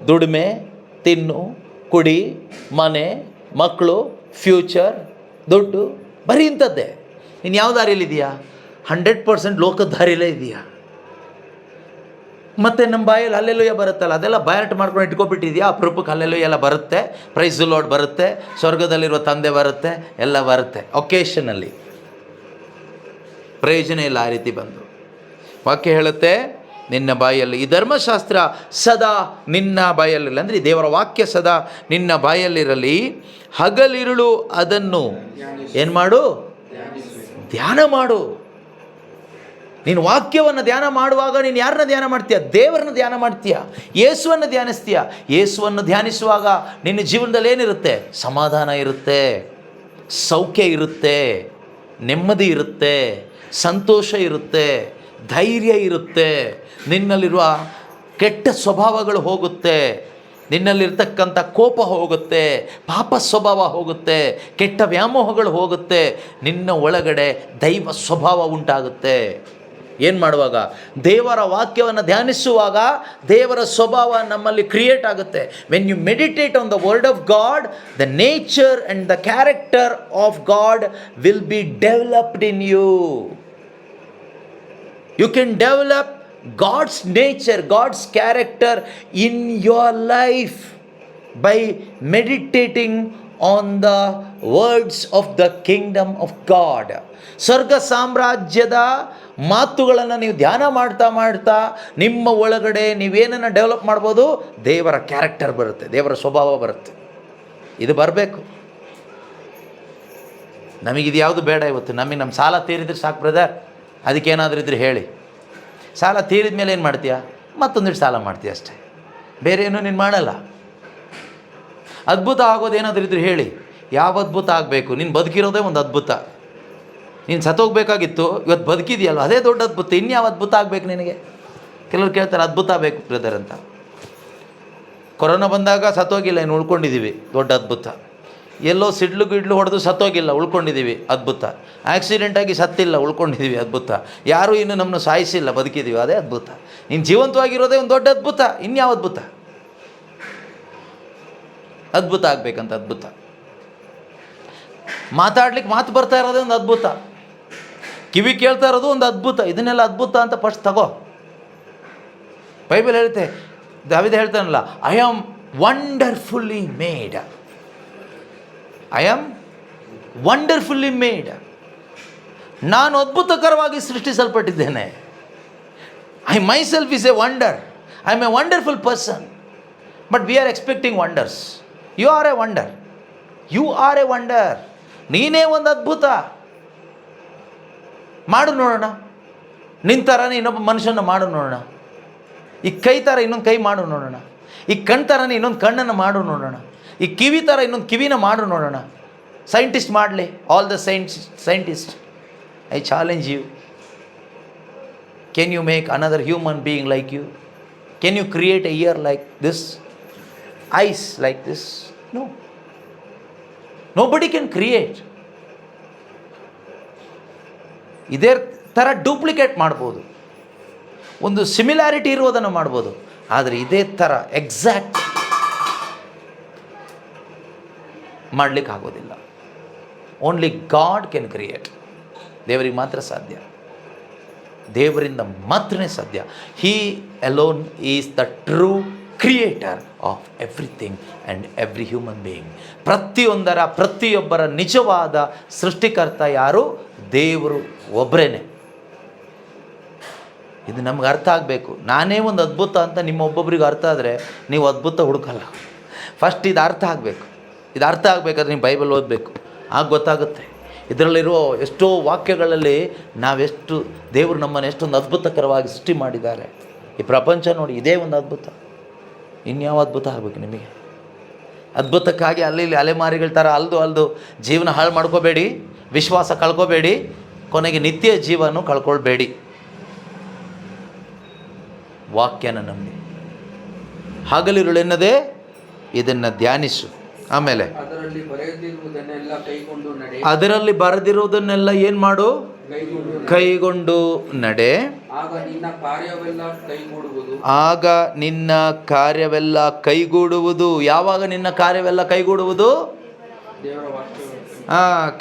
ದುಡಿಮೆ, ತಿನ್ನು, ಕುಡಿ, ಮನೆ, ಮಕ್ಕಳು, ಫ್ಯೂಚರ್, ದುಡ್ಡು, ಬರೀ ಇಂಥದ್ದೇ. ನೀನು ಯಾವ ದಾರಿಯಲ್ಲಿದೆಯಾ? 100% ಲೋಕದ ದಾರಿಯಲ್ಲೇ ಇದೆಯಾ? ಮತ್ತು ನಮ್ಮ ಬಾಯಲ್ಲಿ ಅಲ್ಲೆಲ್ಲೂಯ್ಯ ಬರುತ್ತಲ್ಲ, ಅದೆಲ್ಲ ಬಯಾಟ್ ಮಾಡ್ಕೊಂಡು ಇಟ್ಕೊಬಿಟ್ಟಿದೆಯಾ? ಅಪರೂಪಕ್ಕೆ ಅಲ್ಲೆಲ್ಲೂಯ್ಯ ಎಲ್ಲ ಬರುತ್ತೆ, ಪ್ರೈಸ್ ಲಾರ್ಡ್ ಬರುತ್ತೆ, ಸ್ವರ್ಗದಲ್ಲಿರುವ ತಂದೆ ಬರುತ್ತೆ, ಎಲ್ಲ ಬರುತ್ತೆ ಒಕೇಶನಲ್ಲಿ. ಪ್ರಯೋಜನ ಇಲ್ಲ ಆ ರೀತಿ ಬಂದು. ವಾಕ್ಯ ಹೇಳುತ್ತೆ ನಿನ್ನ ಬಾಯಲ್ಲಿ ಈ ಧರ್ಮಶಾಸ್ತ್ರ ಸದಾ ನಿನ್ನ ಬಾಯಲ್ಲಿರಲಿ. ಅಂದರೆ ಈ ದೇವರ ವಾಕ್ಯ ಸದಾ ನಿನ್ನ ಬಾಯಲ್ಲಿರಲಿ. ಹಗಲಿರುಳು ಅದನ್ನು ಏನು ಮಾಡು? ಧ್ಯಾನ ಮಾಡು. ನೀನು ವಾಕ್ಯವನ್ನು ಧ್ಯಾನ ಮಾಡುವಾಗ ನೀನು ಯಾರನ್ನ ಧ್ಯಾನ ಮಾಡ್ತೀಯ? ದೇವರನ್ನ ಧ್ಯಾನ ಮಾಡ್ತೀಯ, ಯೇಸುವನ್ನು ಧ್ಯಾನಿಸ್ತೀಯ. ಯೇಸುವನ್ನು ಧ್ಯಾನಿಸುವಾಗ ನಿನ್ನ ಜೀವನದಲ್ಲಿ ಏನಿರುತ್ತೆ? ಸಮಾಧಾನ ಇರುತ್ತೆ, ಸೌಖ್ಯ ಇರುತ್ತೆ, ನೆಮ್ಮದಿ ಇರುತ್ತೆ, ಸಂತೋಷ ಇರುತ್ತೆ, ಧೈರ್ಯ ಇರುತ್ತೆ. ನಿನ್ನಲ್ಲಿರುವ ಕೆಟ್ಟ ಸ್ವಭಾವಗಳು ಹೋಗುತ್ತೆ, ನಿನ್ನಲ್ಲಿರ್ತಕ್ಕಂಥ ಕೋಪ ಹೋಗುತ್ತೆ, ಪಾಪ ಸ್ವಭಾವ ಹೋಗುತ್ತೆ, ಕೆಟ್ಟ ವ್ಯಾಮೋಹಗಳು ಹೋಗುತ್ತೆ, ನಿನ್ನ ಒಳಗಡೆ ದೈವ ಸ್ವಭಾವ ಉಂಟಾಗುತ್ತೆ. ಏನು ಮಾಡುವಾಗ? ದೇವರ ವಾಕ್ಯವನ್ನು ಧ್ಯಾನಿಸುವಾಗ ದೇವರ ಸ್ವಭಾವ ನಮ್ಮಲ್ಲಿ ಕ್ರಿಯೇಟ್ ಆಗುತ್ತೆ. When you meditate on the word of God, the nature and the character of God will be developed in you. You can develop God's nature, God's character in your life by meditating on the words of the kingdom of God. ಸ್ವರ್ಗ ಸಾಮ್ರಾಜ್ಯದ ಮಾತುಗಳನ್ನು ನೀವು ಧ್ಯಾನ ಮಾಡ್ತಾ ಮಾಡ್ತಾ ನಿಮ್ಮ ಒಳಗಡೆ ನೀವೇನನ್ನು ಡೆವಲಪ್ ಮಾಡ್ಬೋದು? ದೇವರ ಕ್ಯಾರೆಕ್ಟರ್ ಬರುತ್ತೆ, ದೇವರ ಸ್ವಭಾವ ಬರುತ್ತೆ. ಇದು ಬರಬೇಕು. ನಮಗಿದು ಯಾವುದು ಬೇಡ ಇವತ್ತು. ನಮ್ಮ ಸಾಲ ತೀರಿದ್ರೆ ಸಾಕು ಬ್ರದರ್, ಅದಕ್ಕೇನಾದರೂ ಇದ್ರೆ ಹೇಳಿ. ಸಾಲ ತೀರಿದ ಮೇಲೆ ಏನು ಮಾಡ್ತೀಯ? ಮತ್ತೊಂದಿಟ್ಟು ಸಾಲ ಮಾಡ್ತೀಯ ಅಷ್ಟೇ, ಬೇರೆ ಏನೂ ನೀನು ಮಾಡಲ್ಲ. ಅದ್ಭುತ ಆಗೋದೇನಾದರೂ ಇದ್ರೆ ಹೇಳಿ. ಯಾವ ಅದ್ಭುತ ಆಗಬೇಕು? ನೀನು ಬದುಕಿರೋದೇ ಒಂದು ಅದ್ಭುತ. ನೀನು ಸತ್ತೋಗ್ಬೇಕಾಗಿತ್ತು, ಇವತ್ತು ಬದುಕಿದೆಯಲ್ಲ, ಅದೇ ದೊಡ್ಡ ಅದ್ಭುತ. ಇನ್ಯಾವ ಅದ್ಭುತ ಆಗಬೇಕು ನಿನಗೆ? ಕೆಲವ್ರು ಕೇಳ್ತಾರೆ ಅದ್ಭುತ ಬೇಕು ಬ್ರದರ್ ಅಂತ. ಕೊರೋನಾ ಬಂದಾಗ ಸತ್ತೋಗಿಲ್ಲ, ಇನ್ನು ಉಳ್ಕೊಂಡಿದ್ದೀವಿ, ದೊಡ್ಡ ಅದ್ಭುತ. ಎಲ್ಲೋ ಸಿಡ್ಲು ಗಿಡ್ಲು ಹೊಡೆದು ಸತ್ತೋಗಿಲ್ಲ, ಉಳ್ಕೊಂಡಿದ್ದೀವಿ, ಅದ್ಭುತ. ಆಕ್ಸಿಡೆಂಟಾಗಿ ಸತ್ತಿಲ್ಲ, ಉಳ್ಕೊಂಡಿದ್ದೀವಿ, ಅದ್ಭುತ. ಯಾರೂ ಇನ್ನು ನಮ್ಮನ್ನು ಸಾಯಿಸಿಲ್ಲ, ಬದುಕಿದ್ದೀವಿ, ಅದೇ ಅದ್ಭುತ. ನೀನು ಜೀವಂತವಾಗಿರೋದೇ ಒಂದು ದೊಡ್ಡ ಅದ್ಭುತ. ಇನ್ಯಾವ ಅದ್ಭುತ? ಅದ್ಭುತ ಆಗಬೇಕಂತ ಅದ್ಭುತ. ಮಾತಾಡ್ಲಿಕ್ಕೆ ಮಾತು ಬರ್ತಾ ಇರೋದೇ ಒಂದು ಅದ್ಭುತ. ಕಿವಿ ಕೇಳ್ತಾ ಇರೋದು ಒಂದು ಅದ್ಭುತ. ಇದನ್ನೆಲ್ಲ ಅದ್ಭುತ ಅಂತ ಫಸ್ಟ್ ತಗೋ. ಬೈಬಲ್ ಹೇಳುತ್ತೆ, ದಾವೀದ ಹೇಳ್ತಾನಲ್ಲ, I am wonderfully made. I am wonderfully made. ನಾನು ಅದ್ಭುತಕರವಾಗಿ ಸೃಷ್ಟಿಸಲ್ಪಟ್ಟಿದ್ದೇನೆ. I myself is a wonder. I am a wonderful person. But we are expecting wonders. You are a wonder. You are a wonder. ನೀನೇ ಒಂದು ಅದ್ಭುತ. ಮಾಡು ನೋಡೋಣ. ನಿನ್ನ ಥರನೇ ಇನ್ನೊಬ್ಬ ಮನುಷ್ಯನ ಮಾಡು ನೋಡೋಣ. ಈ ಕೈ ಥರ ಇನ್ನೊಂದು ಕೈ ಮಾಡು ನೋಡೋಣ. ಈ ಕಣ್ಣು ಥರನೇ ಇನ್ನೊಂದು ಕಣ್ಣನ್ನು ಮಾಡು ನೋಡೋಣ. ಈ ಕಿವಿ ಥರ ಇನ್ನೊಂದು ಕಿವಿನ ಮಾಡು ನೋಡೋಣ. ಸೈಂಟಿಸ್ಟ್ ಮಾಡಲಿ, all the scientist, I challenge you. Can you make another human being like you? Can you create a ear like this? Eyes like this? No. Nobody can create. ಇದೇ ಥರ ಡೂಪ್ಲಿಕೇಟ್ ಮಾಡ್ಬೋದು, ಒಂದು ಸಿಮಿಲಾರಿಟಿ ಇರುವುದನ್ನು ಮಾಡ್ಬೋದು, ಆದರೆ ಇದೇ ಥರ ಎಕ್ಸಾಕ್ಟ್ ಮಾಡಲಿಕ್ಕೆ ಆಗೋದಿಲ್ಲ. Only God can create. ದೇವರಿಗೆ ಮಾತ್ರ ಸಾಧ್ಯ, ದೇವರಿಂದ ಮಾತ್ರನೇ ಸಾಧ್ಯ. He alone is the true creator of everything and every human being. ಪ್ರತಿಯೊಬ್ಬರ ನಿಜವಾದ ಸೃಷ್ಟಿಕರ್ತ ಯಾರು? ದೇವರು ಒಬ್ಬರೇನೆ. ಇದು ನಮ್ಗೆ ಅರ್ಥ ಆಗಬೇಕು. ನಾನೇ ಒಂದು ಅದ್ಭುತ ಅಂತ ನಿಮ್ಮೊಬ್ಬೊಬ್ರಿಗೆ ಅರ್ಥ ಆದರೆ ನೀವು ಅದ್ಭುತ ಹುಡುಕಲ್ಲ. ಫಸ್ಟ್ ಇದು ಅರ್ಥ ಆಗಬೇಕು. ಇದು ಅರ್ಥ ಆಗಬೇಕಾದ್ರೆ ನೀವು ಬೈಬಲ್ ಓದಬೇಕು, ಆಗ ಗೊತ್ತಾಗುತ್ತೆ. ಇದರಲ್ಲಿರೋ ಎಷ್ಟೋ ವಾಕ್ಯಗಳಲ್ಲಿ ನಾವೆಷ್ಟು ದೇವರು ನಮ್ಮನ್ನು ಎಷ್ಟೊಂದು ಅದ್ಭುತಕರವಾಗಿ ಸೃಷ್ಟಿ ಮಾಡಿದ್ದಾರೆ. ಈ ಪ್ರಪಂಚ ನೋಡಿ, ಇದೇ ಒಂದು ಅದ್ಭುತ. ಇನ್ಯಾವ ಅದ್ಭುತ ಆಗಬೇಕು ನಿಮಗೆ? ಅದ್ಭುತಕ್ಕಾಗಿ ಅಲ್ಲಿ ಇಲ್ಲಿ ಅಲೆಮಾರಿಗಳ ಥರ ಅಲ್ದು ಜೀವನ ಹಾಳು ಮಾಡ್ಕೋಬೇಡಿ, ವಿಶ್ವಾಸ ಕಳ್ಕೊಬೇಡಿ, ಕೊನೆಗೆ ನಿತ್ಯ ಜೀವನ ಕಳ್ಕೊಳ್ಬೇಡಿ. ವಾಕ್ಯನ ನಂಬಿ ಹಗಲಿರುಳೆನ್ನದೇ ಇದನ್ನು ಧ್ಯಾನಿಸು. ಆಮೇಲೆ ಅದರಲ್ಲಿ ಬರೆದಿರುವುದನ್ನೆಲ್ಲ ಏನು ಮಾಡು? ಕೈಗೊಂಡು ನಡೆ. ಆಗ ನಿನ್ನ ಕಾರ್ಯವೆಲ್ಲ ಕೈಗೂಡುವುದು. ಯಾವಾಗ ನಿನ್ನ ಕಾರ್ಯವೆಲ್ಲ ಕೈಗೂಡುವುದು?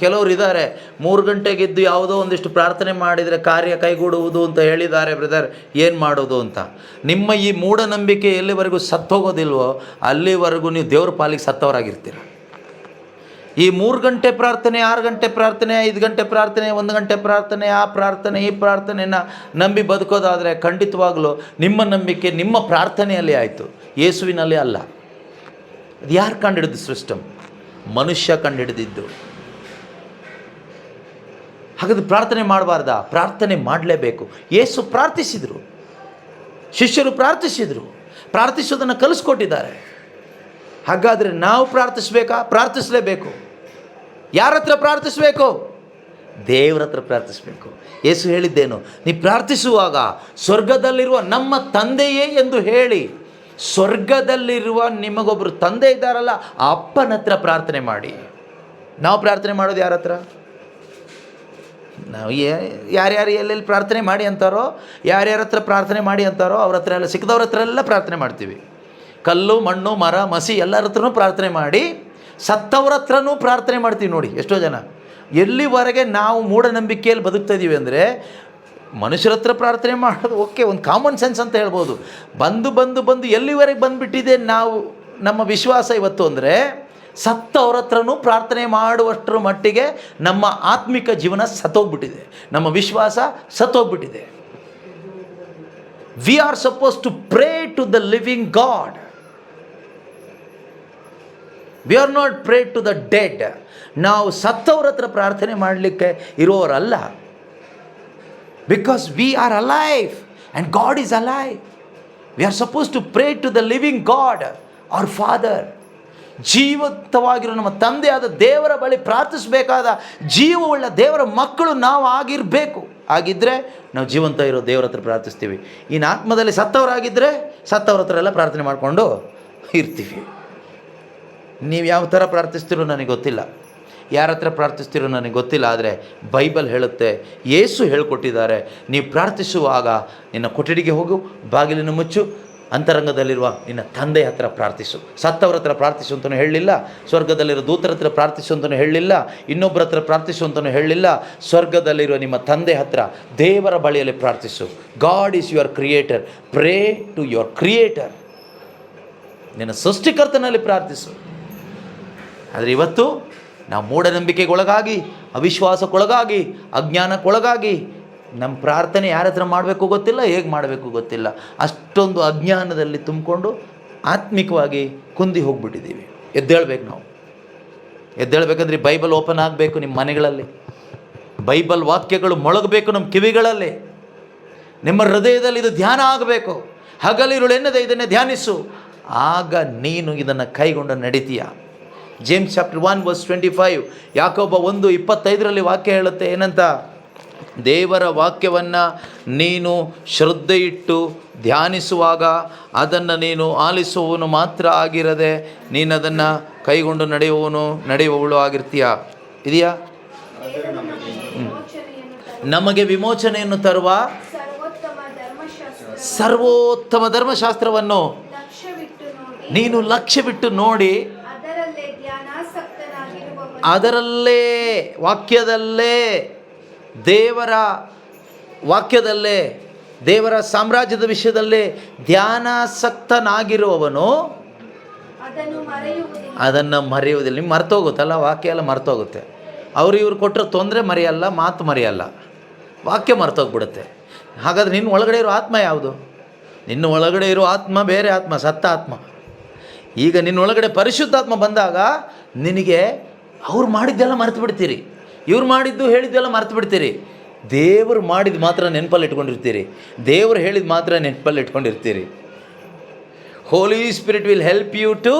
ಕೆಲವರು ಇದ್ದಾರೆ, 3 ಗಂಟೆಗೆದ್ದು ಯಾವುದೋ ಒಂದಿಷ್ಟು ಪ್ರಾರ್ಥನೆ ಮಾಡಿದರೆ ಕಾರ್ಯ ಕೈಗೂಡುವುದು ಅಂತ ಹೇಳಿದ್ದಾರೆ. ಬ್ರದರ್, ಏನು ಮಾಡೋದು ಅಂತ. ನಿಮ್ಮ ಈ ಮೂಢನಂಬಿಕೆ ಎಲ್ಲಿವರೆಗೂ ಸತ್ತೋಗೋದಿಲ್ವೋ ಅಲ್ಲಿವರೆಗೂ ನೀವು ದೇವ್ರ ಪಾಲಿಗೆ ಸತ್ತವರಾಗಿರ್ತೀರ. ಈ 3 ಗಂಟೆ ಪ್ರಾರ್ಥನೆ, 6 ಗಂಟೆ ಪ್ರಾರ್ಥನೆ, 5 ಗಂಟೆ ಪ್ರಾರ್ಥನೆ, 1 ಗಂಟೆ ಪ್ರಾರ್ಥನೆ, ಆ ಪ್ರಾರ್ಥನೆ ಈ ಪ್ರಾರ್ಥನೆನ ನಂಬಿ ಬದುಕೋದಾದರೆ ಖಂಡಿತವಾಗಲೂ ನಿಮ್ಮ ನಂಬಿಕೆ ನಿಮ್ಮ ಪ್ರಾರ್ಥನೆಯಲ್ಲಿ ಆಯಿತು, ಯೇಸುವಿನಲ್ಲಿ ಅಲ್ಲ. ಅದು ಯಾರು ಕಂಡುಹಿಡಿದು ಸಿಸ್ಟಮ್? ಮನುಷ್ಯ ಕಂಡುಹಿಡಿದಿದ್ದು. ಹಾಗಾದ್ರೆ ಪ್ರಾರ್ಥನೆ ಮಾಡಬಾರ್ದಾ? ಪ್ರಾರ್ಥನೆ ಮಾಡಲೇಬೇಕು. ಯೇಸು ಪ್ರಾರ್ಥಿಸಿದರು, ಶಿಷ್ಯರು ಪ್ರಾರ್ಥಿಸಿದರು, ಪ್ರಾರ್ಥಿಸೋದನ್ನು ಕಲಿಸ್ಕೊಟ್ಟಿದ್ದಾರೆ. ಹಾಗಾದರೆ ನಾವು ಪ್ರಾರ್ಥಿಸಬೇಕಾ? ಪ್ರಾರ್ಥಿಸಲೇಬೇಕು. ಯಾರ ಹತ್ರ ಪ್ರಾರ್ಥಿಸಬೇಕು? ದೇವರ ಹತ್ರ ಪ್ರಾರ್ಥಿಸಬೇಕು. ಯೇಸು ಹೇಳಿದ್ದೇನು? ನೀ ಪ್ರಾರ್ಥಿಸುವಾಗ ಸ್ವರ್ಗದಲ್ಲಿರುವ ನಮ್ಮ ತಂದೆಯೇ ಎಂದು ಹೇಳಿ. ಸ್ವರ್ಗದಲ್ಲಿರುವ ನಿಮಗೊಬ್ಬರು ತಂದೆ ಇದ್ದಾರಲ್ಲ, ಆ ಅಪ್ಪನ ಹತ್ರ ಪ್ರಾರ್ಥನೆ ಮಾಡಿ. ನಾವು ಪ್ರಾರ್ಥನೆ ಮಾಡೋದು ಯಾರ ಹತ್ರ? ನಾವು ಯಾರ್ಯಾರು ಎಲ್ಲೆಲ್ಲಿ ಪ್ರಾರ್ಥನೆ ಮಾಡಿ ಅಂತಾರೋ, ಯಾರ್ಯಾರ ಹತ್ರ ಪ್ರಾರ್ಥನೆ ಮಾಡಿ ಅಂತಾರೋ ಅವ್ರ ಹತ್ರ ಎಲ್ಲ, ಸಿಕ್ಕದವ್ರ ಹತ್ರ ಎಲ್ಲ ಪ್ರಾರ್ಥನೆ ಮಾಡ್ತೀವಿ. ಕಲ್ಲು ಮಣ್ಣು ಮರ ಮಸಿ ಎಲ್ಲರ ಹತ್ರನೂ ಪ್ರಾರ್ಥನೆ ಮಾಡಿ, ಸತ್ತವ್ರ ಹತ್ರನೂ ಪ್ರಾರ್ಥನೆ ಮಾಡ್ತೀವಿ. ನೋಡಿ ಎಷ್ಟೋ ಜನ ಎಲ್ಲಿವರೆಗೆ ನಾವು ಮೂಢನಂಬಿಕೆಯಲ್ಲಿ ಬದುಕ್ತಾ ಇದ್ದೀವಿ ಅಂದರೆ, ಮನುಷ್ಯರ ಹತ್ರ ಪ್ರಾರ್ಥನೆ ಮಾಡೋದು ಓಕೆ, ಒಂದು ಕಾಮನ್ ಸೆನ್ಸ್ ಅಂತ ಹೇಳ್ಬೋದು. ಬಂದು ಎಲ್ಲಿವರೆಗೆ ಬಂದುಬಿಟ್ಟಿದೆ ನಾವು ನಮ್ಮ ವಿಶ್ವಾಸ ಇವತ್ತು ಅಂದರೆ, ಸತ್ತವ್ರ ಹತ್ರನೂ ಪ್ರಾರ್ಥನೆ ಮಾಡುವಷ್ಟರ ಮಟ್ಟಿಗೆ ನಮ್ಮ ಆತ್ಮಿಕ ಜೀವನ ಸತ್ತೋಗ್ಬಿಟ್ಟಿದೆ, ನಮ್ಮ ವಿಶ್ವಾಸ ಸತ್ತೋಗ್ಬಿಟ್ಟಿದೆ. We are suppose to pray to the living God. We are not pray to the dead. ನಾವು ಸತ್ತವ್ರ ಹತ್ರ ಪ್ರಾರ್ಥನೆ ಮಾಡಲಿಕ್ಕೆ ಇರೋರಲ್ಲ. Because we are alive and God is alive. We are suppose to pray to the living God, our father. ಜೀವಂತವಾಗಿರೋ ನಮ್ಮ ತಂದೆಯಾದ ದೇವರ ಬಳಿ ಪ್ರಾರ್ಥಿಸಬೇಕಾದ ಜೀವವುಳ್ಳ ದೇವರ ಮಕ್ಕಳು ನಾವು ಆಗಿರಬೇಕು. ಆಗಿದ್ದರೆ ನಾವು ಜೀವಂತ ಇರೋ ದೇವರ ಹತ್ರ ಪ್ರಾರ್ಥಿಸ್ತೀವಿ. ಇನ್ನು ಆತ್ಮದಲ್ಲಿ ಸತ್ತವರಾಗಿದ್ದರೆ ಸತ್ತವ್ರ ಹತ್ರ ಎಲ್ಲ ಪ್ರಾರ್ಥನೆ ಮಾಡಿಕೊಂಡು ಇರ್ತೀವಿ. ನೀವು ಯಾವ ಥರ ಪ್ರಾರ್ಥಿಸ್ತೀರೋ ನನಗೆ ಗೊತ್ತಿಲ್ಲ, ಯಾರ ಹತ್ರ ಪ್ರಾರ್ಥಿಸ್ತೀರೋ ನನಗೆ ಗೊತ್ತಿಲ್ಲ. ಆದರೆ ಬೈಬಲ್ ಹೇಳುತ್ತೆ, ಯೇಸು ಹೇಳ್ಕೊಟ್ಟಿದ್ದಾರೆ, ನೀವು ಪ್ರಾರ್ಥಿಸುವಾಗ ನಿನ್ನ ಕೊಠಡಿಗೆ ಹೋಗು, ಬಾಗಿಲನ್ನು ಮುಚ್ಚು, ಅಂತರಂಗದಲ್ಲಿರುವ ನಿನ್ನ ತಂದೆ ಹತ್ರ ಪ್ರಾರ್ಥಿಸು. ಸತ್ತವ್ರ ಹತ್ರ ಪ್ರಾರ್ಥಿಸು ಅಂತಲೂ ಹೇಳಲಿಲ್ಲ, ಸ್ವರ್ಗದಲ್ಲಿರೋ ದೂತರ ಹತ್ರ ಪ್ರಾರ್ಥಿಸು ಅಂತಲೂ ಹೇಳಲಿಲ್ಲ, ಇನ್ನೊಬ್ಬರ ಹತ್ರ ಪ್ರಾರ್ಥಿಸು ಅಂತಲೂ ಹೇಳಲಿಲ್ಲ. ಸ್ವರ್ಗದಲ್ಲಿರುವ ನಿಮ್ಮ ತಂದೆ ಹತ್ರ, ದೇವರ ಬಳಿಯಲ್ಲಿ ಪ್ರಾರ್ಥಿಸು. God is your creator. Pray to your creator. ನಿನ್ನ ಸೃಷ್ಟಿಕರ್ತನಲ್ಲಿ ಪ್ರಾರ್ಥಿಸು. ಆದರೆ ಇವತ್ತು ನಾವು ಮೂಢನಂಬಿಕೆಗೊಳಗಾಗಿ, ಅವಿಶ್ವಾಸಕ್ಕೊಳಗಾಗಿ, ಅಜ್ಞಾನಕ್ಕೊಳಗಾಗಿ ನಮ್ಮ ಪ್ರಾರ್ಥನೆ ಯಾರ ಹತ್ರ ಮಾಡಬೇಕು ಗೊತ್ತಿಲ್ಲ, ಹೇಗೆ ಮಾಡಬೇಕು ಗೊತ್ತಿಲ್ಲ. ಅಷ್ಟೊಂದು ಅಜ್ಞಾನದಲ್ಲಿ ತುಂಬಿಕೊಂಡು ಆತ್ಮಿಕವಾಗಿ ಕುಂದಿ ಹೋಗ್ಬಿಟ್ಟಿದ್ದೀವಿ. ಎದ್ದೇಳಬೇಕು. ನಾವು ಎದ್ದೇಳಬೇಕಂದ್ರೆ ಬೈಬಲ್ ಓಪನ್ ಆಗಬೇಕು ನಿಮ್ಮ ಮನೆಗಳಲ್ಲಿ, ಬೈಬಲ್ ವಾಕ್ಯಗಳು ಮೊಳಗಬೇಕು ನಮ್ಮ ಕಿವಿಗಳಲ್ಲಿ, ನಿಮ್ಮ ಹೃದಯದಲ್ಲಿ ಇದು ಧ್ಯಾನ ಆಗಬೇಕು. ಹಗಲಿರುಳೆನ್ನದೆ ಇದನ್ನೇ ಧ್ಯಾನಿಸು, ಆಗ ನೀನು ಇದನ್ನು ಕೈಗೊಂಡು ನಡೀತೀಯ. ಜೇಮ್ಸ್ ಚಾಪ್ಟರ್ 1:25, ಯಾಕೋಬ 1:25 ವಾಕ್ಯ ಹೇಳುತ್ತೆ ಏನಂತ? ದೇವರ ವಾಕ್ಯವನ್ನು ನೀನು ಶ್ರದ್ಧೆಯಿಟ್ಟು ಧ್ಯಾನಿಸುವಾಗ ಅದನ್ನು ನೀನು ಆಲಿಸುವವನು ಮಾತ್ರ ಆಗಿರದೆ ನೀನು ಅದನ್ನು ಕೈಗೊಂಡು ನಡೆಯುವವಳು ಆಗಿರ್ತೀಯ. ಇದೆಯಾ? ನಮಗೆ ವಿಮೋಚನೆಯನ್ನು ತರುವ ಸರ್ವೋತ್ತಮ ಧರ್ಮಶಾಸ್ತ್ರವನ್ನು ನೀನು ಲಕ್ಷ್ಯವಿಟ್ಟು ನೋಡಿ, ಅದರಲ್ಲೇ, ವಾಕ್ಯದಲ್ಲೇ, ದೇವರ ವಾಕ್ಯದಲ್ಲೇ, ದೇವರ ಸಾಮ್ರಾಜ್ಯದ ವಿಷಯದಲ್ಲೇ ಧ್ಯಾನಾಸಕ್ತನಾಗಿರುವವನು ಅದನ್ನು ಮರೆಯುವುದಿಲ್ಲ. ನಿಮ್ಗೆ ಮರ್ತೋಗುತ್ತಲ್ಲ, ವಾಕ್ಯ ಎಲ್ಲ ಮರ್ತೋಗುತ್ತೆ. ಇವ್ರು ಕೊಟ್ಟರೆ ತೊಂದರೆ ಮರೆಯಲ್ಲ, ಮಾತು ಮರೆಯಲ್ಲ, ವಾಕ್ಯ ಮರ್ತೋಗ್ಬಿಡುತ್ತೆ. ಹಾಗಾದರೆ ನಿನ್ನ ಒಳಗಡೆ ಇರೋ ಆತ್ಮ ಯಾವುದು? ನಿನ್ನ ಒಳಗಡೆ ಇರೋ ಆತ್ಮ ಬೇರೆ ಆತ್ಮ, ಸತ್ತ ಆತ್ಮ. ಈಗ ನಿನ್ನೊಳಗಡೆ ಪರಿಶುದ್ಧಾತ್ಮ ಬಂದಾಗ ನಿನಗೆ ಅವ್ರು ಮಾಡಿದ್ದೆಲ್ಲ ಮರೆತು ಬಿಡ್ತೀರಿ, ಇವ್ರು ಮಾಡಿದ್ದು ಹೇಳಿದ್ದೆಲ್ಲ ಮರೆತು ಬಿಡ್ತೀರಿ. ದೇವರು ಮಾಡಿದ್ದು ಮಾತ್ರ ನೆನಪಲ್ಲಿ ಇಟ್ಕೊಂಡಿರ್ತೀರಿ, ದೇವರು ಹೇಳಿದ್ದು ಮಾತ್ರ ನೆನಪಲ್ಲಿ ಇಟ್ಕೊಂಡಿರ್ತೀರಿ. Holy spirit will help you to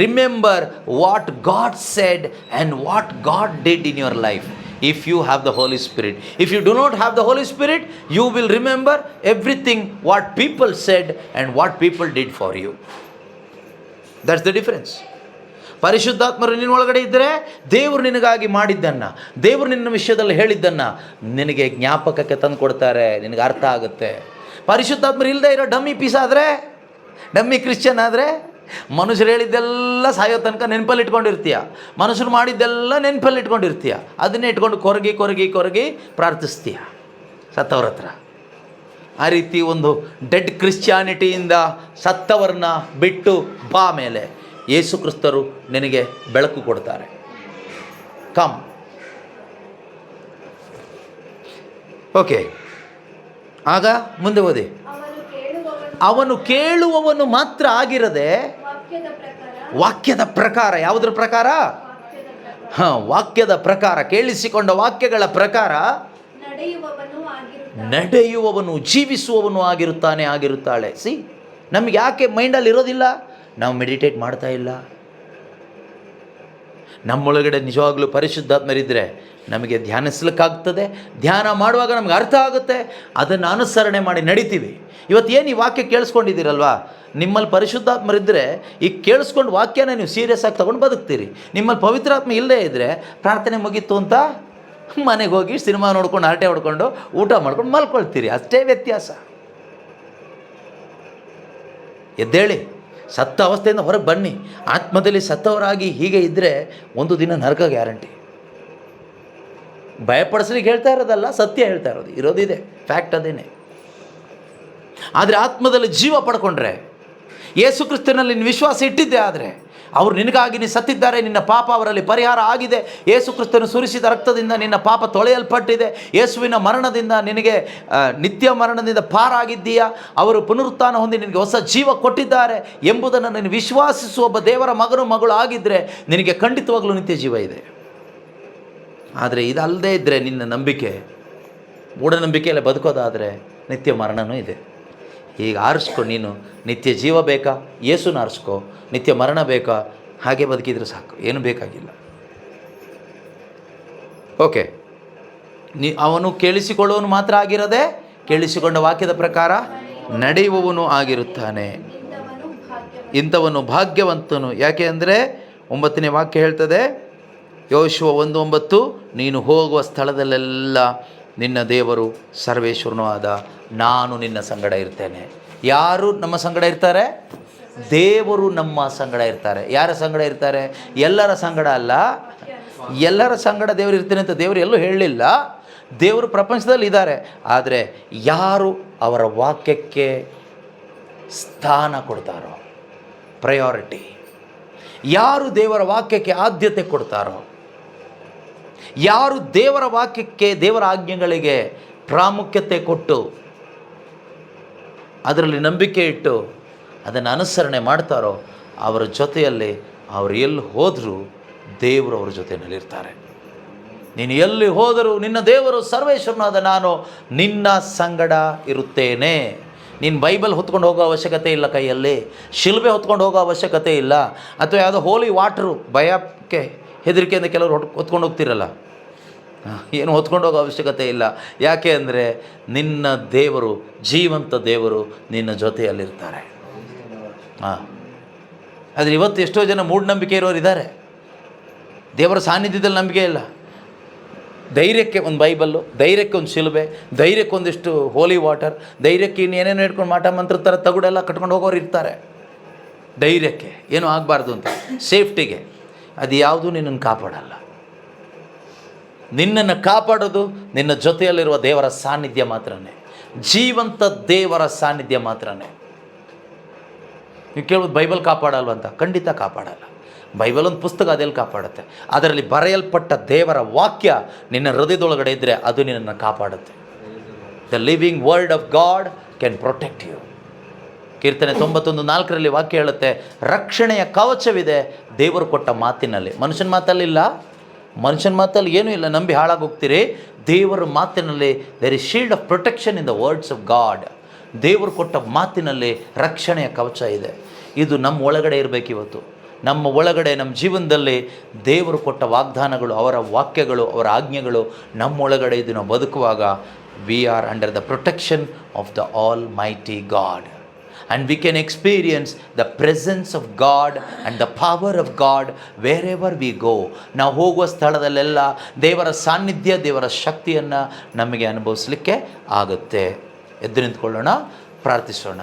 remember what God said and what God did in your life. If you have the Holi spirit. If you do not have the Holi spirit, you will remember everything what people said and what people did for you. That's the difference. ಪರಿಶುದ್ಧಾತ್ಮರು ನಿನ್ನೊಳಗಡೆ ಇದ್ದರೆ ದೇವರು ನಿನಗಾಗಿ ಮಾಡಿದ್ದನ್ನು, ದೇವರು ನಿನ್ನ ವಿಷಯದಲ್ಲಿ ಹೇಳಿದ್ದನ್ನು ನಿನಗೆ ಜ್ಞಾಪಕಕ್ಕೆ ತಂದು ಕೊಡ್ತಾರೆ, ನಿನಗೆ ಅರ್ಥ ಆಗುತ್ತೆ. ಪರಿಶುದ್ಧಾತ್ಮರು ಇಲ್ಲದೆ ಇರೋ ಡಮ್ಮಿ ಪೀಸ್ ಆದರೆ, ಡಮ್ಮಿ ಕ್ರಿಶ್ಚಿಯನ್ ಆದರೆ, ಮನುಷ್ಯರು ಹೇಳಿದ್ದೆಲ್ಲ ಸಾಯೋ ತನಕ ನೆನಪಲ್ಲಿ ಇಟ್ಕೊಂಡಿರ್ತೀಯ, ಮನುಷ್ಯರು ಮಾಡಿದ್ದೆಲ್ಲ ನೆನಪಲ್ಲಿ ಇಟ್ಕೊಂಡಿರ್ತೀಯ, ಅದನ್ನೇ ಇಟ್ಕೊಂಡು ಕೊರಗಿ ಪ್ರಾರ್ಥಿಸ್ತೀಯ ಸತ್ತವ್ರ ಹತ್ರ. ಆ ರೀತಿ ಒಂದು ಡೆಡ್ ಕ್ರಿಶ್ಚಿಯಾನಿಟಿಯಿಂದ ಸತ್ತವರನ್ನ ಬಿಟ್ಟು ಬಾ ಮೇಲೆ ಯೇಸು ಕ್ರಿಸ್ತರು ನಿನಗೆ ಬೆಳಕು ಕೊಡ್ತಾರೆ. ಕಮ್. ಓಕೆ, ಆಗ ಮುಂದೆ ಓದಿ. ಅವನು ಕೇಳುವವನು ಮಾತ್ರ ಆಗಿರದೆ ವಾಕ್ಯದ ಪ್ರಕಾರ. ಯಾವುದ್ರ ಪ್ರಕಾರ? ವಾಕ್ಯದ ಪ್ರಕಾರ, ಕೇಳಿಸಿಕೊಂಡ ವಾಕ್ಯಗಳ ಪ್ರಕಾರ ನಡೆಯುವವನು, ಜೀವಿಸುವವನು ಆಗಿರುತ್ತಾಳೆ. ಸಿ, ನಮ್ಗೆ ಯಾಕೆ ಮೈಂಡಲ್ಲಿ ಇರೋದಿಲ್ಲ? ನಾವು ಮೆಡಿಟೇಟ್ ಮಾಡ್ತಾ ಇಲ್ಲ. ನಮ್ಮೊಳಗಡೆ ನಿಜವಾಗ್ಲೂ ಪರಿಶುದ್ಧಾತ್ಮರಿದ್ದರೆ ನಮಗೆ ಧ್ಯಾನಿಸ್ಲಿಕ್ಕಾಗ್ತದೆ. ಧ್ಯಾನ ಮಾಡುವಾಗ ನಮ್ಗೆ ಅರ್ಥ ಆಗುತ್ತೆ, ಅದನ್ನು ಅನುಸರಣೆ ಮಾಡಿ ನಡಿತೀವಿ. ಇವತ್ತೇನು ಈ ವಾಕ್ಯ ಕೇಳಿಸ್ಕೊಂಡಿದ್ದೀರಲ್ವಾ, ನಿಮ್ಮಲ್ಲಿ ಪರಿಶುದ್ಧಾತ್ಮರಿದ್ದರೆ ಈಗ ಕೇಳಿಸ್ಕೊಂಡು ವಾಕ್ಯನ ನೀವು ಸೀರಿಯಸ್ ಆಗಿ ತೊಗೊಂಡು ಬದುಕ್ತೀರಿ. ನಿಮ್ಮಲ್ಲಿ ಪವಿತ್ರಾತ್ಮ ಇಲ್ಲದೇ ಇದ್ದರೆ ಪ್ರಾರ್ಥನೆ ಮುಗೀತು ಅಂತ ಮನೆಗೆ ಹೋಗಿ ಸಿನಿಮಾ ನೋಡ್ಕೊಂಡು ಹರಟೆ ಹೊಡ್ಕೊಂಡು ಊಟ ಮಾಡ್ಕೊಂಡು ಮಲ್ಕೊಳ್ತೀರಿ, ಅಷ್ಟೇ ವ್ಯತ್ಯಾಸ. ಎದ್ದೇಳಿ, ಸತ್ತ ಅವಸ್ಥೆಯಿಂದ ಹೊರಗೆ ಬನ್ನಿ. ಆತ್ಮದಲ್ಲಿ ಸತ್ತವರಾಗಿ ಹೀಗೆ ಇದ್ದರೆ ಒಂದು ದಿನ ನರಕ ಗ್ಯಾರಂಟಿ. ಭಯಪಡಿಸ್ಲಿಕ್ಕೆ ಹೇಳ್ತಾ ಇರೋದಲ್ಲ, ಸತ್ಯ ಹೇಳ್ತಾ ಇರೋದು, ಇರೋದಿದೆ, ಫ್ಯಾಕ್ಟ್ ಅದೇನೆ. ಆದರೆ ಆತ್ಮದಲ್ಲಿ ಜೀವ ಪಡ್ಕೊಂಡ್ರೆ, ಯೇಸು ಕ್ರಿಸ್ತನಲ್ಲಿ ನೀನು ವಿಶ್ವಾಸ ಇಟ್ಟಿದ್ದೆ ಆದರೆ ಅವರು ನಿನಗಾಗಿ ನೀನು ಸತ್ತಿದ್ದಾರೆ, ನಿನ್ನ ಪಾಪ ಅವರಲ್ಲಿ ಪರಿಹಾರ ಆಗಿದೆ, ಯೇಸು ಕ್ರಿಸ್ತನು ಸುರಿಸಿದ ರಕ್ತದಿಂದ ನಿನ್ನ ಪಾಪ ತೊಳೆಯಲ್ಪಟ್ಟಿದೆ, ಯೇಸುವಿನ ಮರಣದಿಂದ ನಿನಗೆ ನಿತ್ಯ ಮರಣದಿಂದ ಪಾರಾಗಿದ್ದೀಯಾ, ಅವರು ಪುನರುತ್ಥಾನ ಹೊಂದಿ ನಿನಗೆ ಹೊಸ ಜೀವ ಕೊಟ್ಟಿದ್ದಾರೆ ಎಂಬುದನ್ನು ನೀನು ವಿಶ್ವಾಸಿಸುವ ಒಬ್ಬ ದೇವರ ಮಗಳು ಆಗಿದ್ದರೆ ನಿನಗೆ ಖಂಡಿತವಾಗಲೂ ನಿತ್ಯ ಜೀವ ಇದೆ. ಆದರೆ ಇದಲ್ಲದೇ ಇದ್ದರೆ ನಿನ್ನ ನಂಬಿಕೆ ಮೂಢನಂಬಿಕೆಯಲ್ಲೇ ಬದುಕೋದಾದರೆ ನಿತ್ಯ ಮರಣವೂ ಇದೆ. ಈಗ ಆರಿಸ್ಕೊ, ನೀನು ನಿತ್ಯ ಜೀವ ಬೇಕಾ, ಯೇಸುನ ಆರಿಸ್ಕೊ. ನಿತ್ಯ ಮರಣ ಬೇಕಾ, ಹಾಗೆ ಬದುಕಿದ್ರೆ ಸಾಕು, ಏನು ಬೇಕಾಗಿಲ್ಲ. ಓಕೆ, ಅವನು ಕೇಳಿಸಿಕೊಳ್ಳುವನು ಮಾತ್ರ ಆಗಿರದೆ ಕೇಳಿಸಿಕೊಂಡ ವಾಕ್ಯದ ಪ್ರಕಾರ ನಡೆಯುವವನು ಆಗಿರುತ್ತಾನೆ. ಇಂಥವನು ಭಾಗ್ಯವಂತನು. ಯಾಕೆ ಅಂದರೆ 9ನೇ ವಾಕ್ಯ ಹೇಳ್ತದೆ, ಯೋಶುವ 1:9, ನೀನು ಹೋಗುವ ಸ್ಥಳದಲ್ಲೆಲ್ಲ ನಿನ್ನ ದೇವರು ಸರ್ವೇಶ್ವರನೂ ಆದ ನಾನು ನಿನ್ನ ಸಂಗಡ ಇರ್ತೇನೆ. ಯಾರು ನಮ್ಮ ಸಂಗಡ ಇರ್ತಾರೆ? ದೇವರು ನಮ್ಮ ಸಂಗಡ ಇರ್ತಾರೆ. ಯಾರ ಸಂಗಡ ಇರ್ತಾರೆ? ಎಲ್ಲರ ಸಂಗಡ ಅಲ್ಲ. ಎಲ್ಲರ ಸಂಗಡ ದೇವರು ಇರ್ತಾನೆ ಅಂತ ದೇವರು ಎಲ್ಲೂ ಹೇಳಲಿಲ್ಲ. ದೇವರು ಪ್ರಪಂಚದಲ್ಲಿ ಇದ್ದಾರೆ. ಆದರೆ ಯಾರು ಅವರ ವಾಕ್ಯಕ್ಕೆ ಸ್ಥಾನ ಕೊಡ್ತಾರೋ, ಪ್ರಯಾರಿಟಿ, ಯಾರು ದೇವರ ವಾಕ್ಯಕ್ಕೆ ಆದ್ಯತೆ ಕೊಡ್ತಾರೋ, ಯಾರು ದೇವರ ವಾಕ್ಯಕ್ಕೆ, ದೇವರ ಆಜ್ಞೆಗಳಿಗೆ ಪ್ರಾಮುಖ್ಯತೆ ಕೊಟ್ಟು ಅದರಲ್ಲಿ ನಂಬಿಕೆ ಇಟ್ಟು ಅದನ್ನು ಅನುಸರಣೆ ಮಾಡ್ತಾರೋ, ಅವರ ಜೊತೆಯಲ್ಲಿ ಅವರು ಎಲ್ಲಿ ಹೋದರೂ ದೇವರು ಅವ್ರ ಜೊತೆಯಲ್ಲಿರ್ತಾರೆ. ನೀನು ಎಲ್ಲಿ ಹೋದರೂ ನಿನ್ನ ದೇವರು ಸರ್ವೇಶ್ವರನಾದ ನಾನು ನಿನ್ನ ಸಂಗಡ ಇರುತ್ತೇನೆ. ನೀನು ಬೈಬಲ್ ಹೊತ್ಕೊಂಡು ಹೋಗೋ ಅವಶ್ಯಕತೆ ಇಲ್ಲ, ಕೈಯಲ್ಲಿ ಶಿಲ್ಬೆ ಹೊತ್ಕೊಂಡು ಹೋಗೋ ಅವಶ್ಯಕತೆ ಇಲ್ಲ, ಅಥವಾ ಯಾವುದೋ ಹೋಲಿ ವಾಟ್ರು ಭಯಕ್ಕೆ ಹೆದರಿಕೆಯಿಂದ ಕೆಲವರು ಹೊತ್ಕೊಂಡು ಹೋಗ್ತಿರಲ್ಲ, ಏನು ಹೊತ್ಕೊಂಡು ಹೋಗೋ ಅವಶ್ಯಕತೆ ಇಲ್ಲ. ಯಾಕೆ ಅಂದರೆ ನಿನ್ನ ದೇವರು, ಜೀವಂತ ದೇವರು ನಿನ್ನ ಜೊತೆಯಲ್ಲಿರ್ತಾರೆ. ಆದರೆ ಇವತ್ತು ಎಷ್ಟೋ ಜನ ಮೂಢನಂಬಿಕೆ ಇರೋರು ಇದ್ದಾರೆ. ದೇವರ ಸಾನ್ನಿಧ್ಯದಲ್ಲಿ ನಂಬಿಕೆ ಇಲ್ಲ. ಧೈರ್ಯಕ್ಕೆ ಒಂದು ಬೈಬಲ್ಲು, ಧೈರ್ಯಕ್ಕೆ ಒಂದು ಶಿಲುಬೆ, ಧೈರ್ಯಕ್ಕೆ ಒಂದಿಷ್ಟು ಹೋಲಿ ವಾಟರ್, ಧೈರ್ಯಕ್ಕೆ ಇನ್ನೇನೇನು ಹಿಡ್ಕೊಂಡು ಮಾಟ ಮಂತ್ರ ಥರ ತಗುಡೆಲ್ಲ ಕಟ್ಕೊಂಡು ಹೋಗೋರು ಇರ್ತಾರೆ. ಧೈರ್ಯಕ್ಕೆ ಏನೂ ಆಗಬಾರ್ದು ಅಂತ, ಸೇಫ್ಟಿಗೆ. ಅದು ಯಾವುದೂ ನಿನ್ನನ್ನು ಕಾಪಾಡಲ್ಲ. ನಿನ್ನನ್ನು ಕಾಪಾಡೋದು ನಿನ್ನ ಜೊತೆಯಲ್ಲಿರುವ ದೇವರ ಸಾನ್ನಿಧ್ಯ ಮಾತ್ರನೇ, ಜೀವಂತ ದೇವರ ಸಾನ್ನಿಧ್ಯ ಮಾತ್ರನೇ. ನೀವು ಕೇಳ್ಬೋದು ಬೈಬಲ್ ಕಾಪಾಡಲ್ವ ಅಂತ. ಖಂಡಿತ ಕಾಪಾಡಲ್ಲ. ಬೈಬಲ್ ಒಂದು ಪುಸ್ತಕ, ಅದೆಲ್ಲಿ ಕಾಪಾಡುತ್ತೆ? ಅದರಲ್ಲಿ ಬರೆಯಲ್ಪಟ್ಟ ದೇವರ ವಾಕ್ಯ ನಿನ್ನ ಹೃದಯದೊಳಗಡೆ ಇದ್ದರೆ ಅದು ನಿನ್ನನ್ನು ಕಾಪಾಡುತ್ತೆ. The living word of God can protect you. ಕೀರ್ತನೆ 91:4 ವಾಕ್ಯ ಹೇಳುತ್ತೆ, ರಕ್ಷಣೆಯ ಕವಚವಿದೆ ದೇವರು ಕೊಟ್ಟ ಮಾತಿನಲ್ಲಿ. ಮನುಷ್ಯನ ಮಾತಲ್ಲಿಲ್ಲ, ಮನುಷ್ಯನ ಮಾತಲ್ಲಿ ಏನೂ ಇಲ್ಲ, ನಂಬಿ ಹಾಳಾಗಿ ಹೋಗ್ತೀರಿ. ದೇವರ ಮಾತಿನಲ್ಲಿ there is shield of protection in the words of God. ದೇವರು ಕೊಟ್ಟ ಮಾತಿನಲ್ಲಿ ರಕ್ಷಣೆಯ ಕವಚ ಇದೆ. ಇದು ನಮ್ಮ ಒಳಗಡೆ ಇರಬೇಕು. ಇವತ್ತು ನಮ್ಮ ಒಳಗಡೆ, ನಮ್ಮ ಜೀವನದಲ್ಲಿ ದೇವರು ಕೊಟ್ಟ ವಾಗ್ದಾನಗಳು, ಅವರ ವಾಕ್ಯಗಳು, ಅವರ ಆಜ್ಞೆಗಳು ನಮ್ಮ ಒಳಗಡೆ ಇದು ನಾವು ಬದುಕುವಾಗ we are under the protection of the almighty God. And we can experience the presence of God and the power of God wherever we go. ನಾವು ಹೋಗುವ ಸ್ಥಳದಲ್ಲೆಲ್ಲ ದೇವರ ಸಾನ್ನಿಧ್ಯ, ದೇವರ ಶಕ್ತಿಯನ್ನು ನಮಗೆ ಅನುಭವಿಸಲಿಕ್ಕೆ ಆಗುತ್ತೆ. ಎದ್ದು ನಿಂತ್ಕೊಳ್ಳೋಣ, ಪ್ರಾರ್ಥಿಸೋಣ.